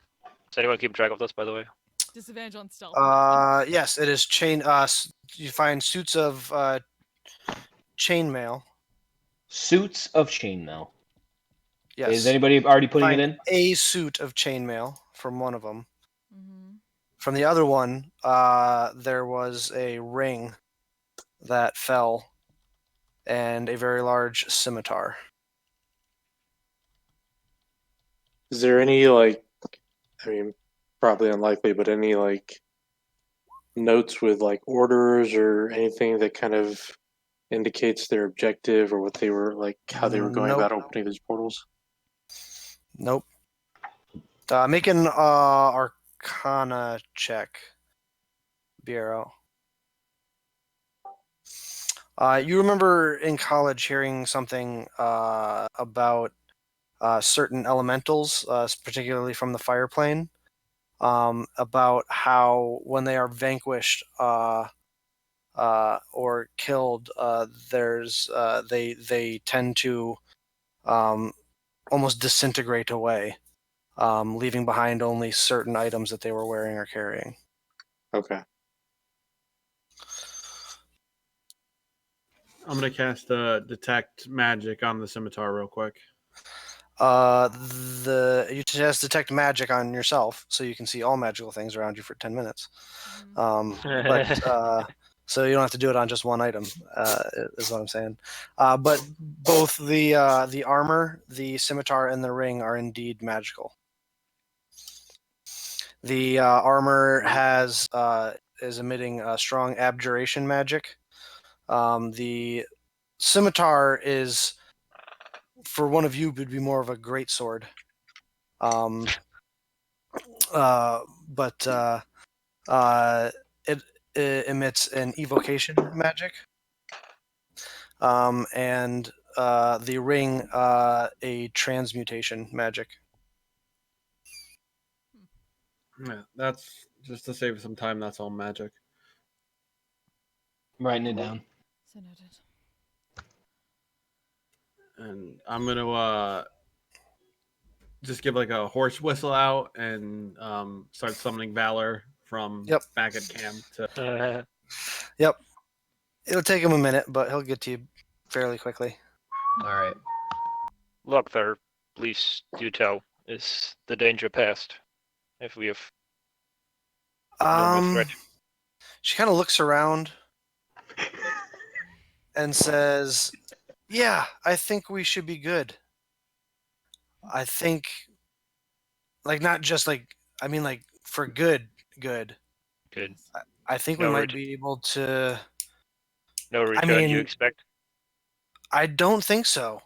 anyone keep track of this, by the way? Disadvantage on stealth. on that one. Yes, it is chain. You find suits of chainmail. Suits of chainmail. Yes. Is anybody already putting it Find in? a suit of chainmail from one of them. Mhm. From the other one, there was a ring that fell and a very large scimitar. Is there any like, I mean, probably unlikely, but any like notes with like orders or anything that kind of indicates their objective or what they were like, how they were going Nope. about opening these portals? Nope. Make an Arcana check, Biero. You remember in college hearing something about certain elementals, particularly from the fire plane, about how when they are vanquished or killed, they tend to almost disintegrate away, leaving behind only certain items that they were wearing or carrying. Okay. I'm gonna cast detect magic on the scimitar real quick. You just detect magic on yourself, so you can see all magical things around you for 10 minutes. But so you don't have to do it on just one item, is what I'm saying. But both the armor, the scimitar, and the ring are indeed magical. The armor is emitting strong abjuration magic. The scimitar is, for one of you, would be more of a great sword. But it emits an evocation magic. And the ring, a transmutation magic. Yeah, that's just to save some time. That's all magic. I'm writing it down. So noted. And I'm gonna just give like a horse whistle out and start summoning Valor from Yep. back at camp to. Yep. It'll take him a minute, but he'll get to you fairly quickly. All right. Look, there, please do tell. Is the danger past? If we have no more threat. She kind of looks around and says, "Yeah, I think we should be good. I think, like, not just like, I mean, like, for good. Good. I think No we might ret- be able to. No return you mean- expect? I don't think so."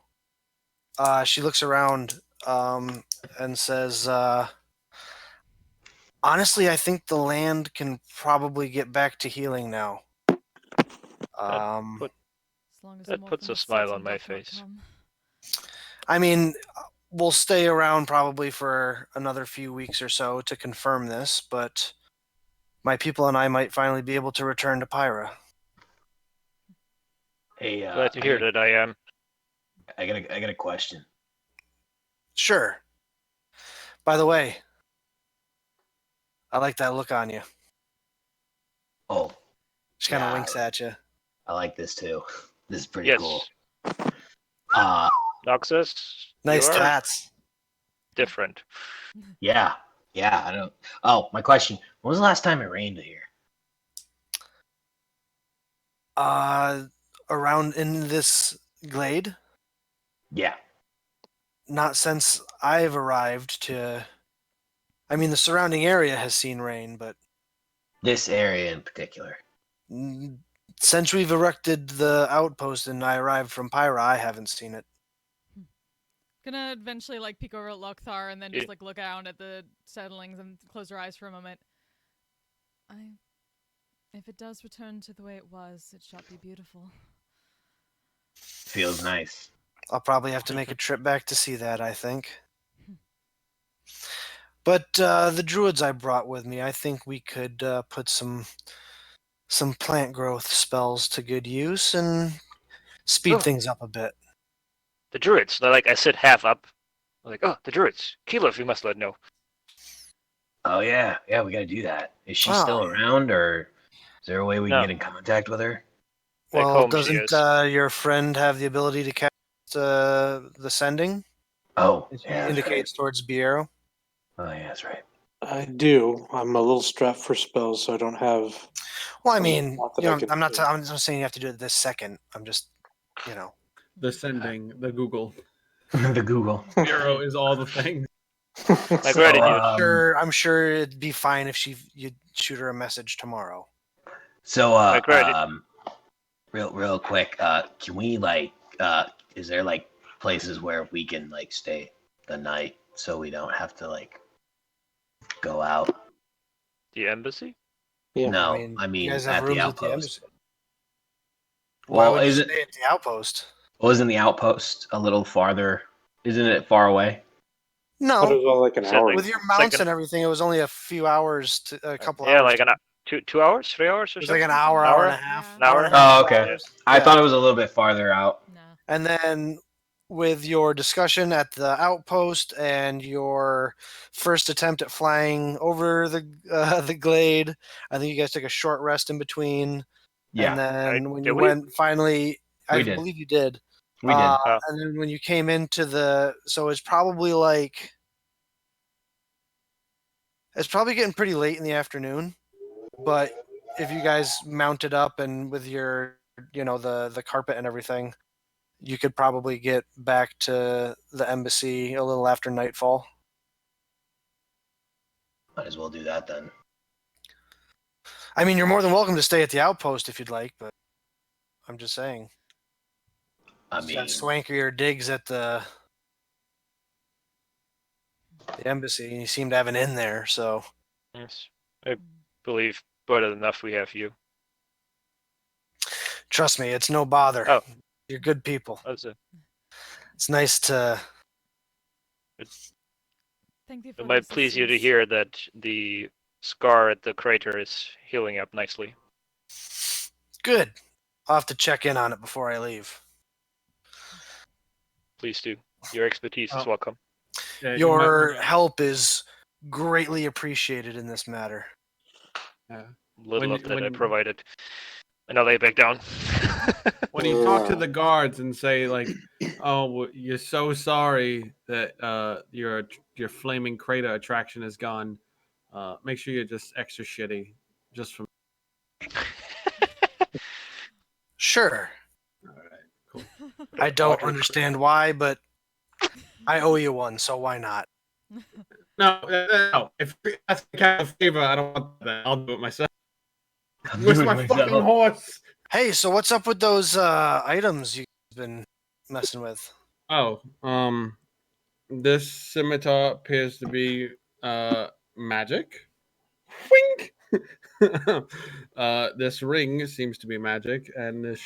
She looks around and says, "Honestly, I think the land can probably get back to healing now." put- As long as That I'm puts a smile on my face. I mean, we'll stay around probably for another few weeks or so to confirm this, but my people and I might finally be able to return to Pyra. Hey, Glad to hear that I am. I got a question. Sure. By the way, I like that look on you. Oh, She kind of Yeah. winks at you. I like this too. This is pretty Yes. cool. Noxus, Nice you are tats. different. Yeah. Yeah, I don't. Oh, my question. When was the last time it rained here? Around in this glade, Yeah. not since I've arrived to. I mean, the surrounding area has seen rain, but This area in particular. since we've erected the outpost and I arrived from Pyra, I haven't seen it. Gonna eventually like peek over at Lokthar and then just Yeah. like look out at the settlings and close her eyes for a moment. If it does return to the way it was, it shall be beautiful. Feels nice. I'll probably have to make a trip back to see that, I think. But the druids I brought with me, I think we could put some plant growth spells to good use and speed Oh. things up a bit. The druids. They're like, I sit half up. I'm like, oh, the druids. Keyleth, you must let know. Oh yeah, yeah, we gotta do that. Is she Wow. still around, or is there a way we can No. get in contact with her? Back Well, home she doesn't is. your friend have the ability to cast the sending? Oh, It yeah, that's right. indicates towards Biero. Oh yeah, that's right. I do. I'm a little strapped for spells, so I don't have. Well, I mean, Not that you I know, could I'm not. do. I'm not saying you have to do it this second. I'm just, you know. The sending, the Google. The Google. Bureau is all the things. My So, gratitude. I'm sure it'd be fine if you'd shoot her a message tomorrow. So, My gratitude. real quick, can we is there like places where we can like stay the night so we don't have to like go out? The embassy? Yeah. No, I mean, you guys have at the rooms at the outpost. embassy. Why Well, would you is it stay at the outpost? wasn't the outpost a little farther? Isn't it far away? But it No, was only like an Said, hour. like- with your it's like mounts an- and everything, it was only a few hours to a couple Yeah, hours. like an 2 hours, 3 hours or It was something. like an hour, Hour? hour and a half. An hour? and a half, Oh, okay. 2 hours. I Yeah. thought it was a little bit farther out. No. And then with your discussion at the outpost and your first attempt at flying over the glade, I think you guys took a short rest in between. Yeah, And then when did you we? went finally, I We did. believe you did. we did. And then when you came into so it's probably getting pretty late in the afternoon. But if you guys mounted up and with your, the carpet and everything, you could probably get back to the embassy a little after nightfall. Might as well do that then. I mean, you're more than welcome to stay at the outpost if you'd like, but I'm just saying. I You mean, got swankier digs at the embassy, and you seem to have an inn there, so. Yes. I believe better enough we have you. Trust me, it's no bother. Oh. You're good people. That's it. It's nice to. Thank you for It might the please you to assistance. hear that the scar at the crater is healing up nicely. Good. I'll have to check in on it before I leave. Please do. Your expertise is Oh. welcome. Yeah, you Your might wanna- help is greatly appreciated in this matter. yeah. Little When of you- that I when- provided. And now lay back down. When you talk to the guards and say like, "Oh, you're so sorry that your flaming crater attraction is gone," make sure you're just extra shitty, just from. Sure. All right, cool. I don't Water understand why, but I owe you one, so why not? No. If you ask a kind of favor, I don't want that. I'll do it myself. I'm Where's doing my myself. fucking horse? Hey, so what's up with those items you've been messing with? Oh, this scimitar appears to be magic. Wink. This ring seems to be magic, and this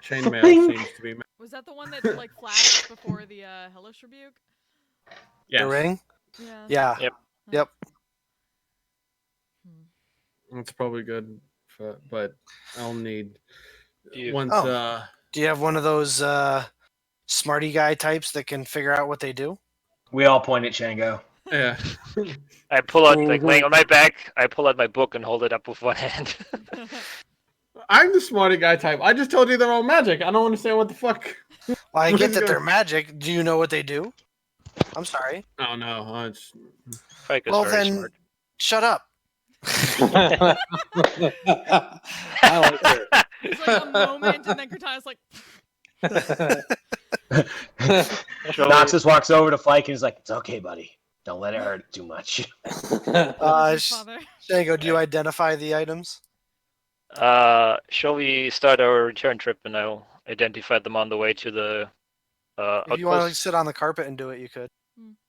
chainmail Wink. seems to be magic. Was that the one that like flashed before the hellish rebuke? Yes. The ring? Yeah. Yeah. Yep. Yep. That's probably good, but I'll need You- once. Oh. Do you have one of those smarty guy types that can figure out what they do? We all point at Shango. Yeah. I pull out, like laying on my back, I pull out my book and hold it up with one hand. I'm the smarty guy type. I just told you they're all magic. I don't understand what the fuck. Well, I What get is that your- they're magic. Do you know what they do? I'm sorry. Oh no, it's Pike is Well very then, smart. shut up. I like it. It's like a moment, and then Cortana's like, Noxus walks over to Fike and is like, "It's okay, buddy. Don't let it hurt too much." "Apologies, father." Shango, do you identify the items? Shall we start our return trip and I'll identify them on the way to the If you want to outpost? sit on the carpet and do it, you could.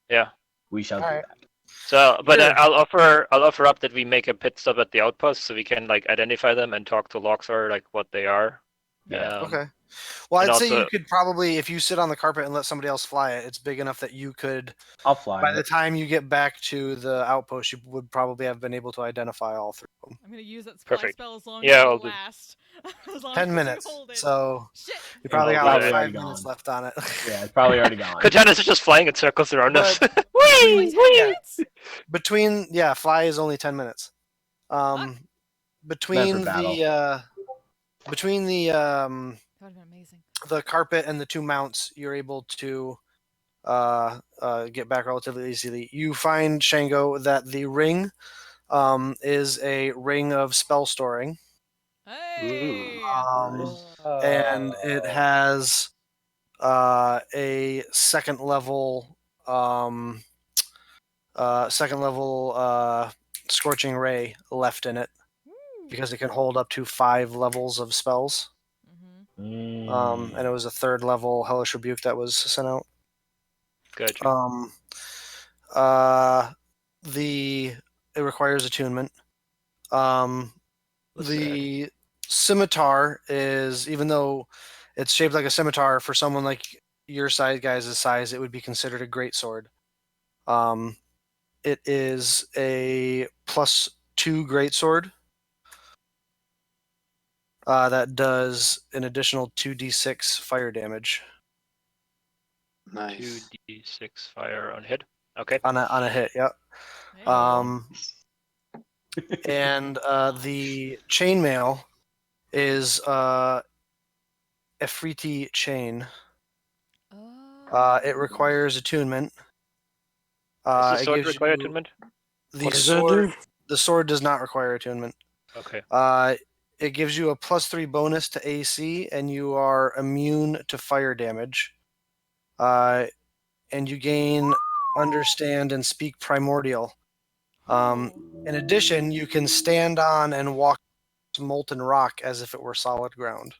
Yeah. We shall do Alright. that. So, but Sure. I'll offer up that we make a pit stop at the outpost so we can like identify them and talk to Loxar like what they are. Yeah. Okay. Well, and I'd say you also- could probably, if you sit on the carpet and let somebody else fly it, it's big enough that you could, I'll fly. by the it. time you get back to the outpost, you would probably have been able to identify all three of them. I'm gonna use that fly Perfect. spell as long Yeah, as I'll it do. lasts. As long 10 as minutes. you hold it. So Shit. you probably I'll got do like that. 5 Already minutes gone. left on it. Yeah, it's probably already gone. Katana's is just flying in circles around us. But- Only Whee! 10 Whee! minutes? Between, yeah, fly is only 10 minutes. Between battle. between That would have been amazing. the carpet and the two mounts, you're able to get back relatively easily. You find, Shango, that the ring is a ring of spell storing, Hey! and it has a second level scorching ray left in it because it can hold up to 5 levels of spells. Mm-hmm. And it was a 3rd level hellish rebuke that was sent out. Gotcha. It requires attunement. What's The scimitar is, even though it's shaped like a scimitar, for someone like your guys' size, it would be considered a great sword. It is a +2 great sword that does an additional 2d6 fire damage Nice. 2d6 fire on hit. Okay. on a hit. Yep. Hey. And the chainmail is Efriti chain. It requires attunement. Does the It sword gives require you attunement? What does that do? The sword does not require attunement. Okay. It gives you a +3 bonus to AC, and you are immune to fire damage. And you gain understand and speak primordial. In addition, you can stand on and walk molten rock as if it were solid ground.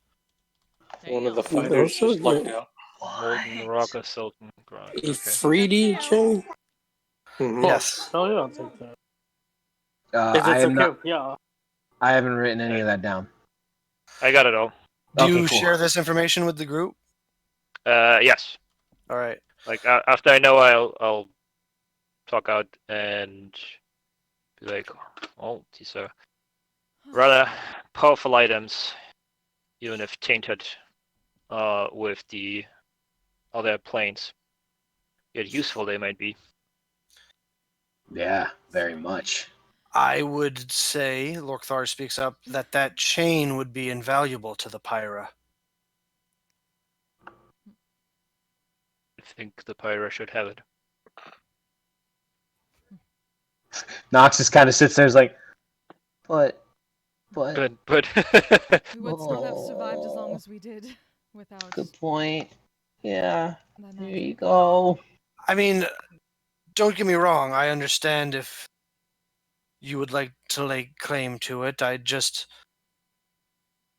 One of the Damn. fighters Also just lucked good. out. Molten rock or Sultan ground. A Okay. 3D chain? Mhm. Yes. Oh, hell yeah, I'll take that. Is I it am okay? not. Yeah. I haven't written any of that down. I got it all. Do Okay, you cool. share this information with the group? Yes. All right. Like after I know, I'll talk out and be like, oh, these are rather powerful items, even if tainted with the other planes. Yet useful they might be. Yeah, very much. I would say, Lorkthar speaks up, that chain would be invaluable to the Pyra. I think the Pyra should have it. Noxus kind of sits there, is like, but. But We would still have survived as long as we did without Good point. Yeah, that there magic. you go. I mean, don't get me wrong. I understand if you would like to lay claim to it.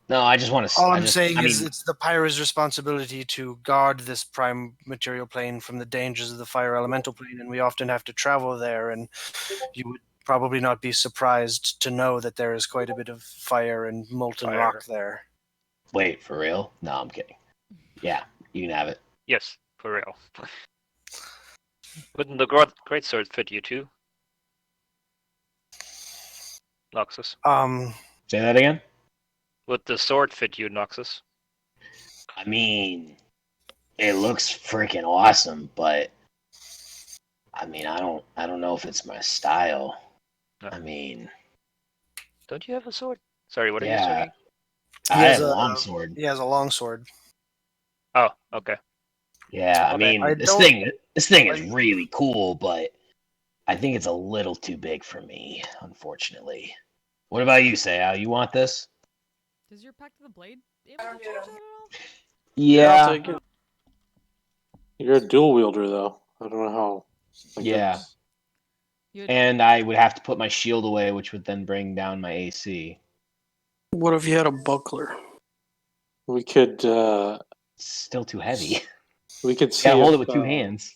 No, I just want to. All I'm saying is it's the Pyra's responsibility to guard this prime material plane from the dangers of the fire elemental plane, and we often have to travel there, and you would probably not be surprised to know that there is quite a bit of fire and molten Fire. rock there. Wait, for real? No, I'm kidding. Yeah, you can have it. yes, for real. Wouldn't the great sword fit you too, Noxus? Say that again. Would the sword fit you, Noxus? I mean, it looks freaking awesome, but I mean, I don't know if it's my style. No. I mean, Don't you have a sword? Sorry, what are you yeah, swinging? I has have a a- long sword. He has a long sword. Oh, okay. Yeah, I Okay. mean, I this don't thing is like- really cool, but I think it's a little too big for me, unfortunately. What about you, Sayao? You want this? Does your Pact of the Blade able to change that at all? Yeah, I'll Yeah, take it. You're a dual wielder, though. I don't know how. Like, Yeah. that's- You and I would have to put my shield away, which would then bring down my AC. What if you had a buckler? we could It's still too heavy. we could You see gotta hold if it with two hands.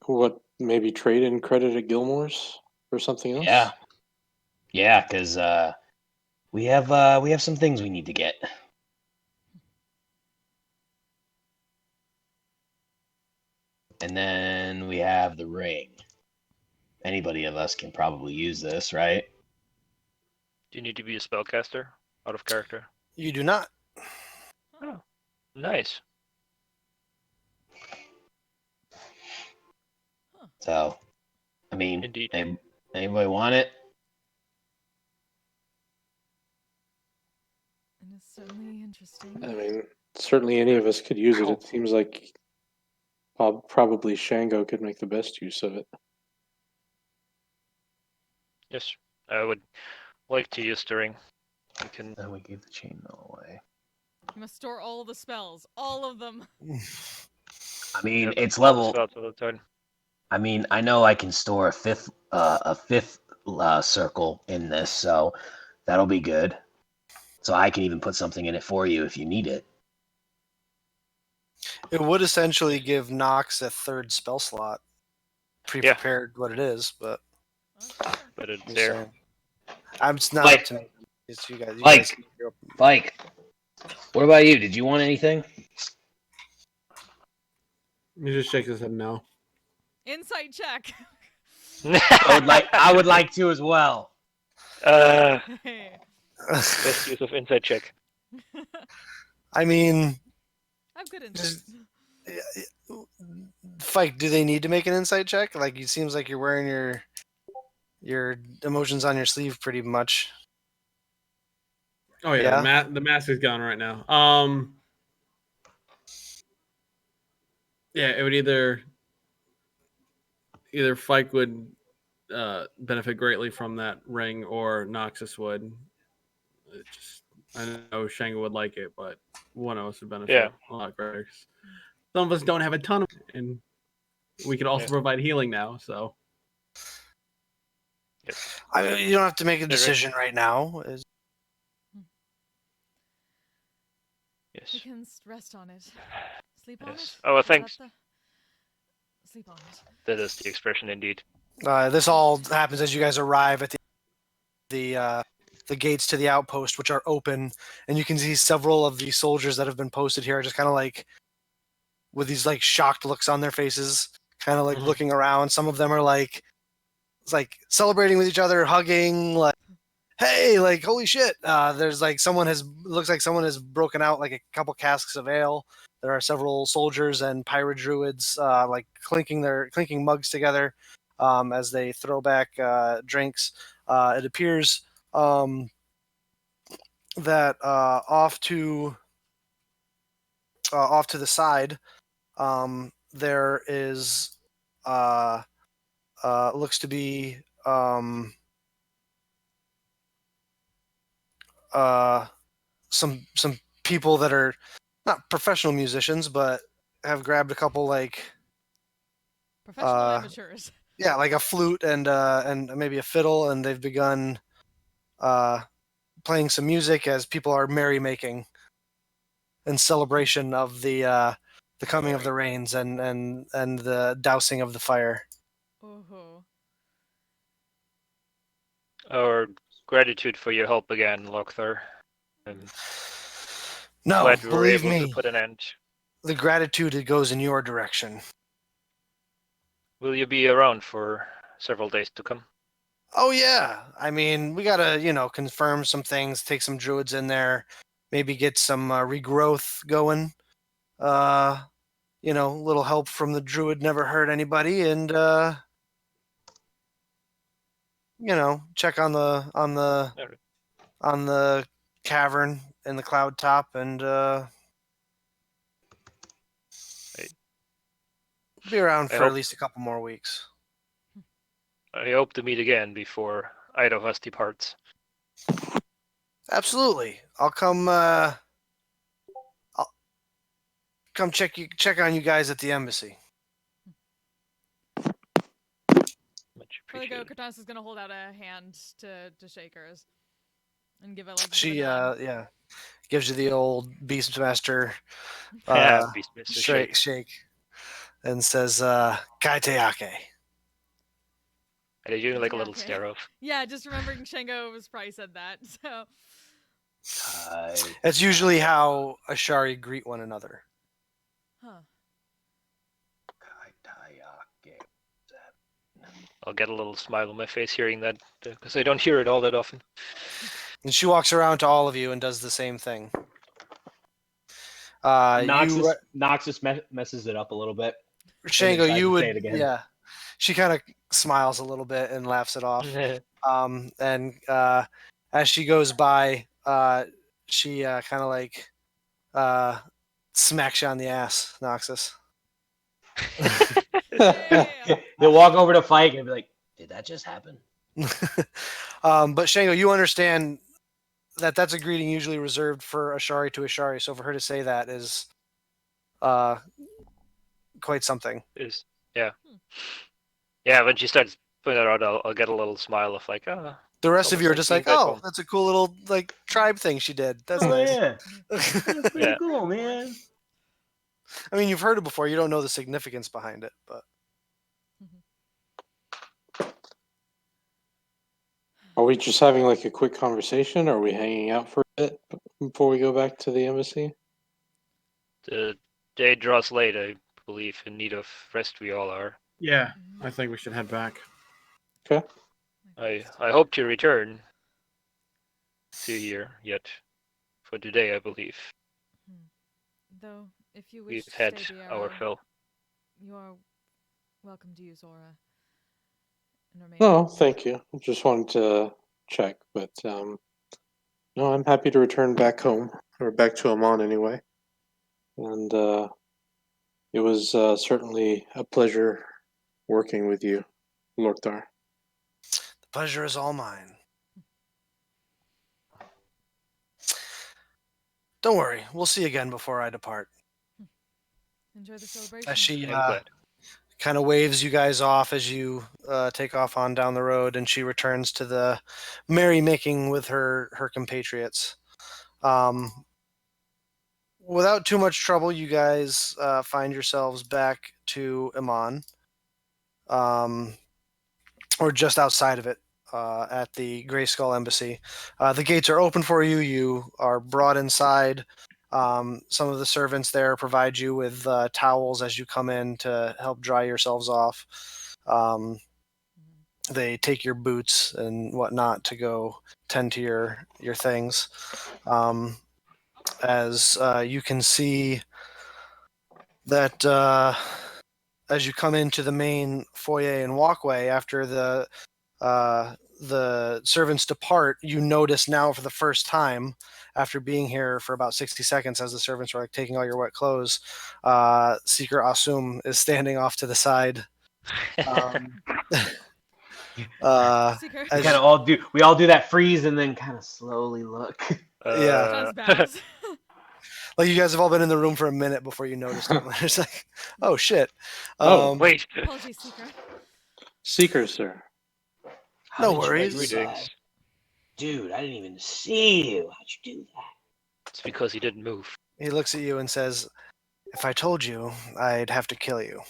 what maybe trade in credit at Gilmore's or something else. Yeah, yeah, because we have some things we need to get. And then we have the ring. Anybody of us can probably use this, right? Do you need to be a spellcaster out of character? You do not. Oh, nice. So, I mean, Indeed. anybody want it? and it's certainly interesting. I mean, certainly any of us could use it. It seems like probably Shango could make the best use of it. Yes, I would like to use the ring. You can. Then we gave the chainmail away. You must store all the spells, all of them. I mean, Yep, it's all the level. spells all the time. I mean, I know I can store a fifth circle in this, so that'll be good. So I can even put something in it for you if you need it. It would essentially give Nox a third spell slot. Pre-prepared what it is, but Okay. But it's just there. saying. It's not Mike. up to me. It's you guys. You Mike. guys can figure out- Mike, what about you? Did you want anything? You just shake his head no. Insight check. I would like to as well. Hey. Best use of inside check. I mean, I have good insight. Fike, do they need to make an insight check? Like, it seems like you're wearing your emotions on your sleeve pretty much. Oh yeah, Yeah? the mask is gone right now. Yeah, it would either Fike would benefit greatly from that ring, or Noxus would. I know Shango would like it, but one of us would benefit Yeah. a lot greater. Some of us don't have a ton of, and we can also Yeah. provide healing now. So I mean, you don't have to make a decision right now. We Yes. can rest on it. Sleep on Yes. it. Oh, well, Is that thanks. Sleep on it. That is the expression indeed. This all happens as you guys arrive at the gates to the outpost, which are open, and you can see several of the soldiers that have been posted here are just kind of like with these like shocked looks on their faces, kind of like Mhm. looking around. Some of them are like, it's like celebrating with each other, hugging, like, hey, like, holy shit. There's like looks like someone has broken out like a couple casks of ale. There are several soldiers and pirate druids like clinking mugs together as they throw back drinks. It appears that off to the side, there is looks to be some people that are not professional musicians, but have grabbed a couple like Professional amateurs. yeah, like a flute and maybe a fiddle, and they've begun playing some music as people are merrymaking in celebration of the coming of the rains and the dousing of the fire. Oh. Our gratitude for your help again, Lothar. I'm No, glad we were believe able to me, put an end. the gratitude, it goes in your direction. Will you be around for several days to come? Oh yeah, I mean, we gotta confirm some things, take some druids in there, maybe get some regrowth going. Little help from the druid never hurt anybody, and check on the Alright. on the cavern in the cloud top, and Be around I for at hope- least a couple more weeks. I hope to meet again before either of us departs. Absolutely. I'll come check on you guys at the embassy. Much Before they go, appreciated. Cortana is gonna hold out a hand to shake hers, and give it like She the nod. yeah, gives you the old Beastmaster Beastmaster shake and says Kaiteake. And they're doing like a Yeah, little okay. stare off. Yeah, just remembering Shango was probably said that. So That's usually how Ashari greet one another. huh. I'll get a little smile on my face hearing that because I don't hear it all that often. And she walks around to all of you and does the same thing. Noxus messes it up a little bit. Shango, tries you to would say it again. yeah. She kind of smiles a little bit and laughs it off. And as she goes by, she kind of like smacks you on the ass, Noxus. Yeah. They'll walk over to Fike and be like, "Did that just happen?" But Shango, you understand that that's a greeting usually reserved for Ashari to Ashari. So for her to say that is quite something. Yeah. When she starts putting that out, I'll get a little smile of like, The rest of almost you are like just being like, back oh, home. that's a cool little like tribe thing she did. That's Oh nice. yeah, that's pretty Yeah. cool, man. I mean, you've heard it before. You don't know the significance behind it, but Are we just having like a quick conversation? Or are we hanging out for a bit before we go back to the embassy? The day draws late, I believe. In need of rest, we all are. Yeah, I think we should head back. Okay. I hope to return to here yet for today, I believe. Though, if you wish We've to had stay the our arrow, fill. you are welcome to use Aura. And remain No, on. thank you. I just wanted to check, but no, I'm happy to return back home or back to Amon anyway. And it was certainly a pleasure working with you, Lortar. the pleasure is all mine. Don't worry, we'll see you again before I depart. Enjoy the celebration. As she I'm glad. kind of waves you guys off as you take off on down the road, and she returns to the merrymaking with her compatriots. Without too much trouble, you guys find yourselves back to Iman, or just outside of it, at the Gray Skull Embassy. The gates are open for you. You are brought inside. Some of the servants there provide you with towels as you come in to help dry yourselves off. They take your boots and whatnot to go tend to your things. As you can see that as you come into the main foyer and walkway after the servants depart, you notice now for the first time after being here for about 60 seconds as the servants are like taking all your wet clothes, Seeker Asum is standing off to the side. Seeker. as- We all do that freeze and then kind of slowly look. yeah. Does bows. Like you guys have all been in the room for a minute before you noticed him. It's like, oh shit. Oh, Wait. Apologies, Seeker. Seeker, sir. No How did you worries. do Greetings. that? Dude, I didn't even see you. How'd you do that? It's because he didn't move. He looks at you and says, if I told you, I'd have to kill you.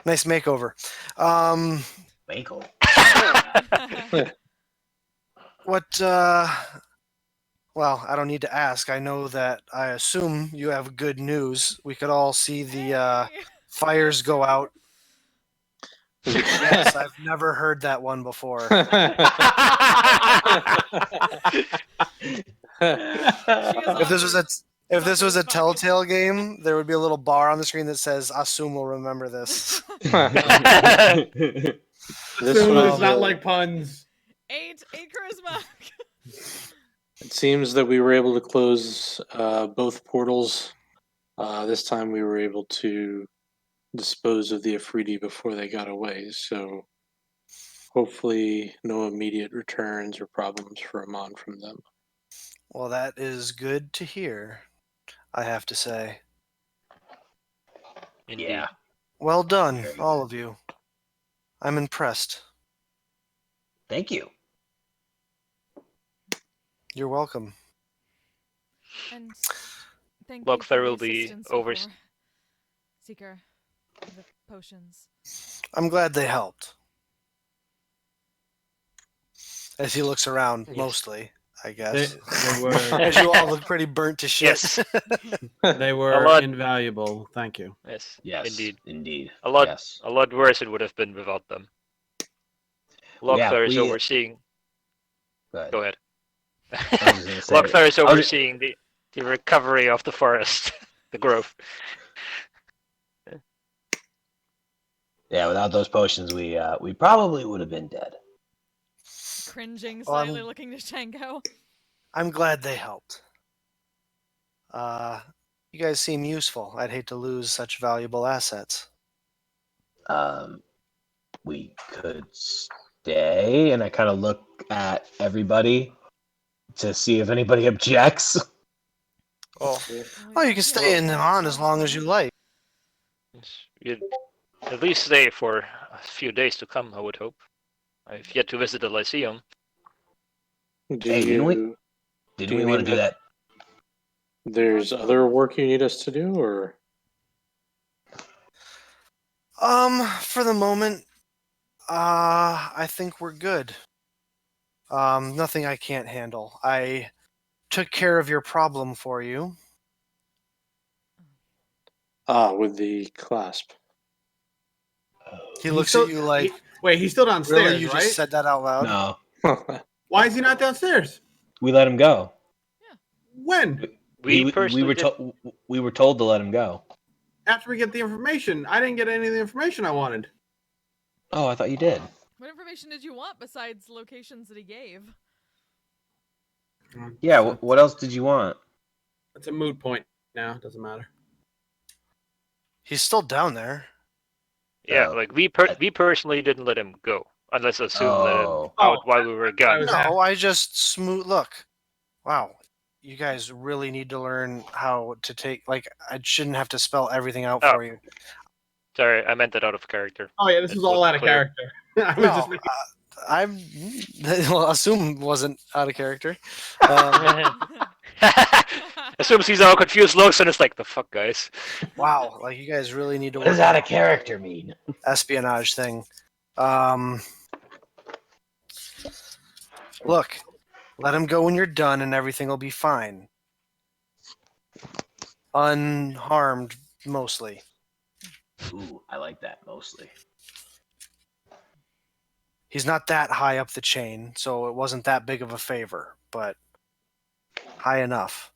Nice makeover. Michael. What, well, I don't need to ask. I know that I assume you have good news. We could all see the Hey! fires go out. Yes, I've never heard that one before. If this was a if this was a Telltale game, there would be a little bar on the screen that says "Assume will remember this." This Soon was, does not like puns. 8 charisma. It seems that we were able to close both portals This time we were able to dispose of the Afridi before they got away, so hopefully no immediate returns or problems for Amon from them. Well, that is good to hear, I have to say. Indeed. Yeah. Well done, Very all good. of you. I'm impressed. Thank you. You're welcome. And thank Look, you for there the will be assistance over- before. Seeker, the potions. I'm glad they helped. As he looks around, Yes. mostly, I They, guess. they were As you all look pretty burnt to shit. Yes. they A were lot- invaluable. Thank you. Yes. Yes. Indeed. Indeed. A lot. Yes. A lot worse it would have been without them. Lockthar is we- overseeing. Good. Go ahead. I was gonna say- Lockthar is I was- overseeing the recovery of the forest, the growth. Yeah, without those potions, we probably would have been dead. Cringing, Well, I'm- slightly looking to Shango. I'm glad they helped. You guys seem useful. I'd hate to lose such valuable assets. We could stay, and I kind of look at everybody to see if anybody objects. Oh, We oh, you got can stay here in for on as long as you like. You'd at least stay for a few days to come, I would hope. I've yet to visit the Lyceum. Do Hey, didn't we- you? Didn't Do we you want to need do to- that? There's other work you need us to do, or For the moment, I think we're good. Nothing I can't handle. I took care of your problem for you. with the clasp? He He's looks still- at you like, Wait, he's still downstairs, really? You right? just said that out loud? No, Why is he not downstairs? we let him go. When? We personally did- we were told to let him go. After we get the information. I didn't get any of the information I wanted. Oh, I thought you did. What information did you want besides locations that he gave? Yeah. What else did you want? It's a moot point now. Doesn't matter. He's still down there. Yeah, Oh. like we personally didn't let him go, unless assume let him Oh. out while we were gone. was- No, I just look. Wow, you guys really need to learn how to take. Like, I shouldn't have to spell everything out Oh. for you. Sorry, I meant that out of character. Oh yeah, this It was all wasn't out of clear. character. I was No, just making- I'm. Well, assume wasn't out of character. Assumes he's all confused, looks, and it's like, the fuck, guys. Wow, like you guys really need to What work does out of character mean? espionage thing. Look, let him go when you're done, and everything will be fine. Unharmed, mostly. Ooh, I like that mostly. He's not that high up the chain, so it wasn't that big of a favor, but high enough.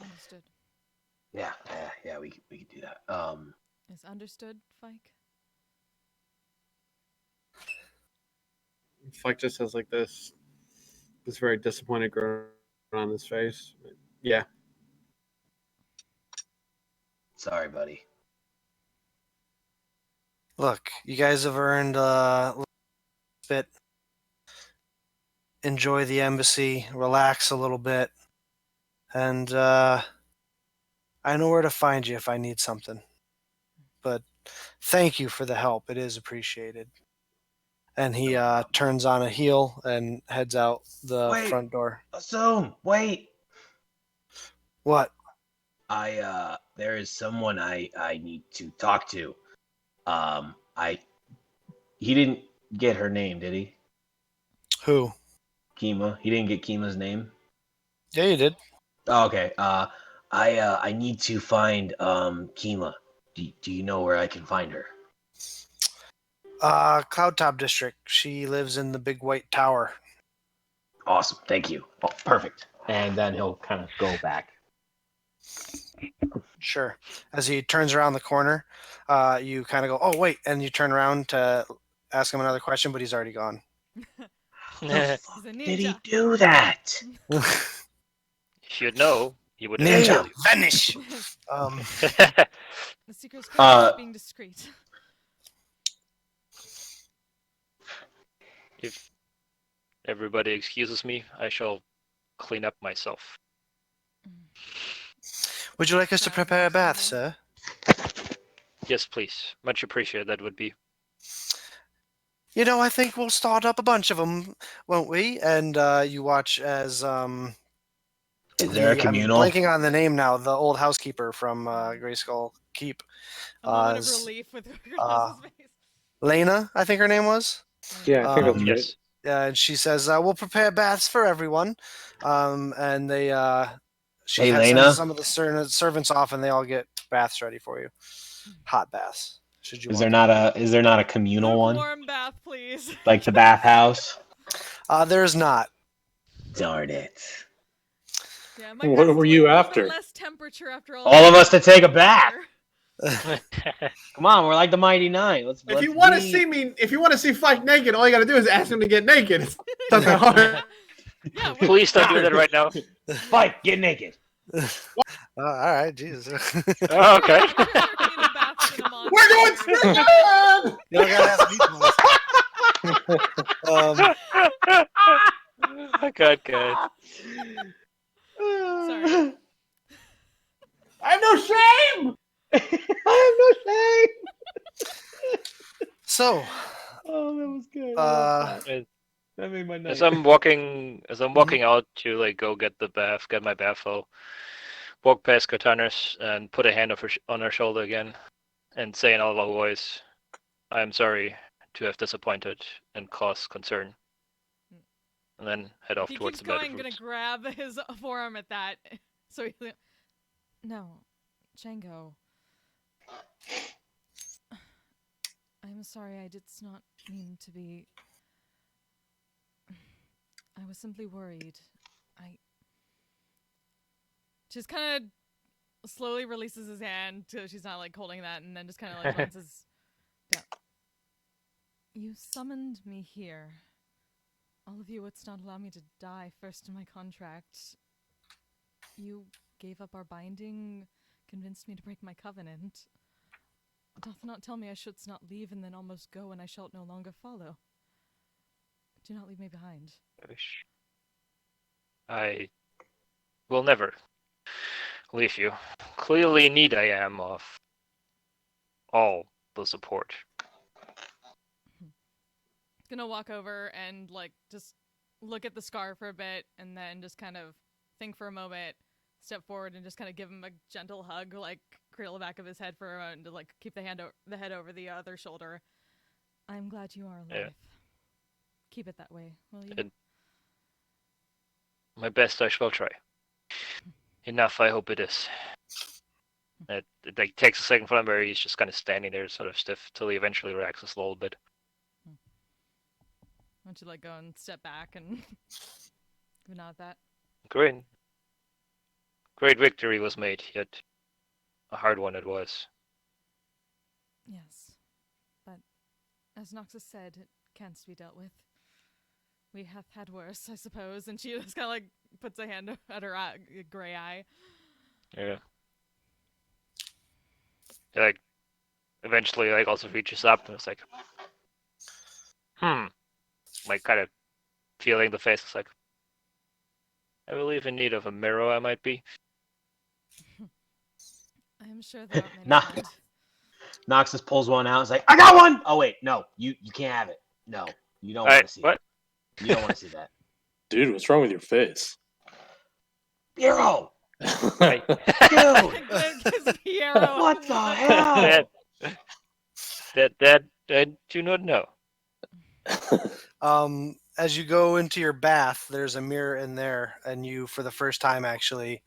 Understood. Yeah, we could do that. Is understood, Fike? Fleck just has like this very disappointed grin on his face. Yeah. Sorry, buddy. Look, you guys have earned a bit. Enjoy the embassy, relax a little bit, and I know where to find you if I need something. But thank you for the help; it is appreciated. And he turns on a heel and heads out the Wait. front door. Assume. Wait. What? There is someone I need to talk to. He didn't get her name, did he? Who? Kima. He didn't get Kima's name. Yeah, you did. Oh, okay. I need to find Kima. Do you know where I can find her? Cloud Top District. She lives in the big white tower. Awesome. Thank you. Oh, perfect. And then he'll kind of go back. Sure. As he turns around the corner, you kind of go, "Oh, wait," and you turn around to ask him another question, but he's already gone. The He's a fuck did he ninja. do that? Should know. he would Ninja, eventually. vanish. The Seeker's Code is being discreet. If everybody excuses me, I shall clean up myself. Would you like us to Grab prepare a that bath, table. sir? Yes, please. Much appreciated. That would be. You know, I think we'll start up a bunch of them, won't we? And you watch as Is there a I'm communal? blanking on the name now. The old housekeeper from Grayskull Keep. A moment of s- relief with Cortana's face. Lena, I think her name was. Yeah, I think that's Um, right. Yes. And she says, "We'll prepare baths for everyone." And they, she Hey, sends Lena. some of the servants off, and they all get baths ready for you. Hot baths, should you Is want there not a communal one? Lukewarm bath, please. Like the bathhouse? There is not. Darn it. Yeah, my What guess were is you like a little after? bit less temperature after All of us to take a bath. water. Come on, we're like the Mighty Nine. If you want to see me, if you want to see Fight naked, all you got to do is ask him to get naked. It's not that hard. Yeah, wait, Please don't do that right now. Fight, get naked. All right, Jesus. Oh, okay. I'm sure there can be no baths in a monster. We're going straight. You don't gotta ask me twice. Oh, God, guys. Sorry. I have no shame. I have no shame. So, Oh, that was good. As That made my night. I'm walking out to like go get the bath, get my bath, I'll walk past Katanas and put a hand on her shoulder again, and say in a low voice, "I am sorry to have disappointed and caused concern." And then head off He towards keeps the bed going, of gonna roots. grab his forearm at that. So he's like, no, Django. I'm sorry, I did not mean to be. I was simply worried. Just kind of slowly releases his hand so she's not like holding that, and then just kind of like glances down. You summoned me here. All of you would not allow me to die first in my contract. You gave up our binding, convinced me to break my covenant. Doth not tell me I should not leave and then almost go and I shall no longer follow. Do not leave me behind. I will never leave you. Clearly in need I am of all the support. Gonna walk over and like just look at the scar for a bit and then just kind of think for a moment, step forward and just kind of give him a gentle hug, like cradle the back of his head for a moment to like keep the head over the other shoulder. I'm glad you are alive. Yeah. Keep it that way, will you? My best I shall try. Enough, I hope it is. It like takes a second for him where he's just kind of standing there sort of stiff till he eventually relaxes a little bit. Why don't you like go and step back and nod that? Great victory was made, yet a hard one it was. Yes. But as Noxus said, it can't be dealt with. We have had worse, I suppose. And she just kind of like puts a hand at her gray eye. Yeah. Like, eventually, like, also reaches up and it's like, like, kind of feeling the face. It's like, I believe in need of a mirror, I might be. I am sure there aren't many. Nah. friend. Noxus pulls one out. It's like, I got one. Oh wait, no, you can't have it. No, you don't want to see What? that. You don't want to see that. Dude, what's wrong with your face? Piero, Hey. dude, Gives Piero what the hell? that I do not know. As you go into your bath, there's a mirror in there, and you, for the first time, actually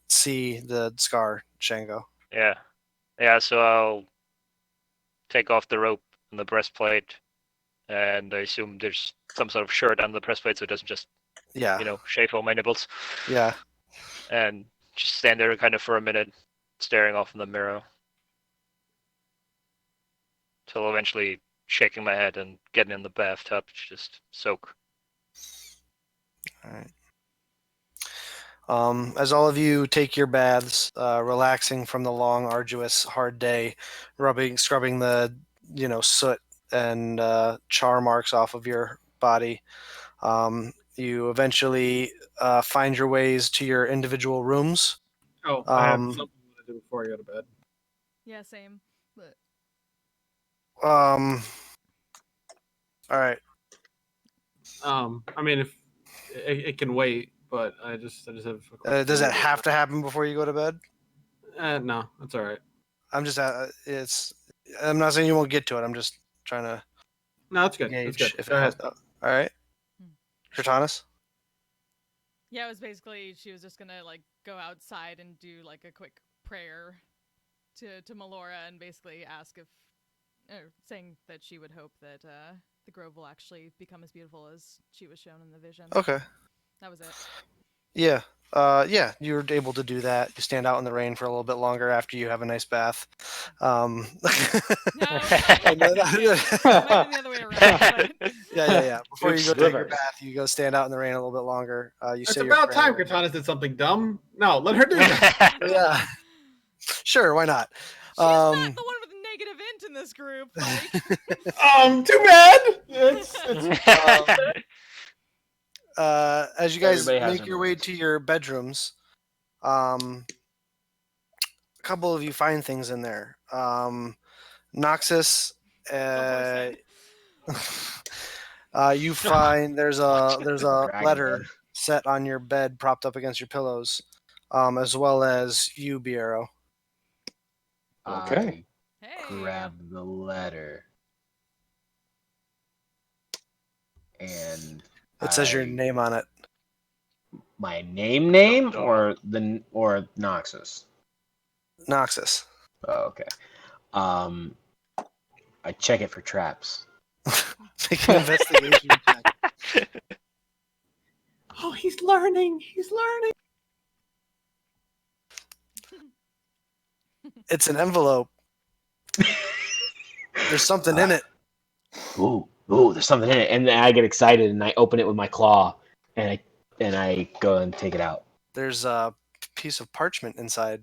see the scar, Shango. Yeah, so I'll take off the rope and the breastplate, and I assume there's some sort of shirt on the breastplate so it doesn't just, Yeah. shave all my nipples. Yeah. And just stand there kind of for a minute, staring off in the mirror. Till eventually shaking my head and getting in the bathtub to just soak. All right. As all of you take your baths, relaxing from the long, arduous, hard day, scrubbing the soot and char marks off of your body, you eventually find your ways to your individual rooms. Oh, I have Um, something to do before I go to bed. Yeah, same. But all right. I mean, if it can wait, but I just have a quick Does thing that to do. have to happen before you go to bed? No, that's all right. I'm just I'm not saying you won't get to it. I'm just trying to No, that's good. That's gauge good. if it Go has. ahead. All right, Cortanis. yeah, it was basically she was just gonna like go outside and do like a quick prayer to Melora and basically ask if, saying that she would hope that the grove will actually become as beautiful as she was shown in the vision. Okay. That was it. Yeah. Yeah, you're able to do that. You stand out in the rain for a little bit longer after you have a nice bath. No, it might have been the other way around. But Yeah. Before you Oops, go take your reverse. bath, you go stand out in the rain a little bit longer. You It's say your about time prayer. Katana did something dumb. No, let her do that. Yeah. Sure, why not? she's not the one with negative int in this group. Like, Too bad. It's As you guys Everybody has make their your way moments. to your bedrooms, a couple of you find things in there. Noxus, the horse head. you find there's a Dragon letter head. set on your bed, propped up against your pillows, as well as you, Biero. Okay. I Hey. grab the letter and It says your name on it. my name No. or Noxus. Noxus. Oh, okay. I check it for traps. Make an investigation check. Oh, he's learning. He's learning. It's an envelope. There's something in it. Ooh, there's something in it, and then I get excited and I open it with my claw, and I go and take it out. There's a piece of parchment inside.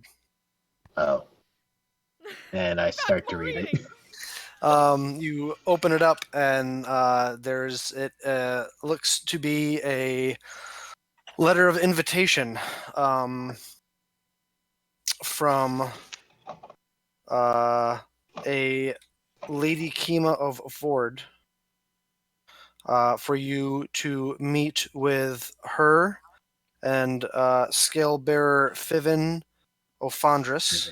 Oh, and I start to read it. You open it up, and looks to be a letter of invitation from a Lady Kima of Ford for you to meet with her and scale bearer Fivin Ofandris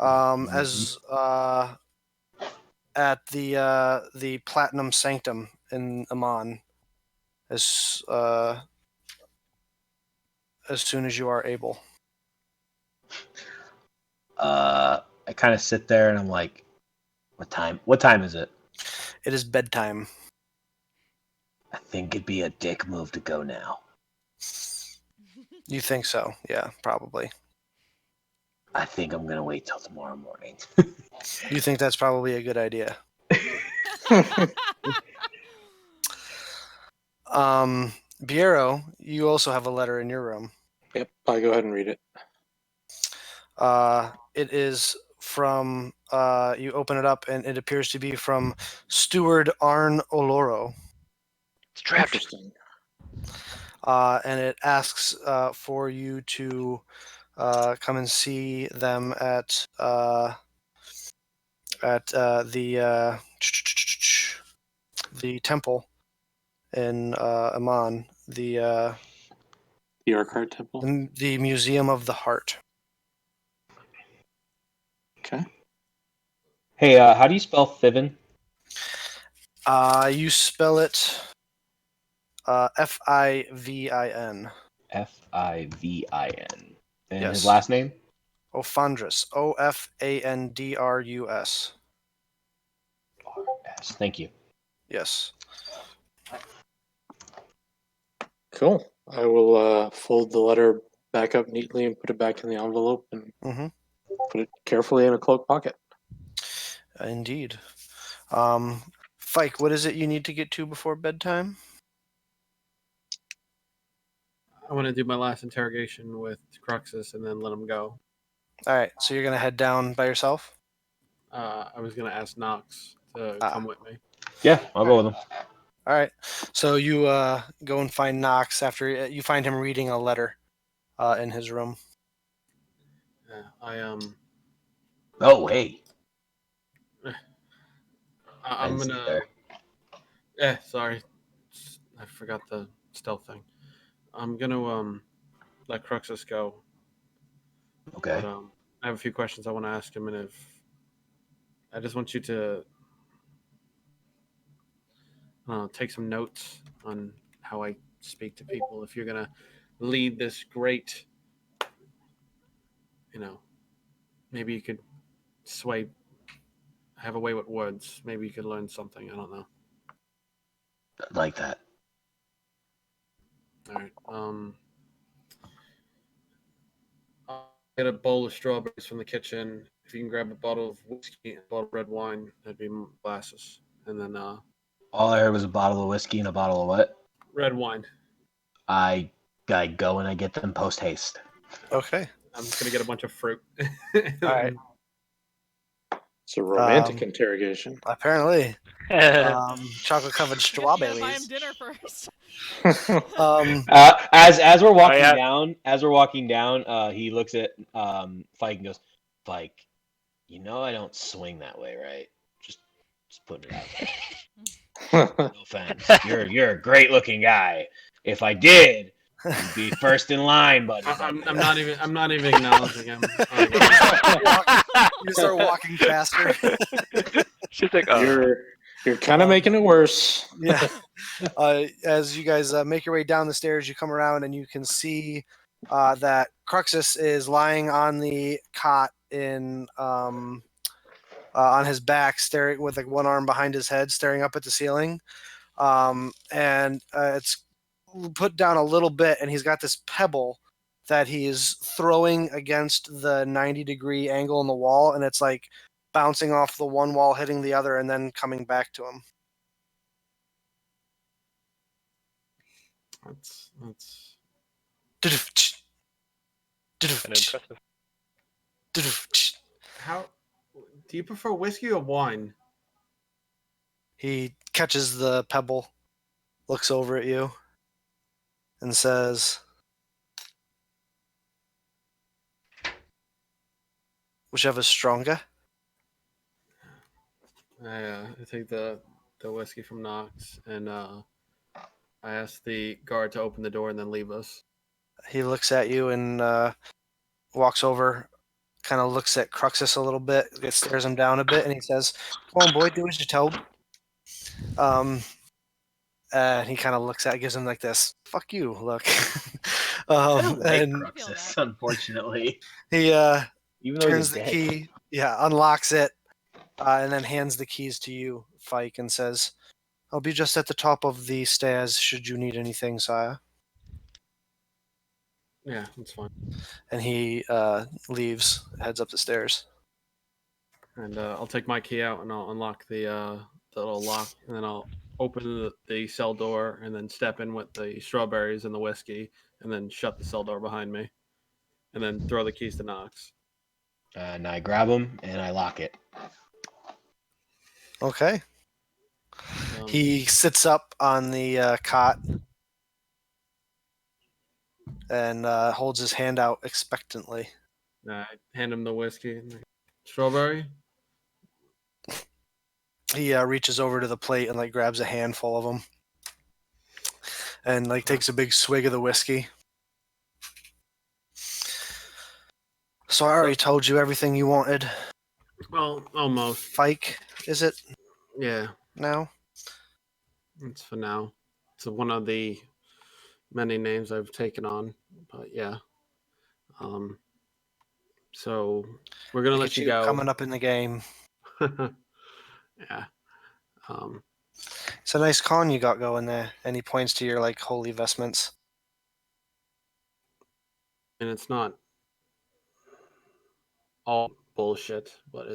as at the Platinum Sanctum in Amon as soon as you are able. I kind of sit there and I'm like, what time is it? It is bedtime. I think it'd be a dick move to go now. You think so? Yeah, probably. I think I'm gonna wait till tomorrow morning. You think that's probably a good idea. Biero, you also have a letter in your room. Yep, I'll go ahead and read it. It is from, you open it up, and it appears to be from Steward Arn Oloro. It's trapped. Interesting. And it asks for you to come and see them at the temple in Amman, The Arkard Temple. the Museum of the Heart. Okay. Hey, how do you spell Fivin? You spell it Fivin. Fivin. And Yes. his last name? Ofandrus. Ofandrus. R-S. Thank you. Yes. Cool. I will fold the letter back up neatly and put it back in the envelope and Mm-hmm. put it carefully in a cloak pocket. Indeed. Fike, what is it you need to get to before bedtime? I want to do my last interrogation with Cruxus and then let him go. All right, so you're gonna head down by yourself. I was gonna ask Knox to Ah. come with me. Yeah, I'll go with him. All right, so you go and find Knox after you find him reading a letter in his room. Yeah, Oh, hey. I'm didn't see you gonna. there. Sorry, I forgot the stealth thing. I'm gonna let Cruxus go. Okay. But I have a few questions I want to ask him, and if I just want you to take some notes on how I speak to people. If you're gonna lead this great, maybe you could have a way with words. Maybe you could learn something. I don't know. Like that. All right. I'll get a bowl of strawberries from the kitchen. If you can grab a bottle of whiskey and a bottle of red wine, that'd be glasses. And then All I heard was a bottle of whiskey and a bottle of what? red wine. I go and I get them post haste. Okay. I'm gonna get a bunch of fruit. All right. It's a romantic interrogation. Apparently, chocolate covered You gotta buy him strawberries. dinner first. As we're walking yeah. down, he looks at Fike and goes, Fike, I don't swing that way, right? Just putting it out there. No offense. You're a great looking guy. If I did, you'd be first in line, buddy. I'm not even acknowledging him. You start walking faster. She's like, You're kind of making it worse. Yeah. As you guys make your way down the stairs, you come around and you can see that Cruxus is lying on the cot on his back, staring with like one arm behind his head, staring up at the ceiling. And it's put down a little bit, and he's got this pebble that he's throwing against the 90-degree angle in the wall, and it's like bouncing off the one wall, hitting the other, and then coming back to him. That's kind of impressive. how. Do you prefer whiskey or wine? He catches the pebble, looks over at you, and says, whichever's stronger. I take the whiskey from Knox, and I ask the guard to open the door and then leave us. He looks at you and walks over, kind of looks at Cruxus a little bit, stares him down a bit, and he says, "Come on, boy, do as you're told." And he kind of gives him like this, "Fuck you," look. I don't like and Cruxus, unfortunately. he Even though turns he's a the dick. key, unlocks it, and then hands the keys to you, Fike, and says, "I'll be just at the top of the stairs should you need anything, sire." Yeah, that's fine. And he leaves, heads up the stairs. And I'll take my key out and I'll unlock the little lock, and then I'll open the cell door and then step in with the strawberries and the whiskey, and then shut the cell door behind me, and then throw the keys to Knox. And I grab him and I lock it. Okay. He sits up on the cot and holds his hand out expectantly. I hand him the whiskey. Strawberry? He reaches over to the plate and grabs a handful of them and takes a big swig of the whiskey. So I already told you everything you wanted. Well, almost. Fike, is it? Yeah. Now? It's for now. It's one of the many names I've taken on, but yeah. So we're gonna let you go. Coming up in the game. Yeah. It's a nice con you got going there. And he points to your holy vestments. And it's not all bullshit, but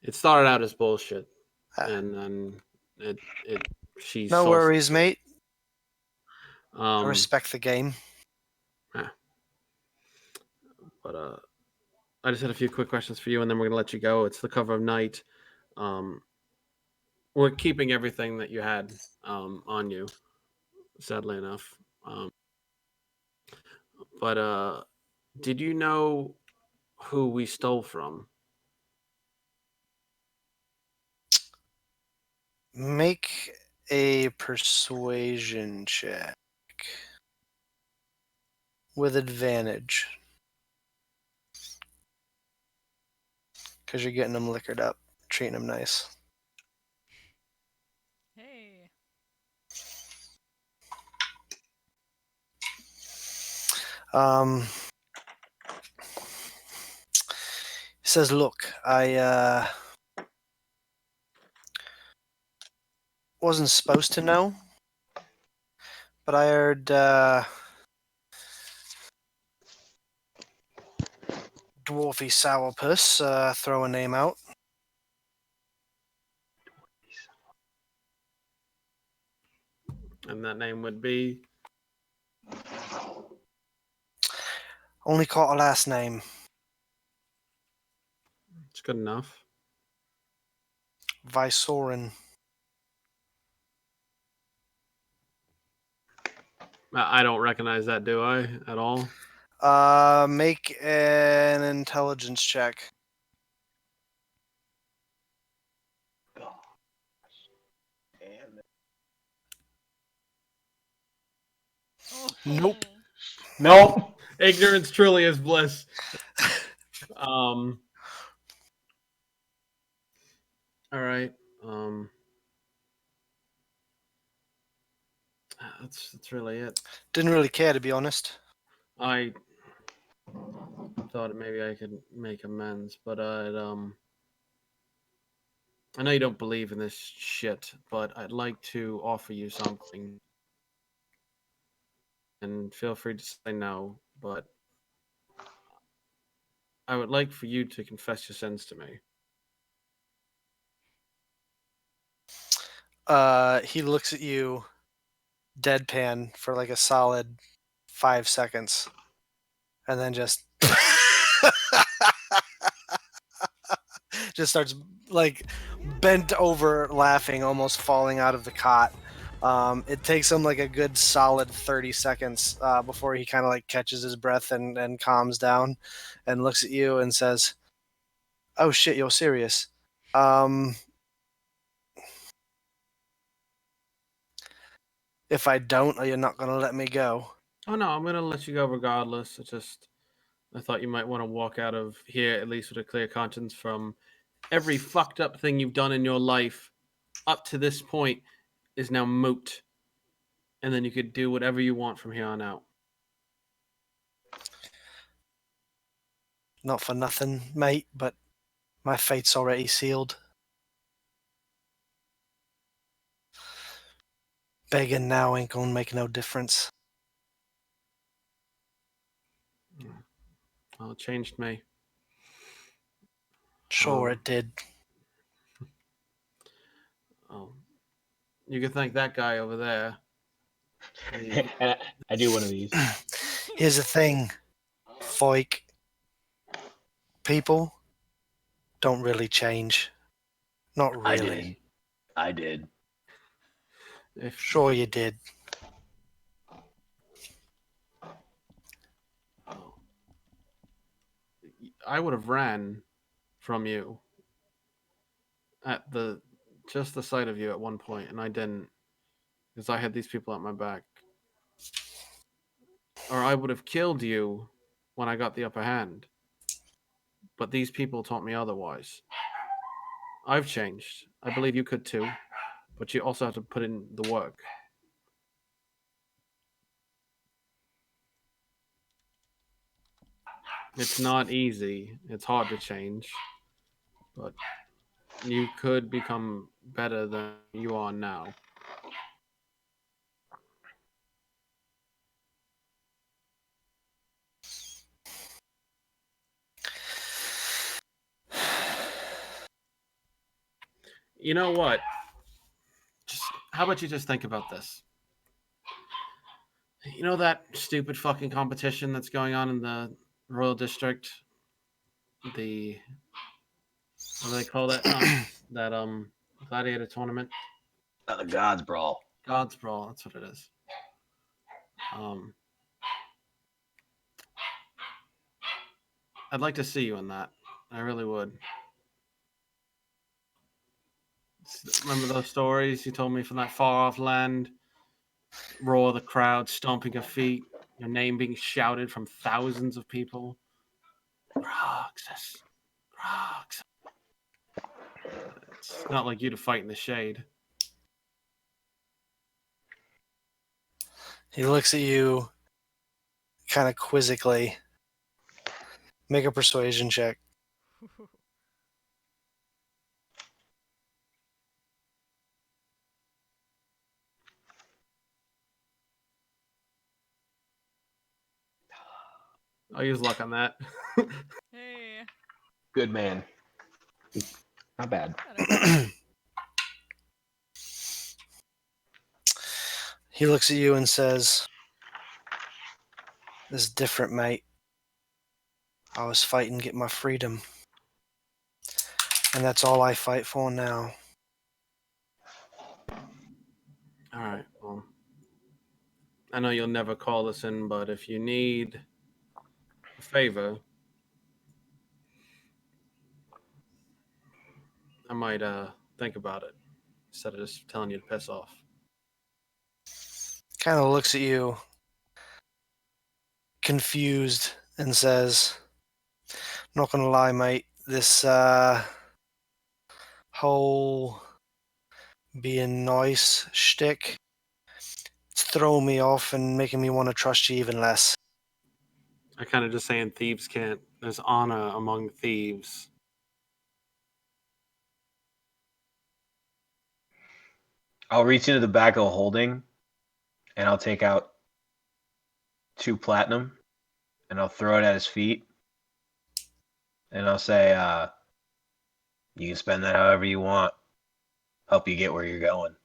it started out as bullshit, and then she's no worries, mate. I I respect the game. But I just had a few quick questions for you, and then we're gonna let you go. It's the cover of night. We're keeping everything that you had on you, sadly enough. But did you know who we stole from? Make a persuasion check with advantage. Because you're getting them liquored up, treating them nice. Hey. He says, look, I wasn't supposed to know, but I heard Dwarfy Sourpuss throw a name out. And that name would be. Only caught a last name. It's good enough. Vysoren. I don't recognize that, do I? At all? Make an intelligence check. Oh. Nope. Nope. Ignorance truly is bliss. All right. That's really it. Didn't really care, to be honest. I thought maybe I could make amends, but I know you don't believe in this shit, but I'd like to offer you something. And feel free to say no, but I would like for you to confess your sins to me. He looks at you deadpan for like a solid 5 seconds. And then just starts like bent over laughing, almost falling out of the cot. It takes him like a good solid 30 seconds before he kind of like catches his breath and calms down and looks at you and says, oh shit, you're serious. If I don't, are you not going to let me go? Oh no, I'm gonna let you go regardless. I thought you might want to walk out of here at least with a clear conscience from every fucked up thing you've done in your life up to this point is now moot. And then you could do whatever you want from here on out. Not for nothing, mate, but my fate's already sealed. Begging now ain't gonna make no difference. Well, it changed me. Sure, it did. Oh, you can thank that guy over there. I do one of these. Here's the thing, Foik. People don't really change. Not really. I did. Sure you did. I would have ran from you at just the sight of you at one point, and I didn't because I had these people at my back. Or I would have killed you when I got the upper hand. But these people taught me otherwise. I've changed. I believe you could too, but you also have to put in the work. It's not easy. It's hard to change. But you could become better than you are now. You know what? How about you just think about this? You know that stupid fucking competition that's going on in the Royal District, the what do they call that? That gladiator tournament. The Gods Brawl. God's Brawl. That's what it is. I'd like to see you in that. I really would. Remember those stories you told me from that far off land? Roar of the crowd, stomping of feet, your name being shouted from thousands of people. Roxas. Roxas. It's not like you to fight in the shade. He looks at you kind of quizzically. Make a persuasion check. I'll use luck on that. Hey. Good man. Not bad. He looks at you and says, "This is different, mate. I was fighting to get my freedom. And that's all I fight for now." All right. Well, I know you'll never call us in, but if you need a favor, I might think about it instead of just telling you to piss off. Kind of looks at you, confused, and says, "Not gonna lie, mate. This whole being nice shtick, it's throwing me off and making me want to trust you even less." I kind of just saying thieves can't. There's honor among thieves. I'll reach into the back of a holding, and I'll take out 2 platinum, and I'll throw it at his feet, and I'll say, "You can spend that however you want. Help you get where you're going."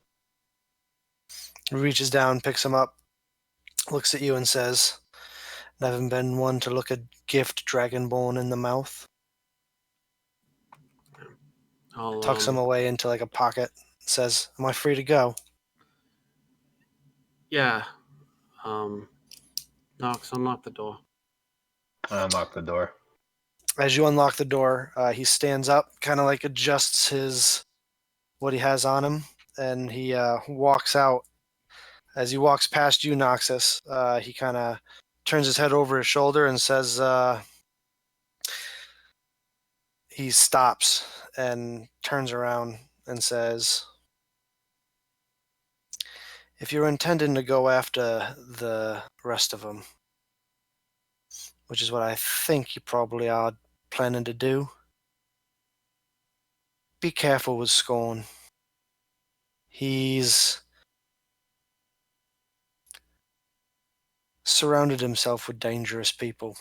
He reaches down, picks him up, looks at you and says, "Never been one to look a gift dragonborn in the mouth." I'll Tucks him away into like a pocket, says, "Am I free to go?" yeah. Knox, unlock the door. I unlock the door. As you unlock the door, he stands up, kind of like adjusts what he has on him, and he walks out. As he walks past you, Noxus, he kind of turns his head over his shoulder and says, he stops and turns around and says, "If you're intending to go after the rest of them, which is what I think you probably are planning to do, be careful with Scorn. He's surrounded himself with dangerous people."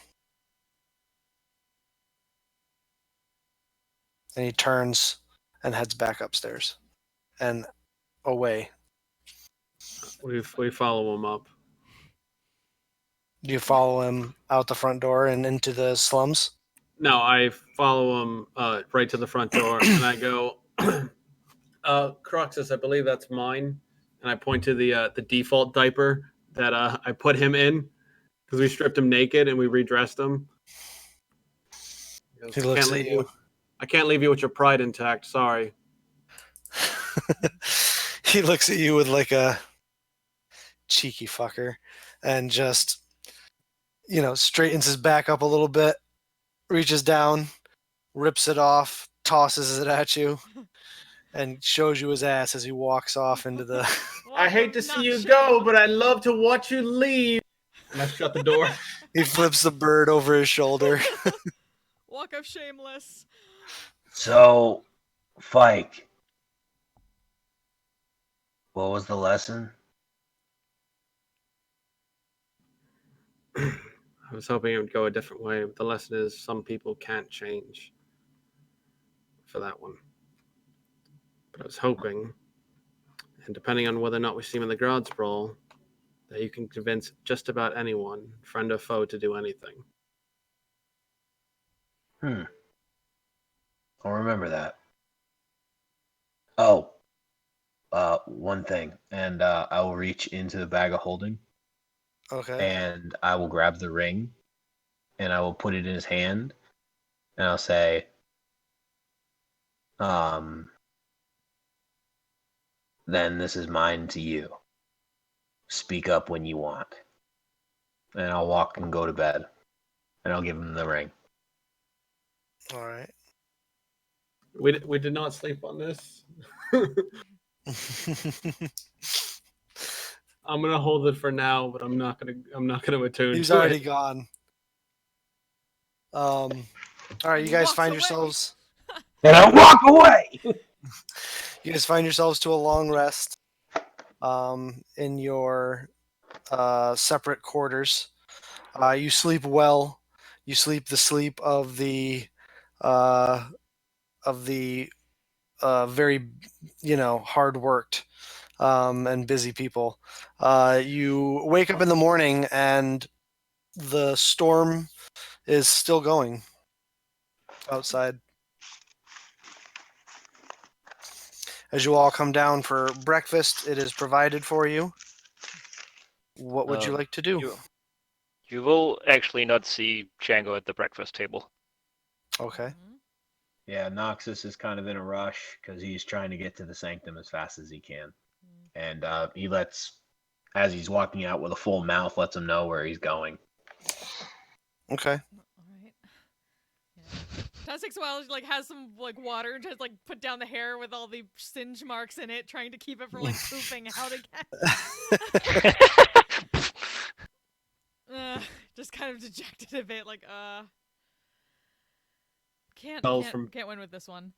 And he turns and heads back upstairs and away. We follow him up. Do you follow him out the front door and into the slums? No, I follow him right to the front door, and I go, Croxus, I believe that's mine. And I point to the default diaper that I put him in because we stripped him naked and we redressed him. He looks at you. I can't leave you with your pride intact. Sorry. He looks at you with like a cheeky fucker and just, straightens his back up a little bit, reaches down, rips it off, tosses it at you, and shows you his ass as he walks off into the... I hate to see you go, but I love to watch you leave. And I shut the door. He flips the bird over his shoulder. Walk of shameless. So, Fike, what was the lesson? I was hoping it would go a different way, but the lesson is some people can't change for that one. But I was hoping, and depending on whether or not we see him in the Grods Brawl, that you can convince just about anyone, friend or foe, to do anything. I'll remember that. Oh, one thing, and I will reach into the bag of holding, Okay. and I will grab the ring, and I will put it in his hand, and I'll say, then this is mine to you. Speak up when you want. And I'll walk and go to bed, and I'll give him the ring. All right. We did not sleep on this. I'm gonna hold it for now, but I'm not gonna attune He's to already it. gone. All right, And you he guys walks find away. yourselves. And I walk away. You guys find yourselves to a long rest. In your separate quarters. You sleep well. You sleep the sleep of the very hard worked and busy people. You wake up in the morning and the storm is still going outside. As you all come down for breakfast, it is provided for you. What would you like to do? You will actually not see Django at the breakfast table. Okay. Mhm. Yeah, Noxus is kind of in a rush because he's trying to get to the sanctum as fast as he can. And he lets, as he's walking out with a full mouth, lets him know where he's going. Okay. All right. Yeah. Taz takes a while. She has some water and just put down the hair with all the singe marks in it, trying to keep it from poofing out again. Just kind of dejected a bit, can't Spells can't from- can't win with this one.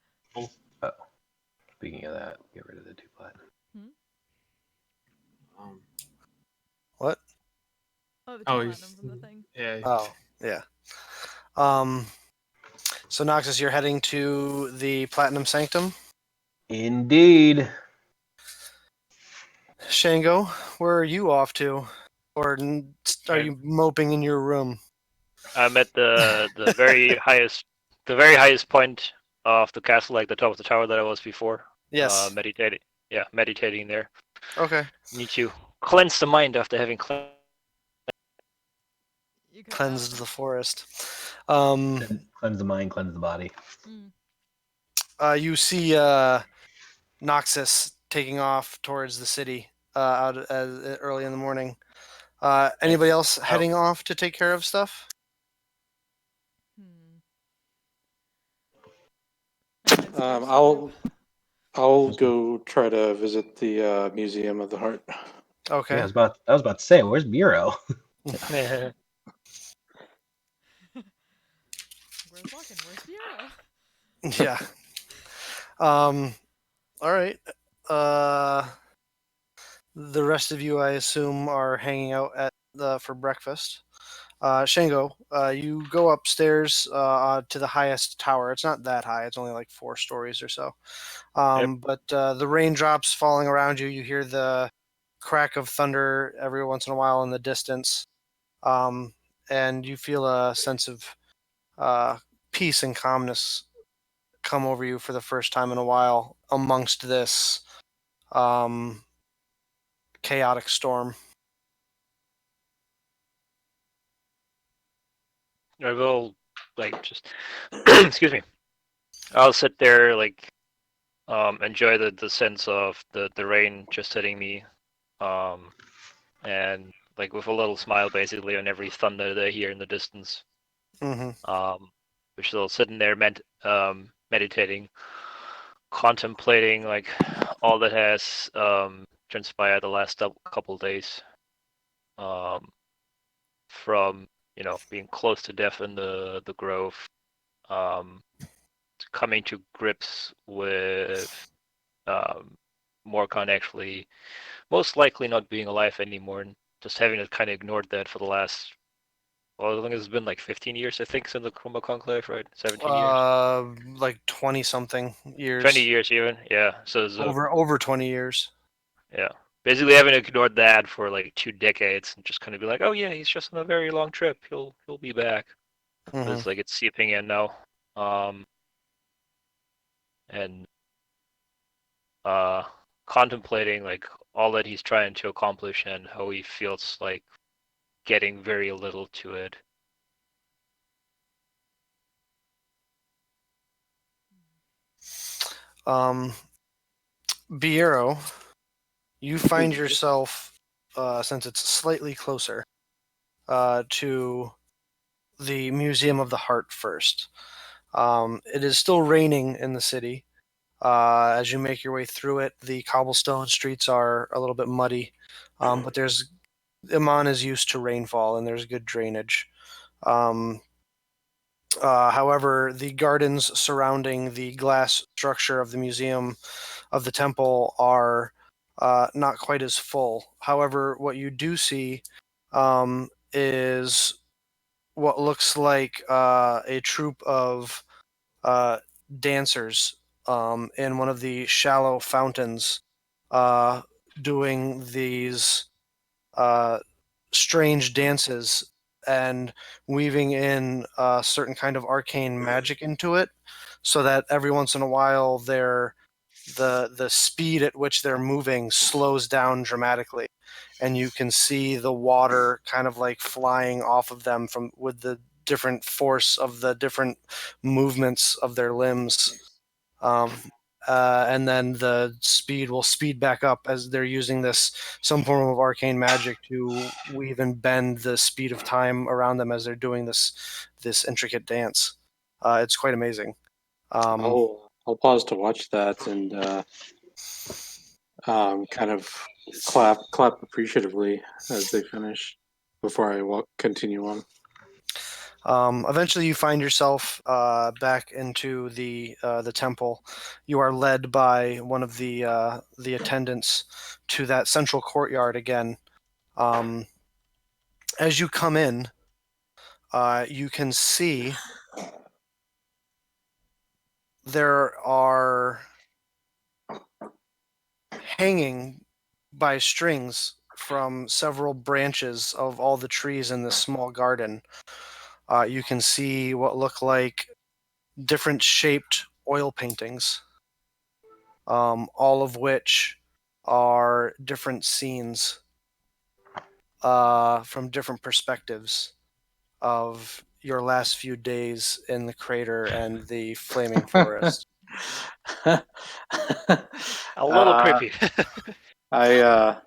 Speaking of that, get rid of the 2 platinum. What? Oh, the Oh, two he's- platinum from the thing. Yeah. Oh, yeah. So Noxus, you're heading to the Platinum Sanctum. Indeed. Shango, where are you off to? Or are you moping in your room? I'm at the very highest point of the castle, like the top of the tower that I was before. Yes. Meditating. Yeah, meditating there. Okay. Need to cleanse the mind after having cleansed. You cut Cleansed out. the forest. Cleanse the mind, cleanse the body. You see Noxus taking off towards the city out early in the morning. Anybody else heading off to take care of stuff? I'll go try to visit the Museum of the Heart. Okay. Yeah, I was about to say, where's Miro? Where's walking? Where's Bureau? Yeah. All right. The rest of you, I assume, are hanging out for breakfast. Shango, you go upstairs to the highest tower. It's not that high. It's only 4 stories or so. But the raindrops falling around you. You hear the crack of thunder every once in a while in the distance. And you feel a sense of peace and calmness come over you for the first time in a while amongst this chaotic storm. I will just excuse me. I'll sit there enjoy the sense of the rain just hitting me, and with a little smile basically on every thunder that I hear in the distance. Which still sitting there meditating, contemplating all that has transpired the last couple days, from being close to death in the grove, coming to grips with Morcon actually most likely not being alive anymore, and just having to kind of ignored that for the last, I think it's been 15 years, I think, since the Chroma Conclave, right? 17 years? 20 something years. 20 years even, yeah. So it's over 20 years. Yeah. Basically having ignored that for 2 decades and just kind of be oh yeah, he's just on a very long trip. He'll be back. But it's it's seeping in now. and contemplating like all that he's trying to accomplish and how he feels like getting very little to it. Biero, you find yourself, since it's slightly closer, to the Museum of the Heart first. It is still raining in the city. As you make your way through it, the cobblestone streets are a little bit muddy, but Iman is used to rainfall and there's good drainage. However, the gardens surrounding the glass structure of the museum of the temple are not quite as full. However, what you do see is what looks like a troupe of uh, dancers in one of the shallow fountains uh, doing these uh, strange dances and weaving in a certain kind of arcane magic into it, so that every once in a while the speed at which they're moving slows down dramatically, and you can see the water kind of like flying off of them from with the different force of the different movements of their limbs. Um, and then the speed will speed back up as they're using some form of arcane magic to weave and bend the speed of time around them as they're doing this intricate dance. It's quite amazing. I'll pause to watch that and kind of clap appreciatively as they finish before I continue on. Eventually, you find yourself back into the temple. You are led by one of the attendants to that central courtyard again. As you come in, you can see there are hanging by strings from several branches of all the trees in this small garden. You can see what look like different shaped oil paintings, all of which are different scenes from different perspectives of your last few days in the crater and the flaming forest. A little creepy. I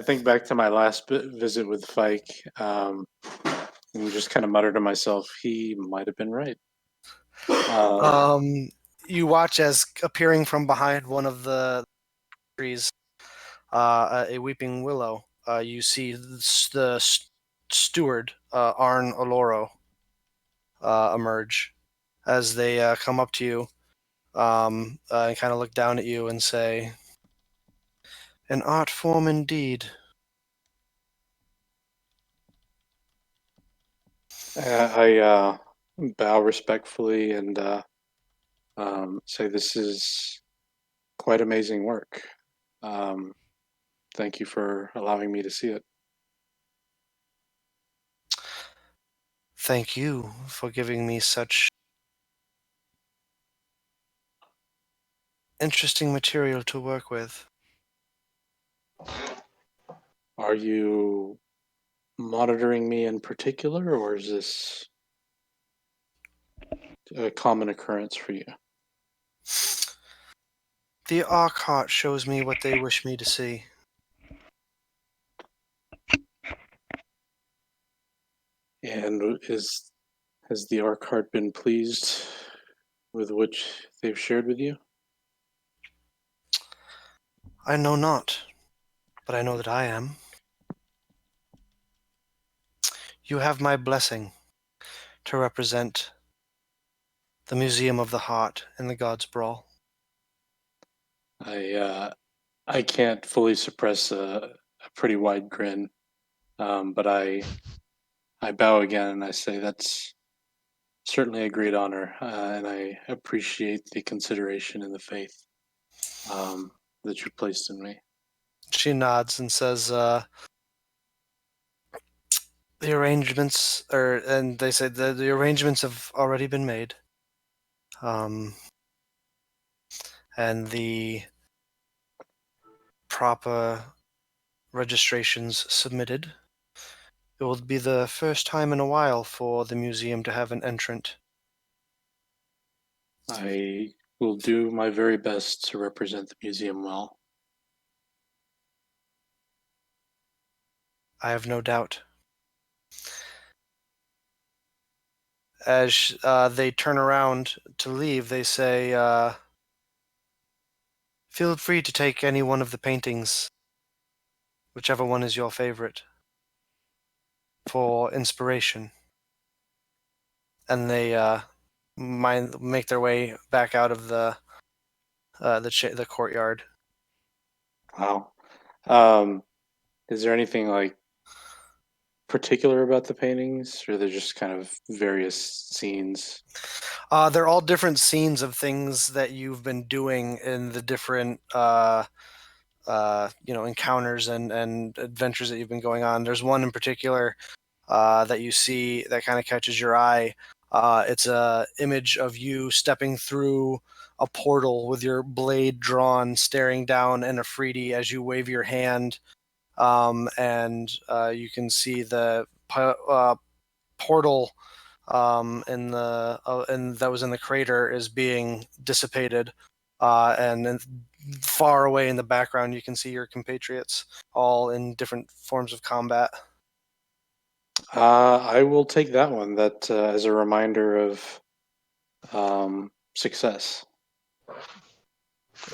think back to my last visit with Fike, and just kind of mutter to myself, he might have been right. You watch as appearing from behind one of the trees, a weeping willow. You see the steward, Arn Oloro, emerge as they come up to you and kind of look down at you and say, "An art form indeed." I bow respectfully and say this is quite amazing work. Thank you for allowing me to see it. Thank you for giving me such interesting material to work with. Are you monitoring me in particular, or is this a common occurrence for you? The Arcot shows me what they wish me to see. And has the Arcart been pleased with which they've shared with you? I know not, but I know that I am. You have my blessing to represent the Museum of the Heart in the God's Brawl. I can't fully suppress a pretty wide grin, but I bow again and I say that's certainly a great honor, and I appreciate the consideration and the faith that you placed in me. She nods and says, "The arrangements," and they say the arrangements have already been made. and the proper registrations submitted, it will be the first time in a while for the museum to have an entrant. I will do my very best to represent the museum well. I have no doubt. As they turn around to leave, they say, feel free to take any one of the paintings, whichever one is your favorite, for inspiration. And they make their way back out of the courtyard. Wow. Is there anything like particular about the paintings, or they're just kind of various scenes? They're all different scenes of things that you've been doing in the different encounters and adventures that you've been going on. There's one in particular that you see that kind of catches your eye. It's a image of you stepping through a portal with your blade drawn, staring down an Afridi as you wave your hand, and you can see the portal and that was in the crater is being dissipated, and far away in the background you can see your compatriots all in different forms of combat. I will take that one. That as a reminder of success.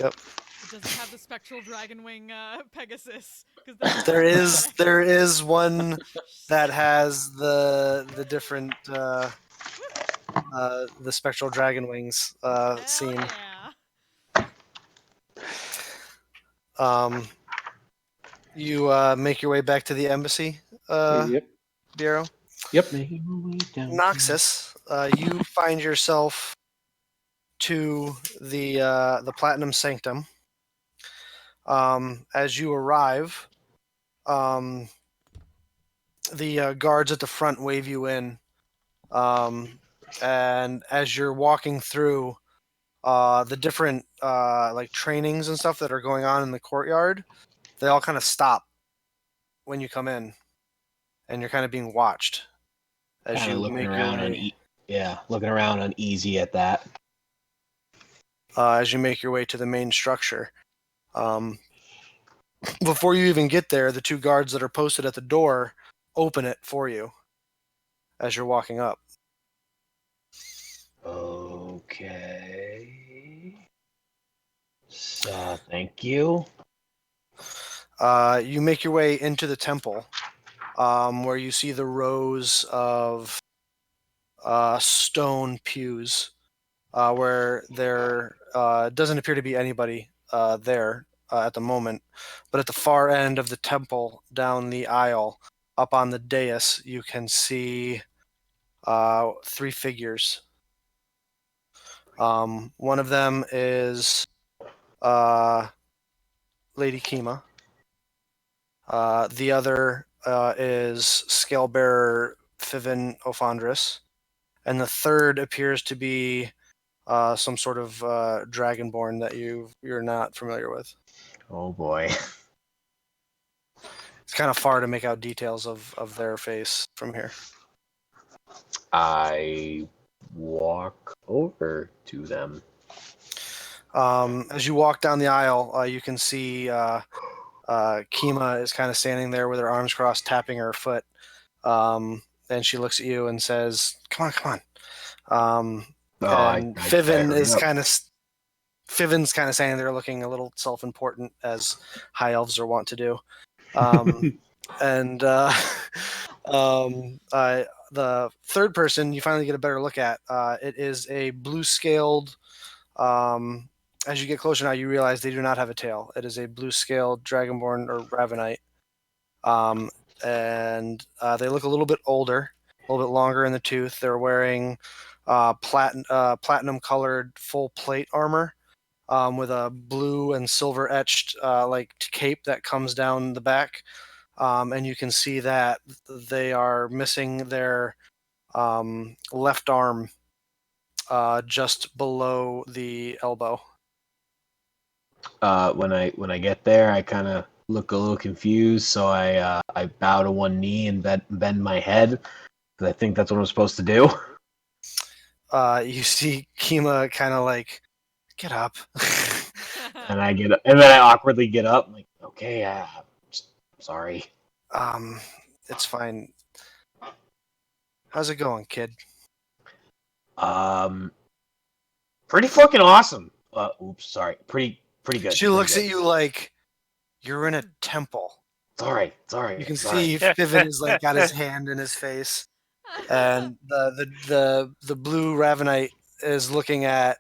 Yep. It doesn't have the spectral dragon wing Pegasus. That's There is correct. there is one that has the different the spectral dragon wings Hell scene. yeah. You make your way back to the embassy, Yep. Bureau. Yep. Making my way down. Noxus, you find yourself to the Platinum Sanctum. As you arrive, the guards at the front wave you in, and as you're walking through the different like trainings and stuff that are going on in the courtyard, they all kind of stop when you come in, and you're kind of being watched as Kind of you looking make your around way. looking around uneasy at that. As you make your way to the main structure. Before you even get there, the two guards that are posted at the door open it for you as you're walking up. Okay. So, thank you. You make your way into the temple, where you see the rows of stone pews, where there doesn't appear to be anybody there at the moment. But at the far end of the temple, down the aisle, up on the dais, you can see three figures. One of them is Lady Kima. The other is Scalebearer Fivin Ophandris. And the third appears to be some sort of dragonborn that you're not familiar with. Oh boy. It's kind of far to make out details of their face from here. I walk over to them. As you walk down the aisle, you can see Kima is kind of standing there with her arms crossed, tapping her foot. And she looks at you and says, "Come on, come on." And Fivin's kind of standing there looking a little self-important, as high elves are wont to do. And the third person you finally get a better look at. It is a blue-scaled. As you get closer now, you realize they do not have a tail. It is a blue-scaled dragonborn or ravenite. And they look a little bit older, a little bit longer in the tooth. They're wearing platinum-colored full plate armor with a blue and silver etched like cape that comes down the back. And you can see that they are missing their left arm just below the elbow. When I get there, I kind of look a little confused, so I bow to one knee and bend my head because I think that's what I'm supposed to do. You see Kima kind of like, get up. And and then I awkwardly get up. I'm like, okay, sorry. It's fine. How's it going, kid? Pretty fucking awesome. Oops, sorry. Pretty good. She looks at you like you're in a temple. Sorry. You can sorry. see Fiven is like got his hand in his face, and the blue Ravenite is looking at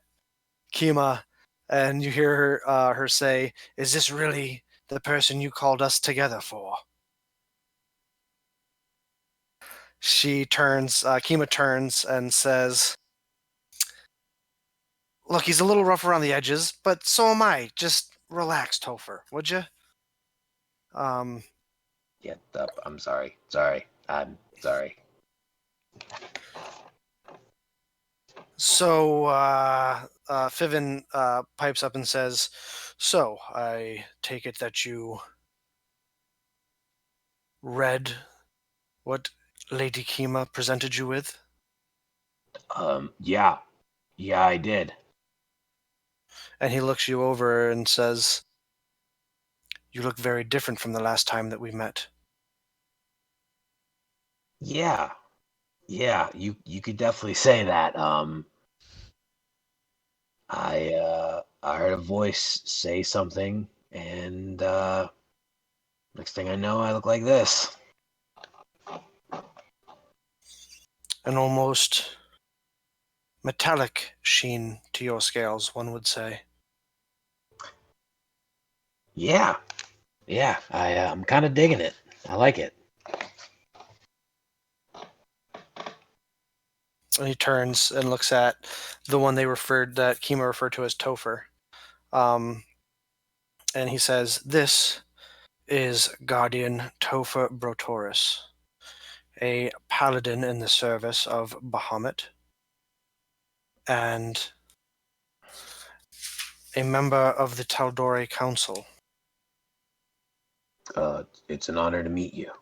Kima, and you hear her say, "Is this really the person you called us together for?" Kima turns and says, "Look, he's a little rough around the edges, but so am I. Just relax, Topher, would you?" Yeah, I'm sorry. I'm sorry. So Fiven pipes up and says, "So I take it that you read what Lady Kima presented you with?" Yeah, I did. And he looks you over and says, "You look very different from the last time that we met." Yeah, you could definitely say that. I heard a voice say something, and next thing I know, I look like this. An almost metallic sheen to your scales, one would say. Yeah, I'm kind of digging it. I like it. And he turns and looks at the one that Kima referred to as Topher. And he says, "This is Guardian Topher Brotoris, a paladin in the service of Bahamut, and a member of the Taldori Council." It's an honor to meet you.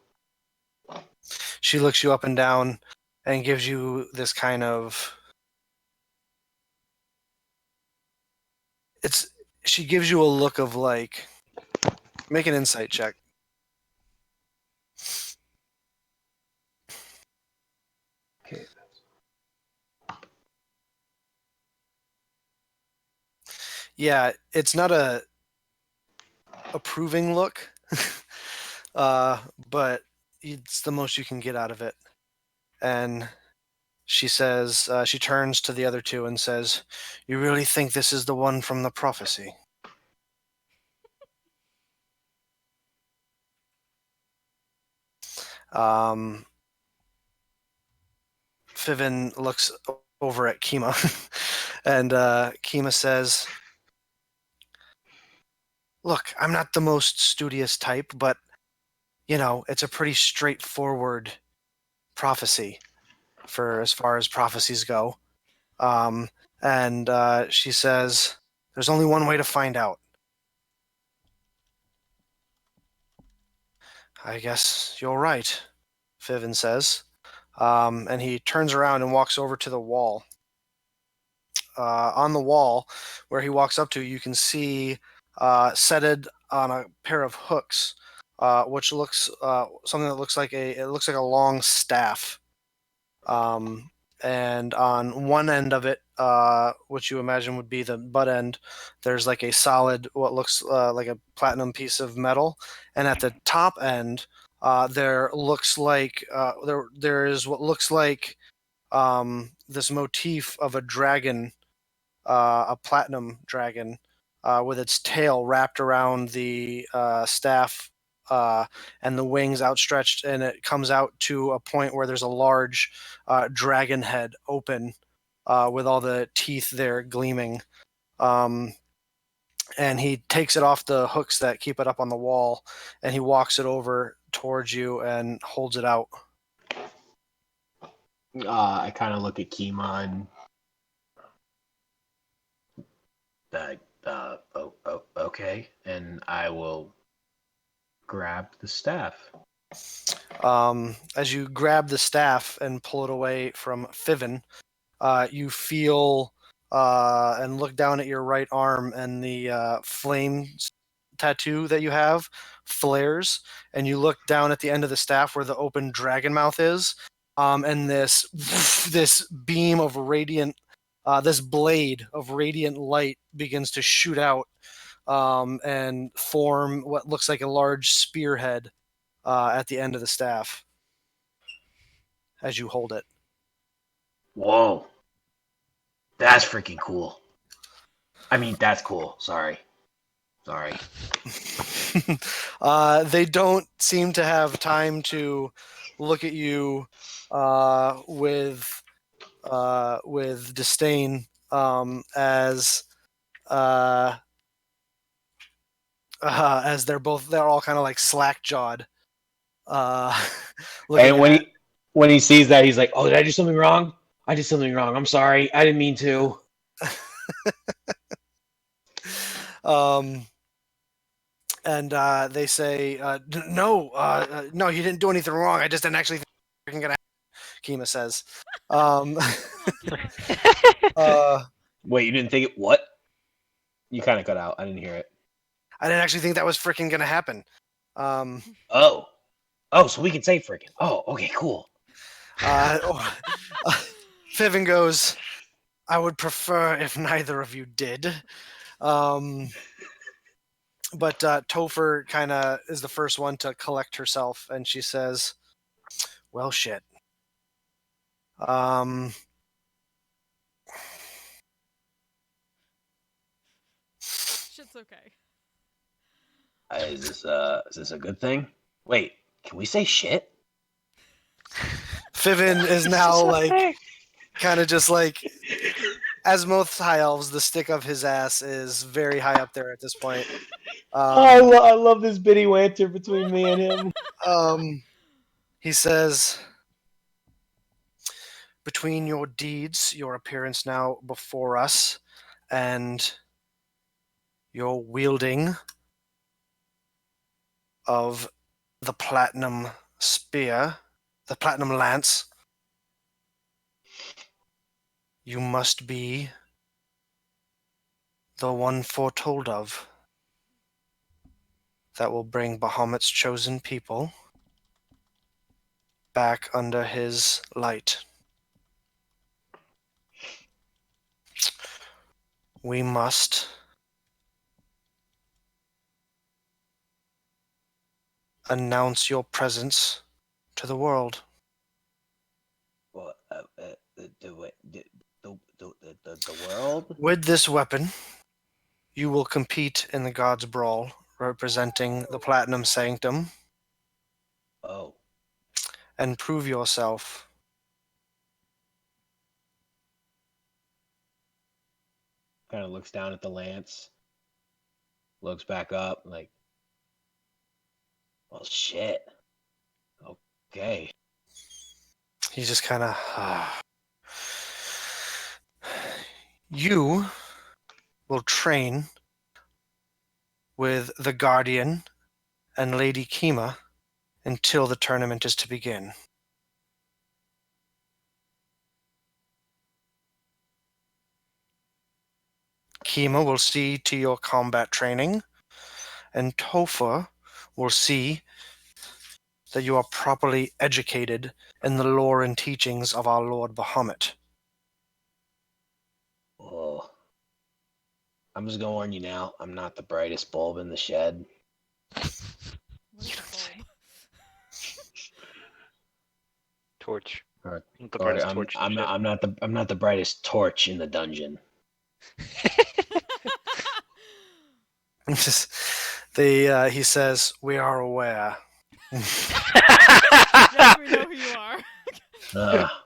She looks you up and down and gives you this kind of... She gives you a look of like... Make an insight check. Okay. Yeah, it's not a approving look, but it's the most you can get out of it. And she says, she turns to the other two and says, "You really think this is the one from the prophecy?" Fiven looks over at Kima, and Kima says, "Look, I'm not the most studious type, but, it's a pretty straightforward prophecy for as far as prophecies go." And she says, "There's only one way to find out." "I guess you're right," Fiven says. And he turns around and walks over to the wall. On the wall where he walks up to, you can see setted on a pair of hooks, which looks something that looks like a long staff. And on one end of it, which you imagine would be the butt end, there's like a solid, what looks like a platinum piece of metal, and at the top end, there looks like there is what looks like this motif of a dragon, a platinum dragon, with its tail wrapped around the staff, and the wings outstretched, and it comes out to a point where there's a large dragon head open, with all the teeth there gleaming. And he takes it off the hooks that keep it up on the wall, and he walks it over towards you and holds it out. I kind of look at Kima and Okay, and I will grab the staff. As you grab the staff and pull it away from Fiven, you feel and look down at your right arm, and the flame tattoo that you have flares, and you look down at the end of the staff where the open dragon mouth is, and this this beam of radiant, this blade of radiant light begins to shoot out and form what looks like a large spearhead at the end of the staff as you hold it. Whoa. That's freaking cool. I mean, that's cool. Sorry. They don't seem to have time to look at you with disdain as they're all kind of like slack jawed. And when he sees that, he's like, "Oh, did I do something wrong? I did something wrong. I'm sorry. I didn't mean to." And they say, "No, no, you didn't do anything wrong. I just didn't actually think it was gonna happen," Kima says. Wait, you didn't think it? What? You kind of cut out. I didn't hear it. I didn't actually think that was freaking gonna happen. Oh, so we can say freaking. Oh, okay, cool. Fiven goes, "I would prefer if neither of you did." But Topher kind of is the first one to collect herself, and she says, "Well, shit. Shit's okay. Is this a good thing? Wait, can we say shit? Fiven is now like kind of just like, as most high elves, the stick of his ass is very high up there at this point. I love this bitty banter between me and him. He says, "Between your deeds, your appearance now before us, and your wielding of the platinum spear, the platinum lance, you must be the one foretold of that will bring Bahamut's chosen people back under his light. We must announce your presence to the world. What? The world? With this weapon, you will compete in the God's Brawl, representing the Platinum Sanctum, Oh. and prove yourself. Kind of looks down at the lance, looks back up, like, well, shit. Okay. He just kind of... You will train with the Guardian and Lady Kima until the tournament is to begin. Kima will see to your combat training, and Topher will see that you are properly educated in the lore and teachings of our Lord Bahamut. Oh. I'm just gonna warn you now, I'm not the brightest bulb in the shed. What is a bulb? Torch. Or The brightest torch. I'm not the brightest torch in the dungeon. He says, "We are aware." Yes, we know who you are.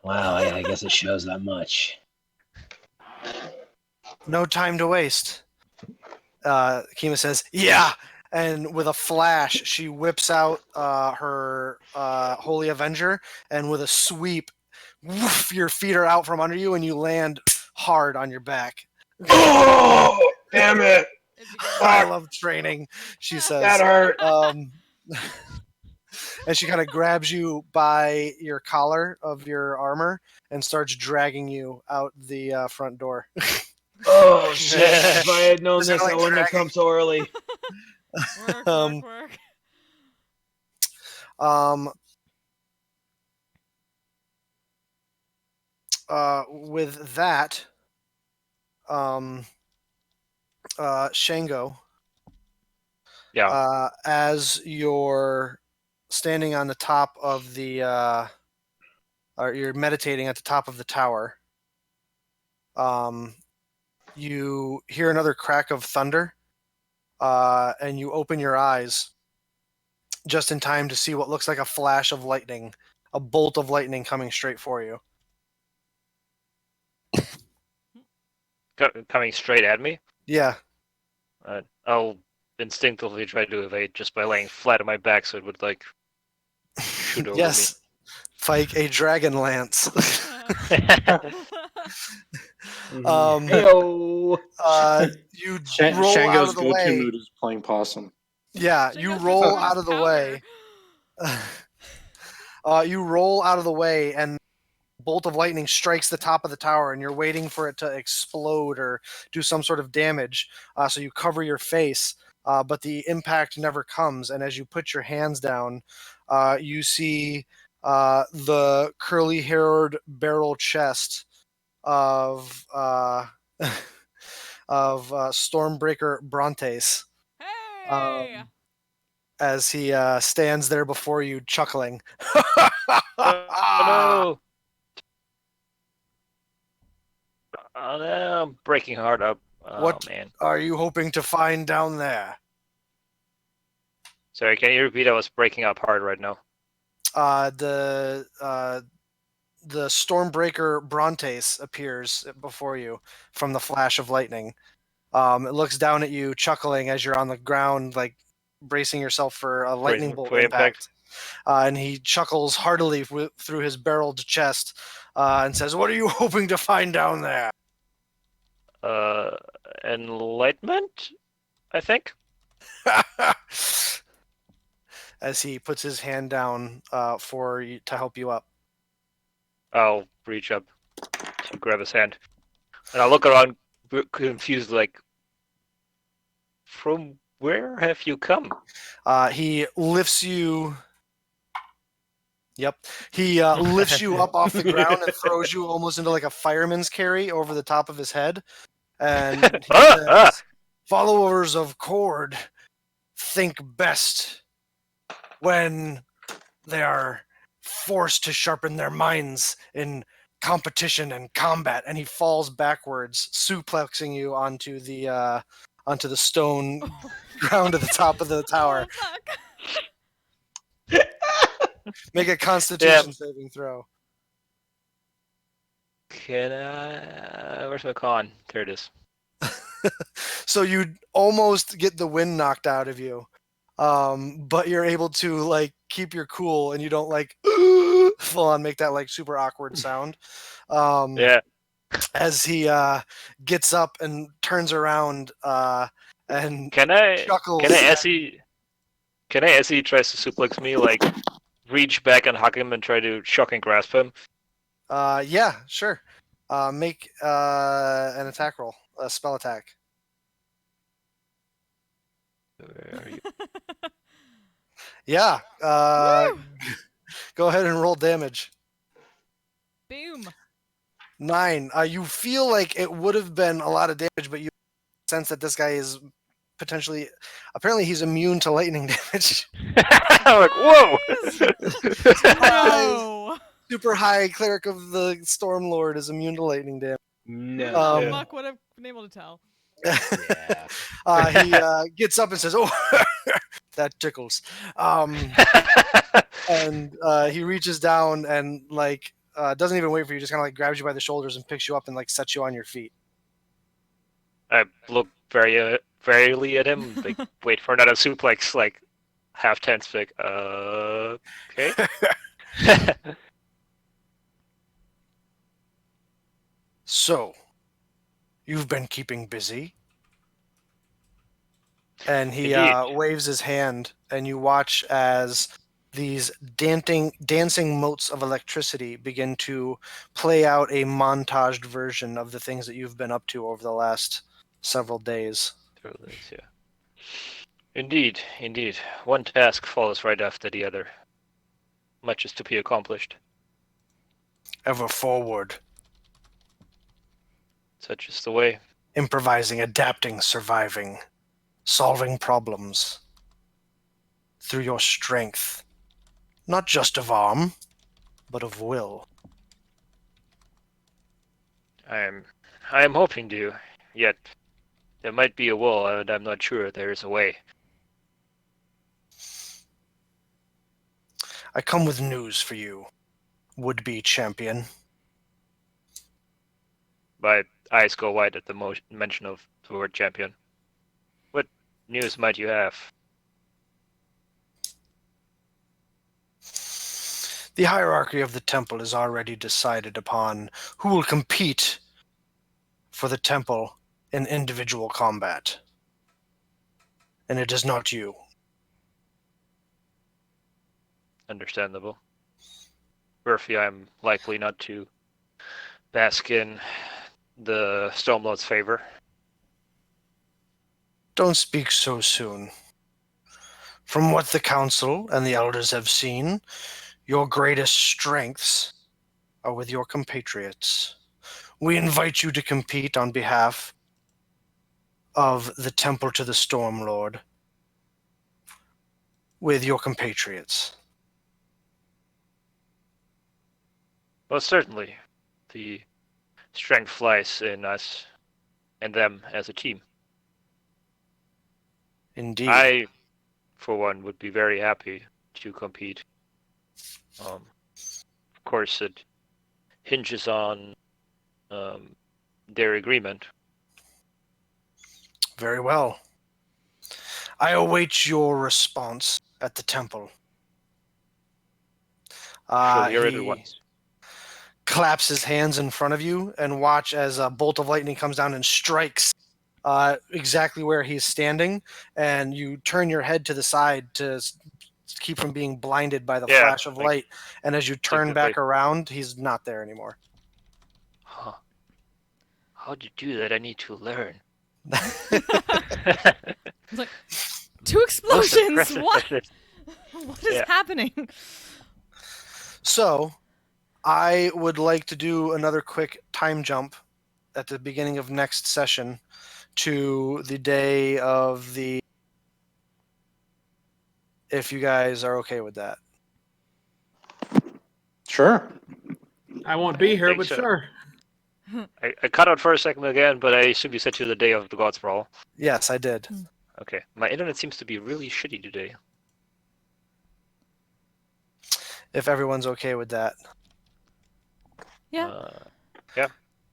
Wow, I guess it shows that much. No time to waste. Kima says, "Yeah!" And with a flash, she whips out her Holy Avenger, and with a sweep, woof, your feet are out from under you, and you land hard on your back. Damn it! It'd be good. I love training, she says. That hurt. And she kind of grabs you by your collar of your armor and starts dragging you out the front door. Oh shit! If I had known Is it this, I like wouldn't have come so early. Work, Um, work, work. With that, Shango, Yeah. as you're standing on the top of the, or you're meditating at the top of the tower, you hear another crack of thunder, and you open your eyes just in time to see what looks like a flash of lightning, a bolt of lightning coming straight for you. Coming straight at me. Yeah. I'll instinctively try to evade just by laying flat on my back, so it would like shoot over Yes. Pike a dragon lance. me. Heyo. You roll out Shango's of the go-to way. mood is playing possum. Yeah, She you goes roll for out of the powder. way. You roll out of the way, and a bolt of lightning strikes the top of the tower, and you're waiting for it to explode or do some sort of damage. So you cover your face, but the impact never comes. And as you put your hands down, you see the curly-haired barrel chest of Stormbreaker Brontes. Hey! As he stands there before you, chuckling. Oh no! Oh no! I'm breaking hard up. Oh What man! are you hoping to find down there? Sorry, can you repeat? I was breaking up hard right now. The Stormbreaker Brontes appears before you from the flash of lightning. It looks down at you, chuckling as you're on the ground, like bracing yourself for a lightning bolt for impact. And he chuckles heartily through his barreled chest and says, "What are you hoping to find down there?" Enlightenment, I think. As he puts his hand down for you to help you up. I'll reach up to grab his hand, and I'll look around, confused, like, from where have you come? He lifts you. Yep. He lifts you up off the ground and throws you almost into like a fireman's carry over the top of his head. And he says, "Followers of Cord think best when they are forced to sharpen their minds in competition and combat." And he falls backwards, suplexing you onto the stone ground at the top of the tower. Oh, fuck. Make a Constitution saving throw. Can I? Where's my con? There it is. So you almost get the wind knocked out of you, but you're able to like keep your cool, and you don't like full on make that like super awkward sound. Yeah. As he gets up and turns around and Can I? chuckles. Can I, as he tries to suplex me, like reach back and hug him and try to shock and grasp him? Yeah, sure. Make an attack roll, a spell attack. Where are you? Yeah. Woo! Go ahead and roll damage. Boom. 9. You feel like it would have been a lot of damage, but you sense that this guy is apparently he's immune to lightning damage. I'm like, whoa! No. Super high cleric of the Stormlord is immune to lightning damage. No. Yeah. Fuck would have been able to tell. Yeah. He gets up and says, "Oh, that tickles." And he reaches down and like doesn't even wait for you, just kind of like grabs you by the shoulders and picks you up and like sets you on your feet. I look varily at him, like, wait for another suplex, like half tense, like, okay. So, you've been keeping busy. And he Indeed. waves his hand, and you watch as these dancing motes of electricity begin to play out a montaged version of the things that you've been up to over the last several days. Yeah. Indeed. One task follows right after the other. Much is to be accomplished. Ever forward, Such is the way. improvising, adapting, surviving, solving problems through your strength, not just of arm, but of will. I am hoping to. Yet there might be a will, and I'm not sure there is a way. I come with news for you, would-be champion. My eyes go wide at the mention of the word champion. What news might you have? The hierarchy of the temple is already decided upon who will compete for the temple in individual combat. And it is not you. Understandable. Murphy, I'm likely not to bask in the Stormlord's favor. Don't speak so soon. From what the council and the elders have seen, your greatest strengths are with your compatriots. We invite you to compete on behalf of the temple to the Stormlord with your compatriots. Most certainly. The strength lies in us and them as a team. Indeed. I, for one, would be very happy to compete. Of course, it hinges on their agreement. Very well. I await your response at the temple. She'll hear it at He once. claps his hands in front of you and watch as a bolt of lightning comes down and strikes exactly where he's standing, and you turn your head to the side to keep from being blinded by the flash of light, and as you turn back around, he's not there anymore. Huh. How'd you do that? I need to learn. It's like 2 explosions. What? What What is happening? So, I would like to do another quick time jump at the beginning of next session to the day of the... If you guys are okay with that. Sure. I won't be here, think but so. sure. I cut out for a second again, but I assume you said to the day of the God's Brawl. Yes, I did. Okay. My internet seems to be really shitty today. If everyone's okay with that. Yeah.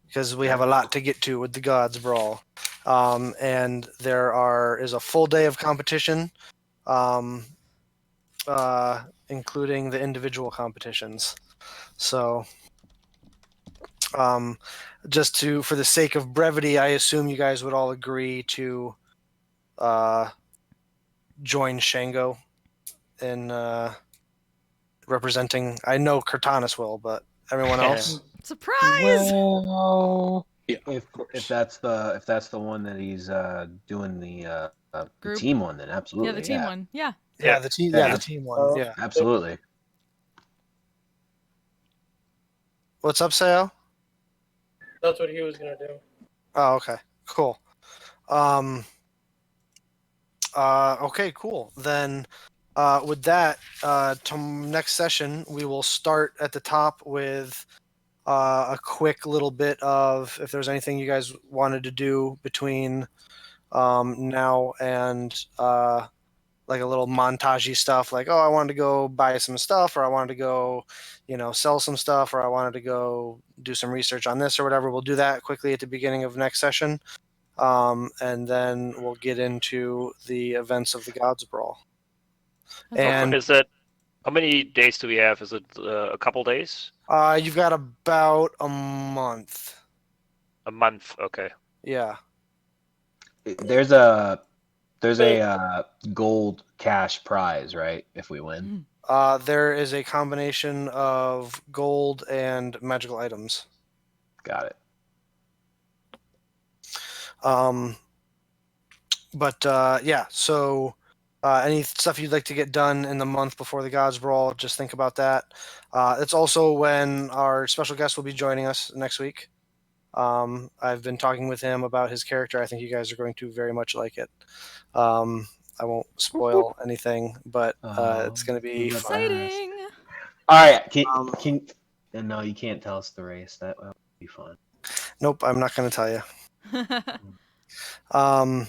Because we have a lot to get to with the Gods Brawl. And there is a full day of competition, including the individual competitions. So, for the sake of brevity, I assume you guys would all agree to join Shango in representing... I know Cortanus will, but everyone else? Surprise! Well, yeah, If that's the one that he's doing the Group. team one, then absolutely. Yeah, the team one. Yeah. Yeah, the team. Yeah, the team one. Yeah. Absolutely. What's up, Sayo? That's what he was gonna do. Oh, okay. Cool. Okay, cool. Then with that, next session, we will start at the top with a quick little bit of if there's anything you guys wanted to do between now and like a little montagey stuff, like, oh, I wanted to go buy some stuff, or I wanted to go, sell some stuff, or I wanted to go do some research on this or whatever. We'll do that quickly at the beginning of next session. And then we'll get into the events of the Gods Brawl. And is that how many days do we have? Is it a couple days? you've got about a month. A month. Okay. Yeah. There's a There's a gold cash prize, right? If we win. There is a combination of gold and magical items. Got it. Yeah, so any stuff you'd like to get done in the month before the Gods Brawl, just think about that. It's also when our special guest will be joining us next week. I've been talking with him about his character. I think you guys are going to very much like it. I won't spoil anything, but it's going to be fun. Exciting. All right. Can no, you can't tell us the race. That would be fun. Nope, I'm not going to tell you. Um,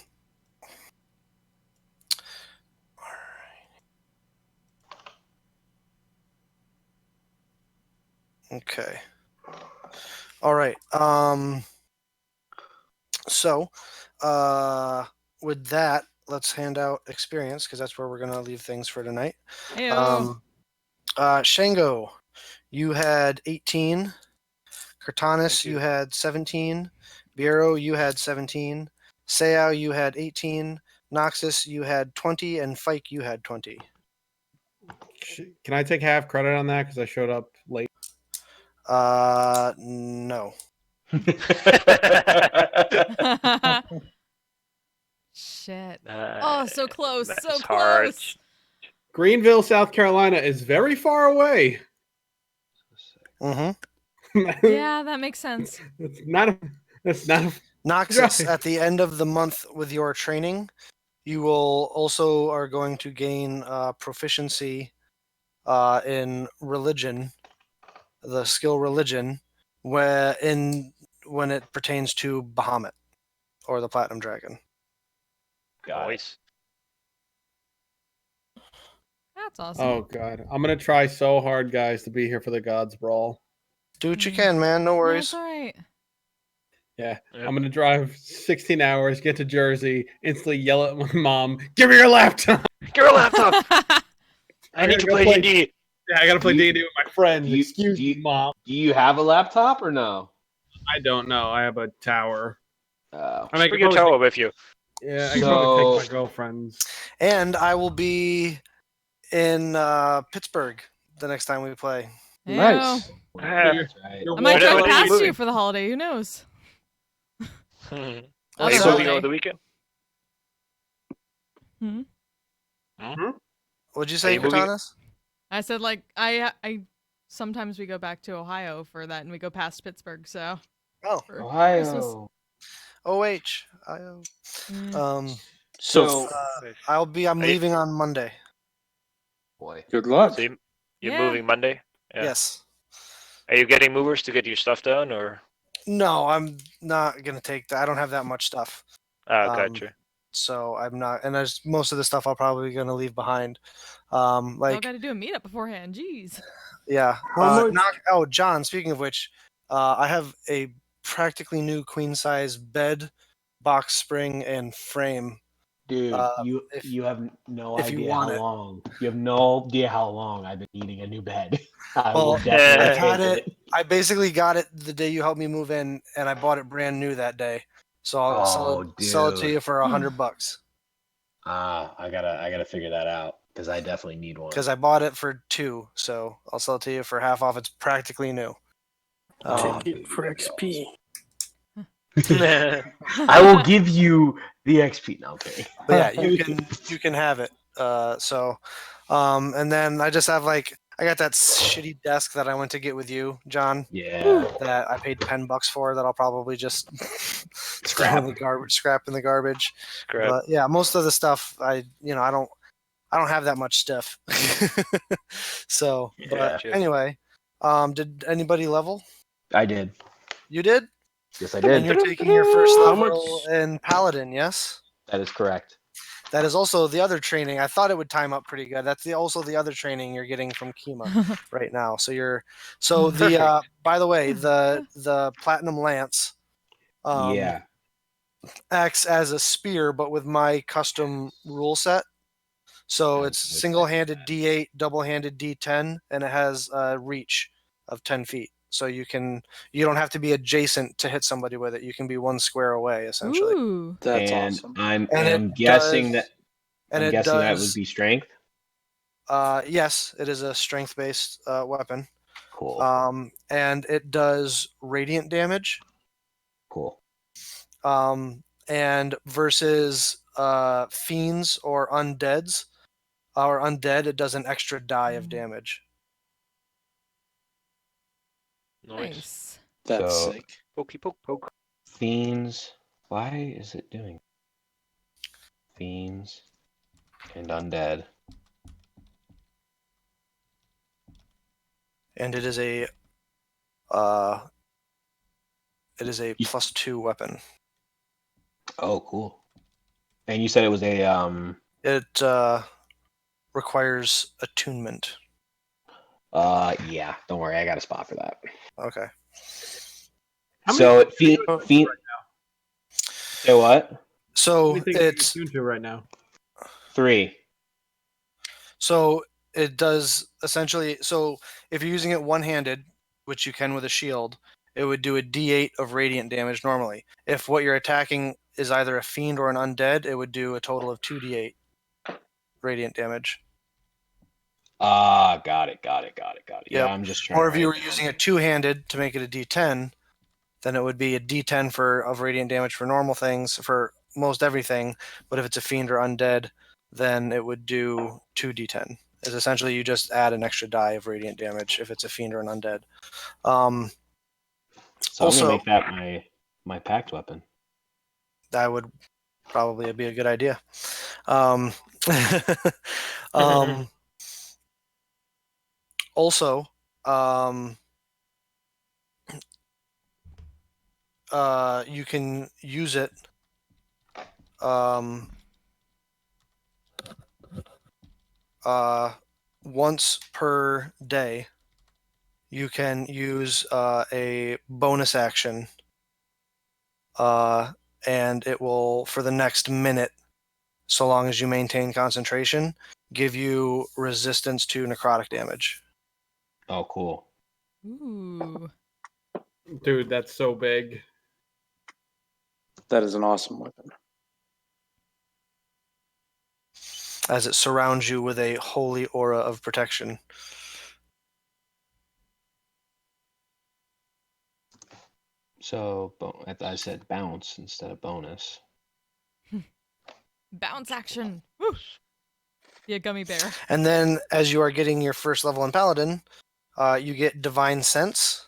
okay. All right. So, with that, let's hand out experience because that's where we're going to leave things for tonight. Heyo. Shango, you had 18. Cortanis, you had 17. Bureau, you had 17. Seau, you had 18. Noxus, you had 20. And Fike, you had 20. Can I take half credit on that because I showed up late? No. Shit. Oh, so close. That's So hard. close. Greenville, South Carolina is very far away. Mm-hmm. Yeah, that makes sense. It's not. It's not. Noxus, Right. at the end of the month with your training, you will also are going to gain proficiency in religion, the skill religion, when it pertains to Bahamut or the Platinum Dragon. Nice. That's awesome. Oh god, I'm gonna try so hard, guys, to be here for the Gods Brawl. Do what you can, man. No worries. That's all right. Yeah, Yep. I'm gonna drive 16 hours, get to Jersey, instantly yell at my mom, "Give me your laptop!" Give her a laptop. I need to gotta play D&D. Yeah, I gotta play Do you- D&D with my friends. do you- Excuse do you- me, mom. Do you have a laptop or no? I don't know. I have a tower. Oh. I mean, I Bring could your probably tower with you. yeah, I can probably So- take my girlfriends. And I will be in Pittsburgh the next time we play. Nice. That's right. You're I might drive What are you past moving? you for the holiday. Who knows? Are Other you so- moving holiday. over the weekend? What'd you Are say, you moving- Cortanis? I said like I sometimes we go back to Ohio for that, and we go past Pittsburgh. So Oh, for Ohio. OH. Mm. So, I'm Are you- leaving on Monday. boy. Good luck. So you're Yeah. moving Monday? Yeah. Yes. Are you getting movers to get your stuff done, or? No, I'm not gonna take that. I don't have that much stuff, Oh, Um, gotcha. so I'm not. And there's most of the stuff I'll probably gonna leave behind. Y'all Like got to do a meetup beforehand. Jeez. yeah. How much? John. Speaking of which, I have a practically new queen size bed, box spring, and frame. Dude, if- you have no if you idea want how it. long. You have no idea how long I've been needing a new bed. I Well, will definitely I had take it. I basically got it the day you helped me move in, and I bought it brand new that day. So I'll sell it to dude. you for $100 I gotta figure that out because I definitely need one. because I bought it for $2. So I'll sell it to you for half off. It's practically new. Oh, Take it for XP. I will give you the XP. No, okay. But yeah, you can have it. And then I just have I got that shitty desk that I went to get with you, John. Yeah. That I paid $10 for. That I'll probably just scrap in the garbage. Scrap. But yeah, most of the stuff I don't have that much stuff. So, but Gotcha. anyway, did anybody level? I did. You did? Yes, I And did. you're taking your first How level much? in Paladin, yes? That is correct. That is also the other training. I thought it would time up pretty good. That's also the other training you're getting from Kima right now. So by the way, the Platinum Lance Yeah. acts as a spear, but with my custom rule set. So I it's would single-handed D8, double-handed D10, and it has a reach of 10 feet. so you don't have to be adjacent to hit somebody with it. You can be 1 square away, essentially. Ooh. That's and awesome. I'm And I'm it guessing does- that And I'm it guessing that would does. be strength. Yes, it is a strength-based weapon. Cool. And it does radiant damage. Cool. And versus fiends or undead, it does an extra die of damage. Nice. That's So- sick. Pokey poke poke. Fiends. Why is it doing fiends and undead? And it is a +2 weapon. Oh, cool. And you said it was a It requires attunement. yeah. Don't worry, I got a spot for that. Okay. How many So things are you fiend. Say what? How So many things are you it's attuned to right now? 3. so it does essentially. So if you're using it one-handed, which you can with a shield, it would do a D8 of radiant damage normally. If what you're attacking is either a fiend or an undead, it would do a total of 2d8 radiant damage. Got it. Yep. Yeah, I'm just trying Or to if write you it were down. using it two-handed to make it a D10, then it would be a D10 of radiant damage for normal things for most everything. But if it's a fiend or undead, then it would do 2d10. Is essentially you just add an extra die of radiant damage if it's a fiend or an undead. So I'm also- gonna make that my pact weapon. That would probably be a good idea. Also, you can use it once per day. You can use a bonus action, and it will, for the next minute, so long as you maintain concentration, give you resistance to necrotic damage. Oh, cool. Ooh. Dude, that's so big. That is an awesome weapon. As it surrounds you with a holy aura of protection. So I said bounce instead of bonus. Bounce action. Woo. Be a gummy bear. And then, as you are getting your first level in Paladin, you get Divine Sense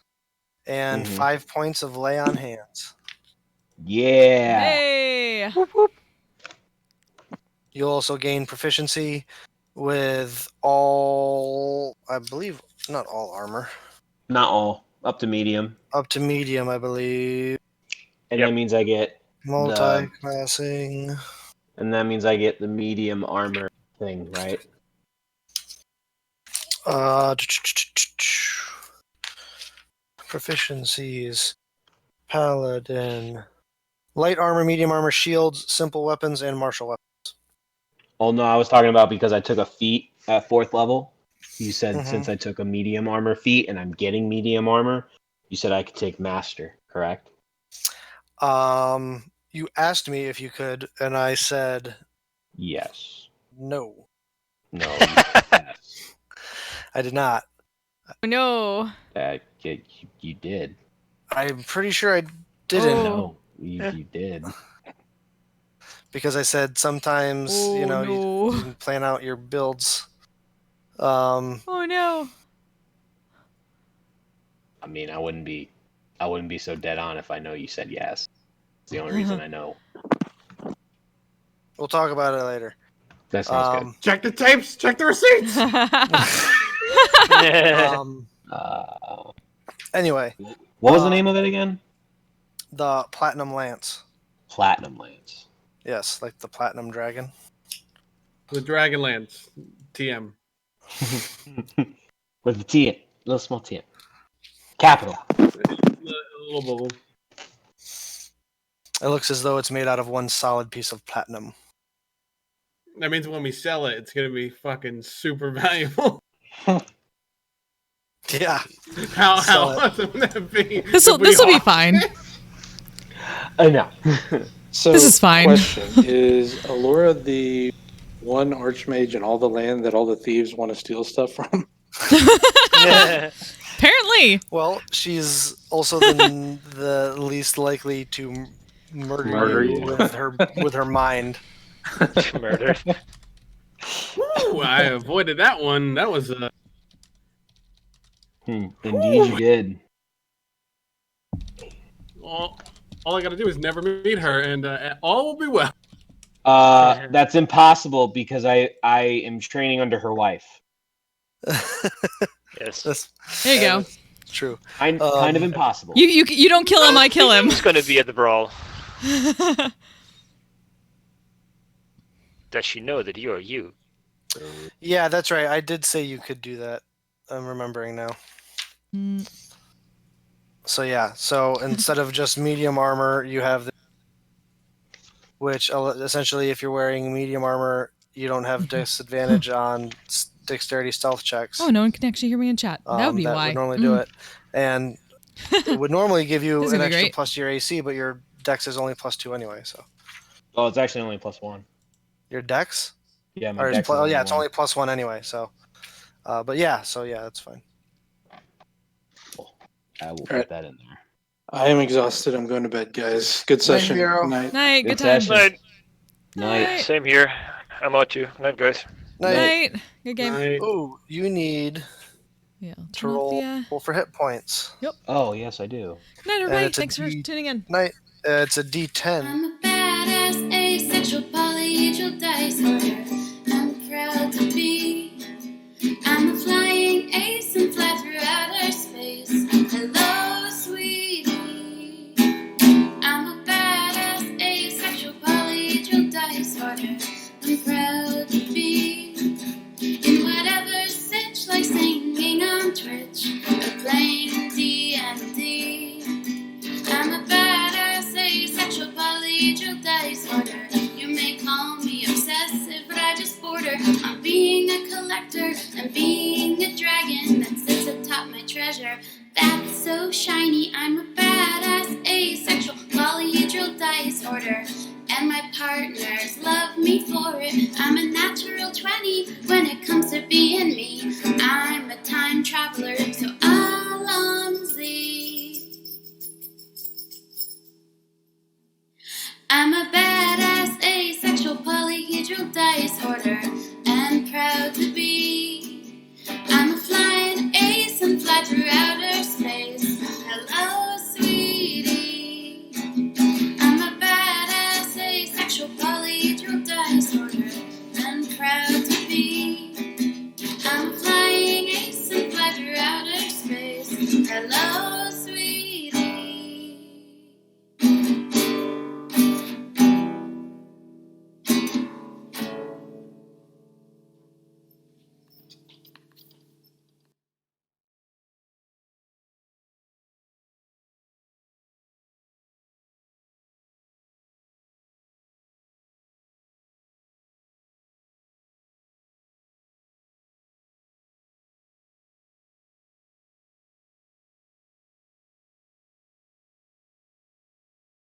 and Mhm. 5 points of Lay on Hands. Yeah. Hey. You'll also gain proficiency with all, I believe, not all armor, Not all. Up to medium. up to medium, I believe. And Yep. that means I get Multi-classing. and that means I get the medium armor thing, right? Proficiencies. Paladin. Light armor, medium armor, shields, simple weapons, and martial weapons. Oh no, I was talking about because I took a feat at 4th level. You said Mhm. since I took a medium armor feat and I'm getting medium armor, you said I could take master, correct? You asked me if you could, and I said Yes. no. No. Yes. I did not. Oh, no. You did. I'm pretty sure I didn't, Oh. No, you did. because I said sometimes Oh, no. you can plan out your builds. Oh, no. I mean, I wouldn't be so dead on if I know you said yes. It's the only reason I know. We'll talk about it later. That sounds Check the tapes. Check the receipts. good. Anyway, What was the name of it again? the Platinum Lance. Platinum Lance. Yes, like the Platinum Dragon. The Dragonlance. TM. With the T, little small T. Capital. A little bubble. It looks as though it's made out of one solid piece of platinum. That means when we sell it, it's gonna be fucking super valuable. Yeah. How So- awesome would that be? This will be fine. I know. So, This is fine. Question: Is Allura the one archmage in all the land that all the thieves want to steal stuff from? Apparently. Well, she's also the least likely to murder Murder you you. with her mind. Murder. Woo, I avoided that one. That was Indeed, you did. all I got to do is never meet her, and all will be well. That's impossible because I am training under her wife. Yes. There you go. That's true. Kind of impossible. You don't kill him, I kill him. Who's gonna be at the brawl? Does she know that you are you? Yeah, that's right. I did say you could do that. I'm remembering now. So yeah, so instead of just medium armor, you have which essentially, if you're wearing medium armor, you don't have disadvantage on dexterity stealth checks. Oh, no one can actually hear me in chat. That would be that why. would normally do it, and it would normally give you This an would be extra great. plus to your AC, but your dex is only +2 anyway. So Oh, it's actually only +1. your dex, Yeah, my or dex it's is only it's 1. only +1 anyway. So, but yeah, so yeah, that's fine. I will All put right. that in there. I am exhausted. I'm going to bed, guys. Good session. Hero. Night. Night, good Good time. session. Night. Night. Same here. I'm out you. Night, guys. Night. Good game. Ooh, you need Yeah, I'll to turn off the, roll for hit points. Oh, yes, I do. Good night, And everybody. it's a Thanks for D- tuning in. Night. It's a D10. I'm a badass, asexual, polyhedral dice holder. I'm proud to be. I'm a flying ace and fly through outer space. Hello, sweetie. I'm a badass, asexual, polyhedral dice holder. I'm proud to be in whatever sitch, like singing on Twitch or playing D&D. I'm a badass, asexual, polyhedral dice holder. You may call me obsessive, but I just border on being a collector and being a dragon that sits atop my treasure. That's so shiny. I'm a badass, asexual, polyhedral dice holder. And my partners love me for it. I'm a natural 20 when it